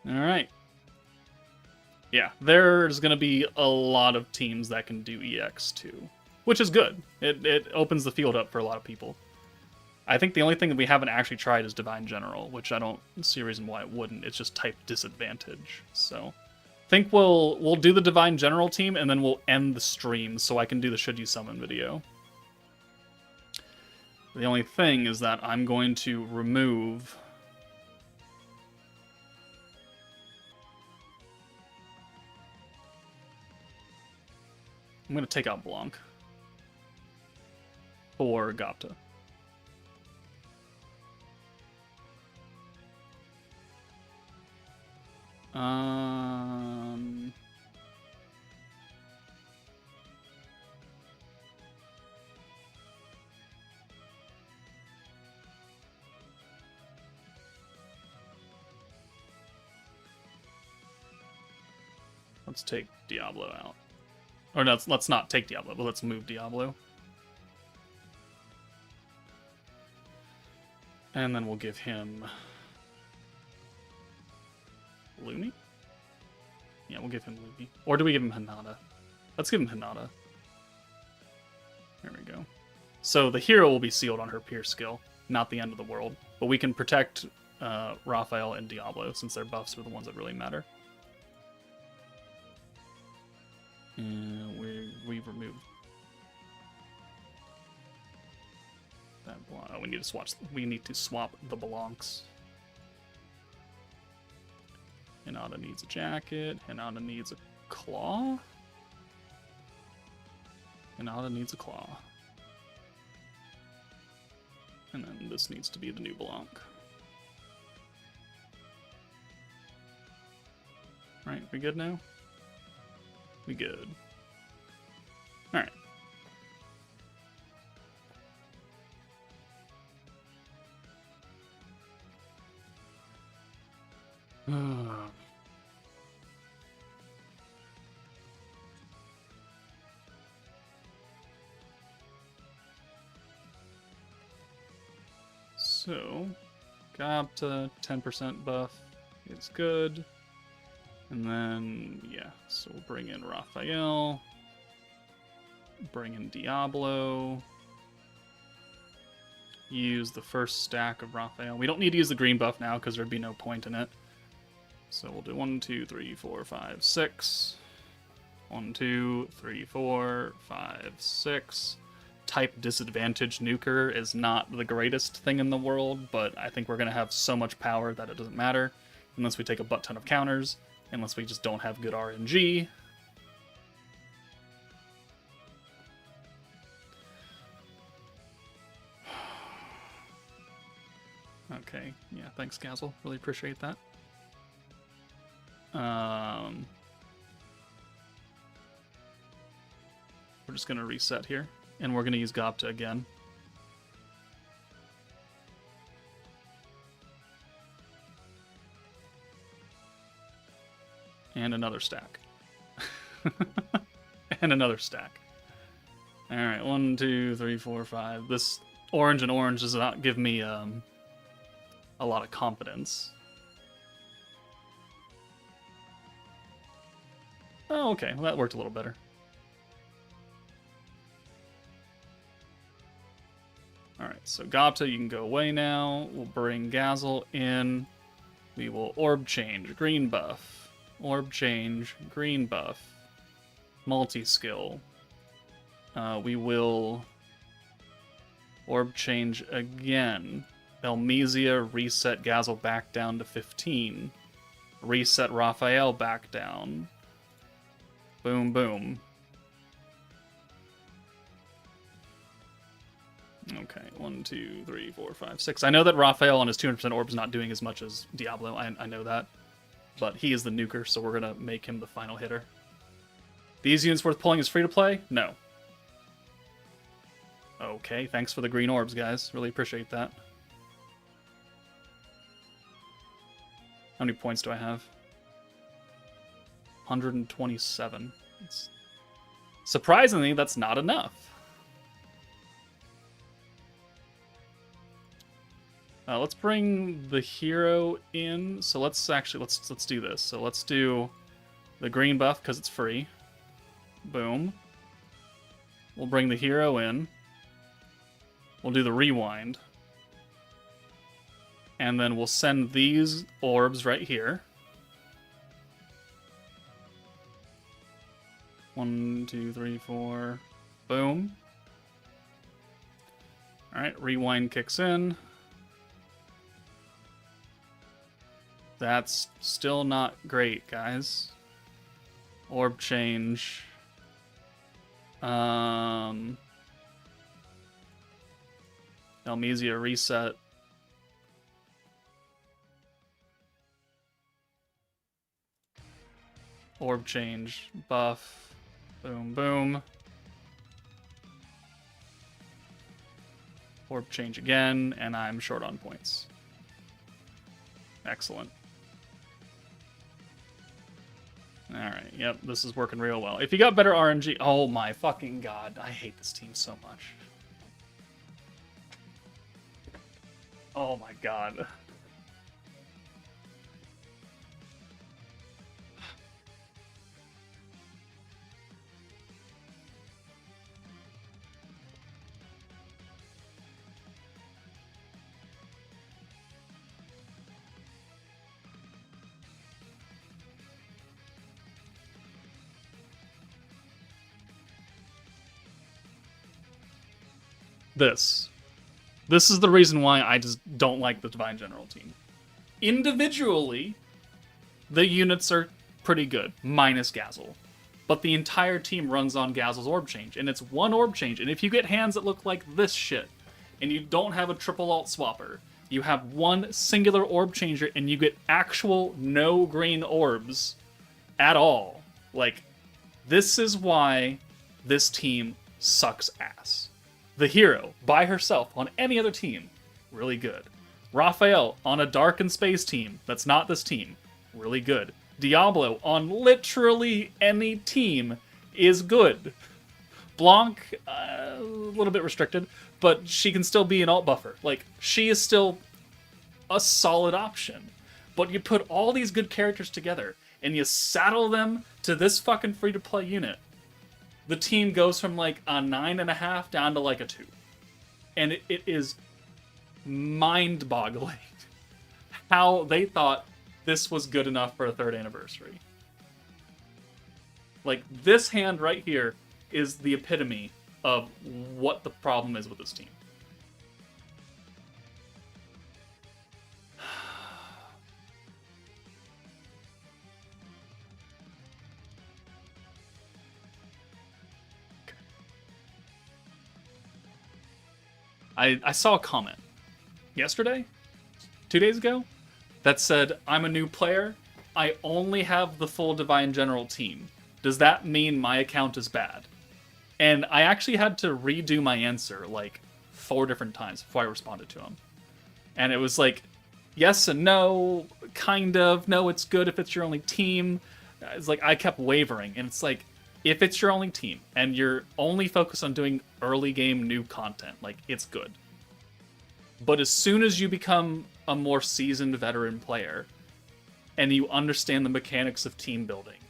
Alright. Yeah, there's going to be a lot of teams that can do EX too, which is good. It opens the field up for a lot of people. I think the only thing that we haven't actually tried is Divine General, which I don't see a reason why it wouldn't. It's just type disadvantage. So I think we'll do the Divine General team, and then we'll end the stream so I can do the Should You Summon video. The only thing is that I'm going to remove... I'm going to take out Blanc for Gapta. Let's take Diablo out. Or no, let's not take Diablo, but let's move Diablo. And then we'll give him... Looney? Yeah, we'll give him Looney. Or do we give him Hinata? Let's give him Hinata. There we go. So the hero will be sealed on her Pierce skill, not the end of the world. But we can protect Raphael and Diablo, since their buffs are the ones that really matter. And we removed that. Oh, we need to swap. We need to swap the Belonks. Hinata needs a jacket. Hinata needs a claw. Hinata needs a claw. And then this needs to be the new Blanc. Right, we good now? We good. Alright. So, got to 10% buff is good. And then, yeah, so we'll bring in Raphael. Bring in Diablo. Use the first stack of Raphael. We don't need to use the green buff now because there'd be no point in it. So we'll do 1, 2, 3, 4, 5, 6. 1, 2, 3, 4, 5, 6. Type disadvantage nuker is not the greatest thing in the world, but I think we're going to have so much power that it doesn't matter unless we take a butt ton of counters, unless we just don't have good RNG. Okay, yeah, thanks, Gazel. Really appreciate that. We're just going to reset here. And we're going to use Gopta again. And another stack. And another stack. Alright, 1, 2, 3, 4, 5. This orange and orange does not give me a lot of confidence. Oh, okay. Well, that worked a little better. Alright, so Gopta, you can go away now. We'll bring Gazel in. We will orb change, green buff. Orb change, green buff. Multi-skill. We will orb change again. Elmesia, reset Gazel back down to 15. Reset Raphael back down. Boom, boom. Okay, 1, 2, 3, 4, 5, 6. I know that Raphael on his 200% orb is not doing as much as Diablo. I know that. But he is the nuker, so we're going to make him the final hitter. These units worth pulling is free to play? No. Okay, thanks for the green orbs, guys. Really appreciate that. How many points do I have? 127. Surprisingly, that's not enough. Let's bring the hero in. So let's do this. So let's do the green buff because it's free. Boom. We'll bring the hero in. We'll do the rewind. And then we'll send these orbs right here. 1, 2, 3, 4. Boom. Alright, rewind kicks in. That's still not great, guys. Orb change. Elmesia reset. Orb change. Buff. Boom, boom. Orb change again, and I'm short on points. Excellent. Alright, yep, this is working real well. If you got better RNG... Oh my fucking god, I hate this team so much. Oh my god. This. This is the reason why I just don't like the Divine General team. Individually, the units are pretty good, minus Gazel. But the entire team runs on Gazel's orb change, and it's one orb change. And if you get hands that look like this shit, and you don't have a triple alt swapper, you have one singular orb changer, and you get actual no green orbs at all. Like, this is why this team sucks ass. The hero, by herself, on any other team, really good. Raphael, on a Dark and Space team, that's not this team, really good. Diablo, on literally any team, is good. Blanc, a little bit restricted, but she can still be an alt buffer. Like, she is still a solid option. But you put all these good characters together, and you saddle them to this fucking free-to-play unit. The team goes from like a 9.5 down to like a 2. And it is mind-boggling how they thought this was good enough for a 3rd anniversary. Like, this hand right here is the epitome of what the problem is with this team. I saw a comment yesterday, 2 days ago, that said, I'm a new player, I only have the full Divine General team. Does that mean my account is bad? And I actually had to redo my answer like 4 different times before I responded to him. And it was like, yes and no, kind of, no, it's good if it's your only team. It's like, I kept wavering, and it's like, if it's your only team, and you're only focused on doing early game new content, like, it's good. But as soon as you become a more seasoned veteran player, and you understand the mechanics of team building,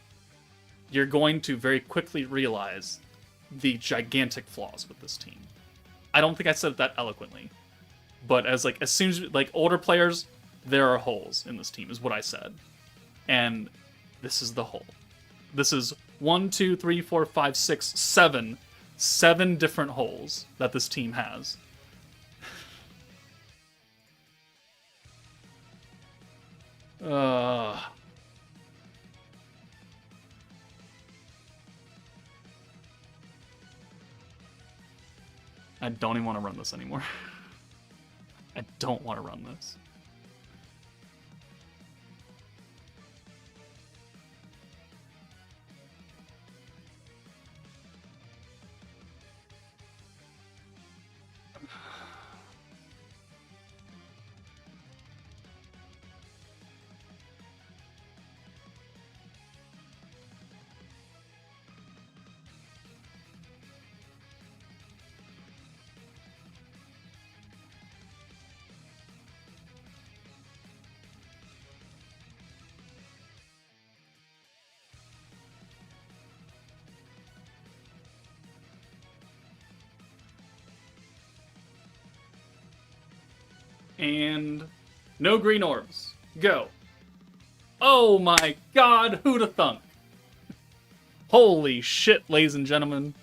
you're going to very quickly realize the gigantic flaws with this team. I don't think I said it that eloquently, but as soon as, like, older players, there are holes in this team, is what I said. And this is the hole. This is 1, 2, 3, 4, 5, 6, 7. 7 different holes that this team has. I don't even want to run this anymore. I don't want to run this. And no green orbs. Go. Oh my god, who'da thunk? Holy shit, ladies and gentlemen.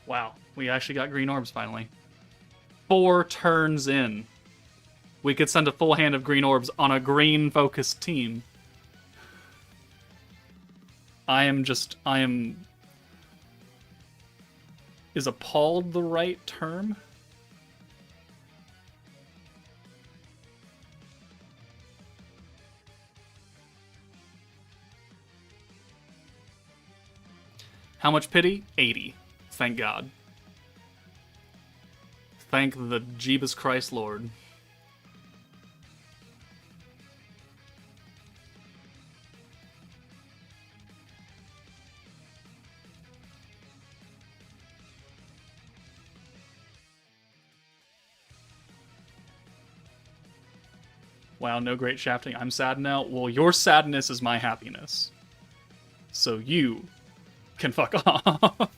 Wow, we actually got green orbs finally. 4 turns in. We could send a full hand of green orbs on a green-focused team. Is appalled the right term? How much pity? 80. Thank God. Thank the Jeebus Christ Lord. Wow, no great shafting. I'm sad now. Well, your sadness is my happiness. So you can fuck off.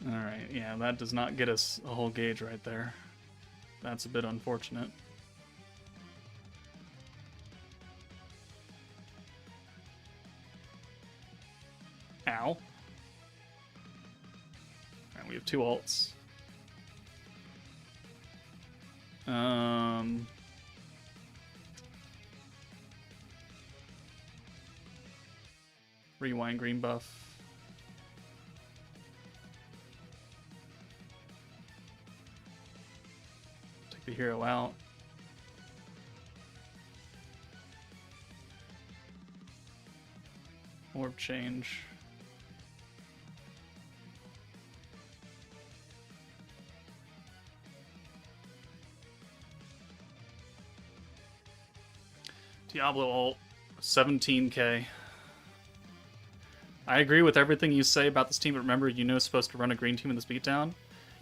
Alright, yeah, that does not get us a whole gauge right there. That's a bit unfortunate. Ow. Alright, we have 2 ults. Rewind green buff. Take the hero out. Orb change. Diablo ult, 17k. I agree with everything you say about this team, but remember, you know it's supposed to run a green team in this beatdown.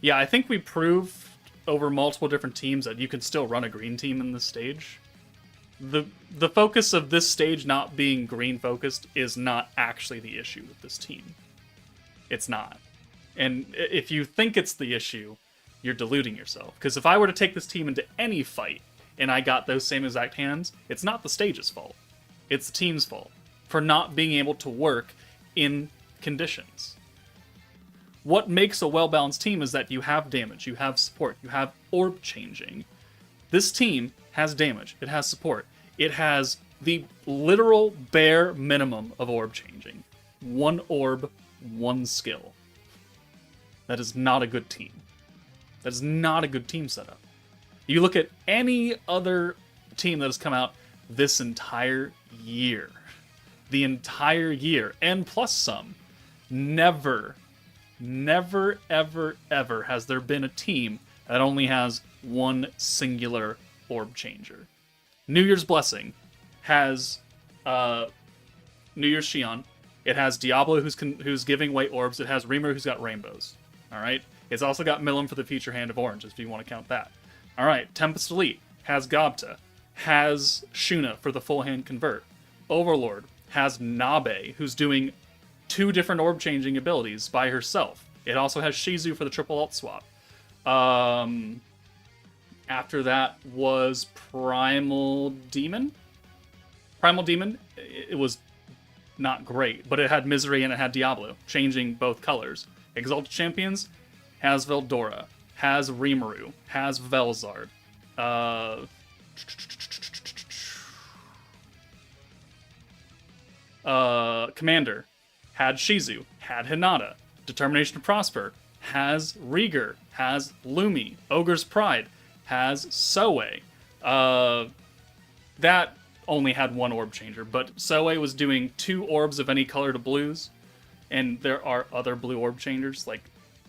Yeah, I think we proved over multiple different teams that you can still run a green team in this stage. The focus of this stage not being green focused is not actually the issue with this team. It's not. And if you think it's the issue, you're deluding yourself. Because if I were to take this team into any fight and I got those same exact hands, it's not the stage's fault. It's the team's fault for not being able to work in conditions. What makes a well-balanced team is that you have damage, you have support, you have orb changing. This team has damage, it has support, it has the literal bare minimum of orb changing. 1 orb, 1 skill. That is not a good team. That is not a good team setup. You look at any other team that has come out this entire year. The entire year, and plus some. Never, ever, ever has there been a team that only has 1 singular orb changer. New Year's Blessing has New Year's Shion. It has Diablo who's giving away orbs. It has Reamer who's got rainbows. All right. It's also got Milim for the future hand of oranges, if you want to count that. All right. Tempest Elite has Gobta, has Shuna for the full hand convert. Overlord has Nabe, who's doing 2 different orb changing abilities by herself. It also has Shizu for the triple alt swap. After that was Primal Demon. Primal Demon, it was not great, but it had Misery and it had Diablo, changing both colors. Exalted Champions has Veldora, has Rimuru, has Velzard. Commander had Shizu, had Hinata. Determination to Prosper has Rieger, has Lumi. Ogre's Pride has Soe. That only had 1 orb changer, but Soe was doing 2 orbs of any color to blues, and there are other blue orb changers. Like,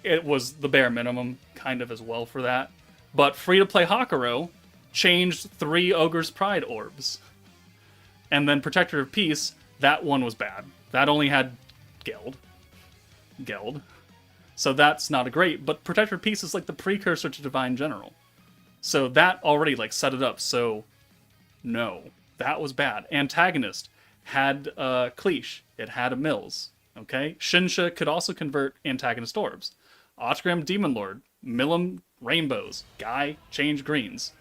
it was the bare minimum kind of as well for that. But free-to-play Hakuro changed 3 Ogre's Pride orbs. And then Protector of Peace, that one was bad. That only had Geld. So that's not a great, but Protector of Peace is like the precursor to Divine General. So that already like set it up. So no, that was bad. Antagonist had Cleash. It had a Mills. Okay? Shinsha could also convert antagonist orbs. Ochgram Demon Lord, Milim Rainbows, Guy change greens.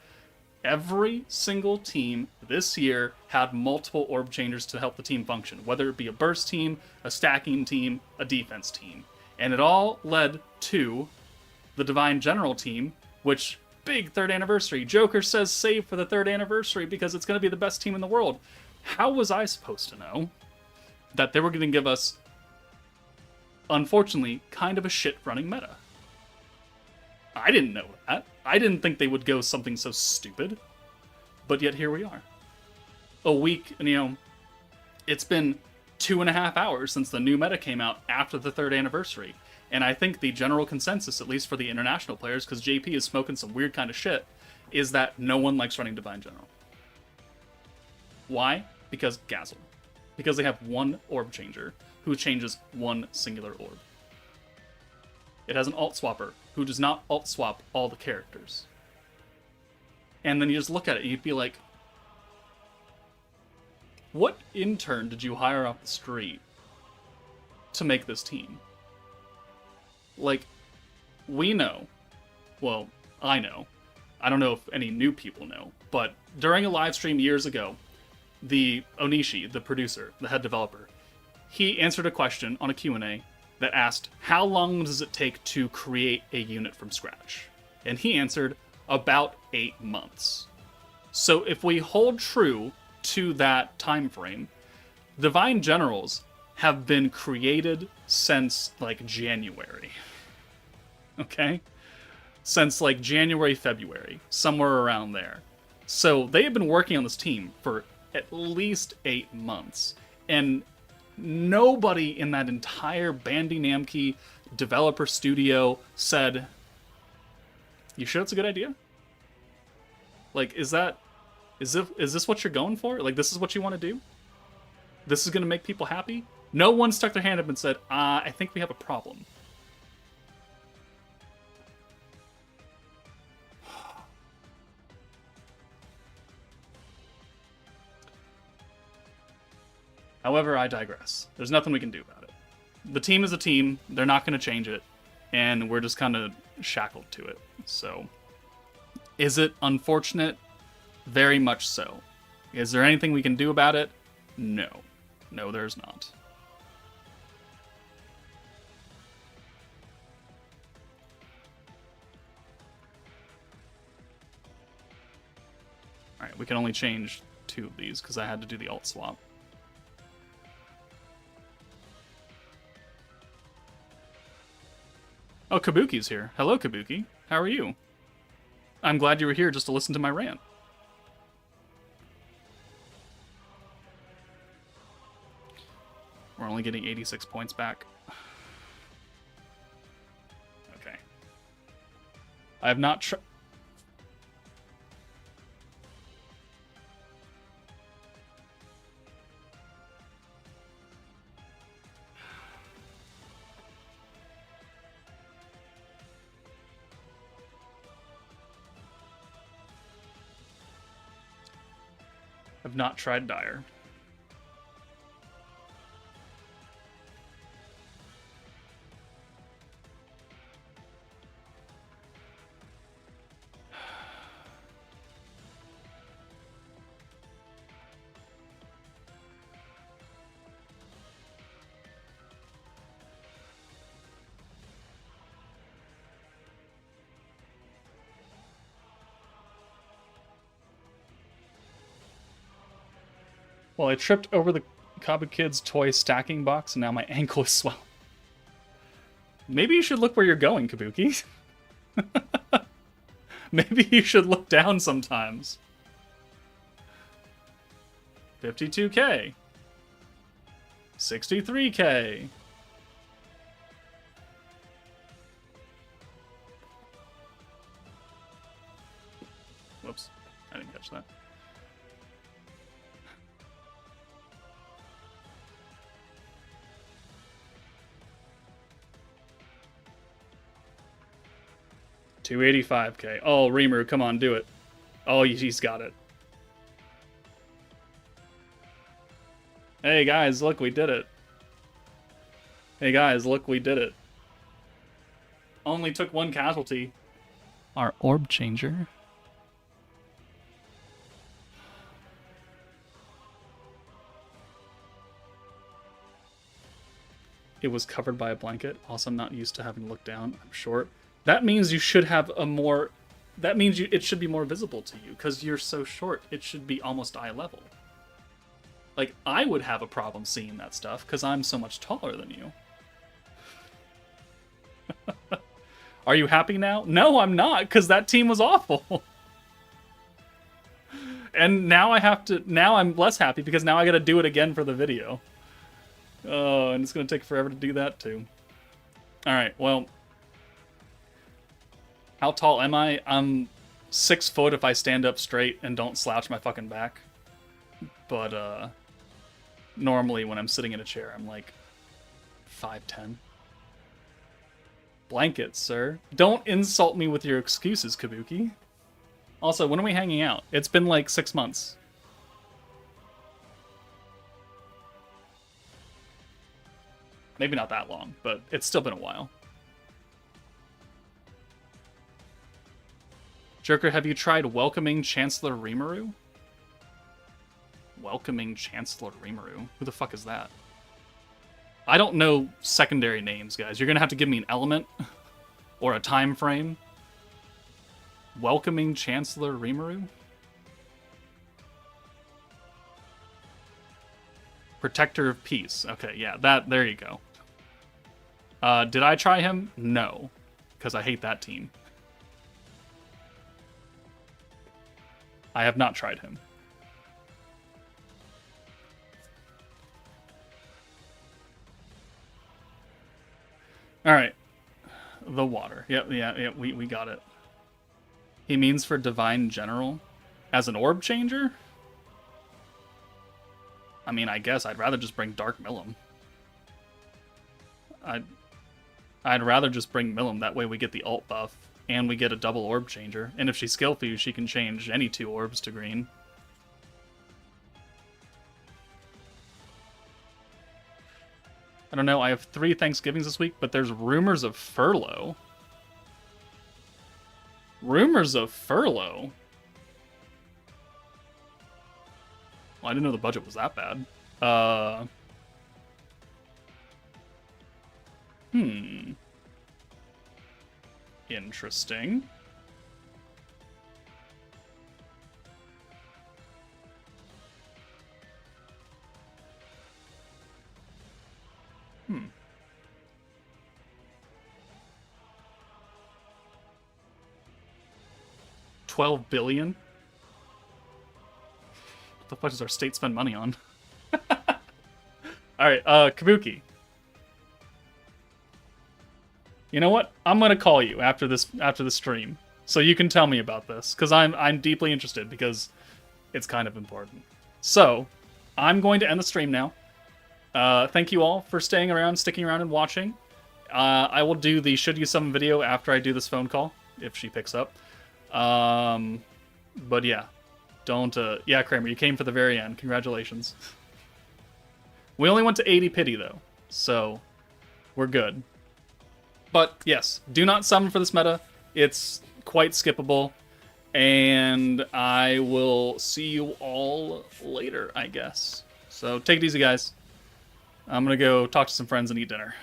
Every single team this year had multiple orb changers to help the team function, whether it be a burst team, a stacking team, a defense team. And it all led to the Divine General team, which, big 3rd anniversary. Joker says save for the 3rd anniversary because it's going to be the best team in the world. How was I supposed to know that they were going to give us, unfortunately, kind of a shit running meta? I didn't know that. I didn't think they would go something so stupid. But yet here we are. A week, and it's been 2.5 hours since the new meta came out after the 3rd anniversary. And I think the general consensus, at least for the international players, because JP is smoking some weird kind of shit, is that no one likes running Divine General. Why? Because Gazzle. because they have one orb changer who changes one singular orb. It has an alt swapper who does not alt swap all the characters. And then you just look at it and you'd be like, what intern did you hire off the street to make this team? Like, we know, well, I know, I don't know if any new people know, but during a live stream years ago, the Onishi, the producer, the head developer, he answered a question on a Q&A that asked, how long does it take to create a unit from scratch? And he answered, about 8 months. So if we hold true to that time frame, Divine Generals have been created since, like, January. Okay? Since, like, January, February, somewhere around there. So they have been working on this team for at least 8 months. And nobody in that entire Bandai Namco developer studio said, you sure it's a good idea? Like, is this what you're going for? Like, this is what you want to do? This is going to make people happy? No one stuck their hand up and said, I think we have a problem. However, I digress. There's nothing we can do about it. The team is a team. They're not going to change it. And we're just kind of shackled to it. So, is it unfortunate? Very much so. Is there anything we can do about it? No. No, there's not. Alright, we can only change 2 of these because I had to do the alt swap. Oh, Kabuki's here. Hello, Kabuki. How are you? I'm glad you were here just to listen to my rant. We're only getting 86 points back. Okay. I have not tried Dire. Well, I tripped over the Kabu Kids toy stacking box, and now my ankle is swelled. Maybe you should look where you're going, Kabuki. Maybe you should look down sometimes. 52K. 63K. Whoops. I didn't catch that. $285K. Oh, Reamer, come on, do it. Oh, he's got it. Hey, guys, look, we did it. Hey, guys, look, we did it. Only took 1 casualty. Our orb changer. It was covered by a blanket. Also, I'm not used to having to look down. I'm short. That means you should have a more... That means it should be more visible to you, because you're so short, it should be almost eye level. Like, I would have a problem seeing that stuff, because I'm so much taller than you. Are you happy now? No, I'm not, because that team was awful. And now I have to... Now I'm less happy, because now I gotta do it again for the video. Oh, and it's gonna take forever to do that, too. Alright, well... How tall am I? I'm 6 foot if I stand up straight and don't slouch my fucking back. But, Normally, when I'm sitting in a chair, I'm like 5'10". Blankets, sir. Don't insult me with your excuses, Kabuki. Also, when are we hanging out? It's been like 6 months. Maybe not that long, but it's still been a while. Joker, have you tried welcoming Chancellor Rimuru? Welcoming Chancellor Rimuru? Who the fuck is that? I don't know secondary names, guys. You're gonna have to give me an element or a time frame. Welcoming Chancellor Rimuru? Protector of Peace. Okay, yeah, there you go. Did I try him? No, because I hate that team. I have not tried him. All right, the water. Yep, yeah, we got it. He means for Divine General as an orb changer? I mean, I guess I'd rather just bring Dark Millum. I'd rather just bring Millum, that way we get the ult buff, and we get a double orb changer. And if she's skill fused, she can change any 2 orbs to green. I don't know, I have 3 Thanksgivings this week, but there's rumors of furlough. Rumors of furlough? Well, I didn't know the budget was that bad. Interesting. $12 billion? What the fuck does our state spend money on? Alright, Kabuki. You know what? I'm gonna call you after the stream, so you can tell me about this, because I'm deeply interested, because it's kind of important. So, I'm going to end the stream now. Thank you all for staying around, sticking around, and watching. I will do the Should You Summon video after I do this phone call, if she picks up. But yeah, don't, yeah, Kramer, you came for the very end. Congratulations. We only went to 80 pity, though, so we're good. But yes, do not summon for this meta. It's quite skippable. And I will see you all later, I guess. So take it easy, guys. I'm going to go talk to some friends and eat dinner.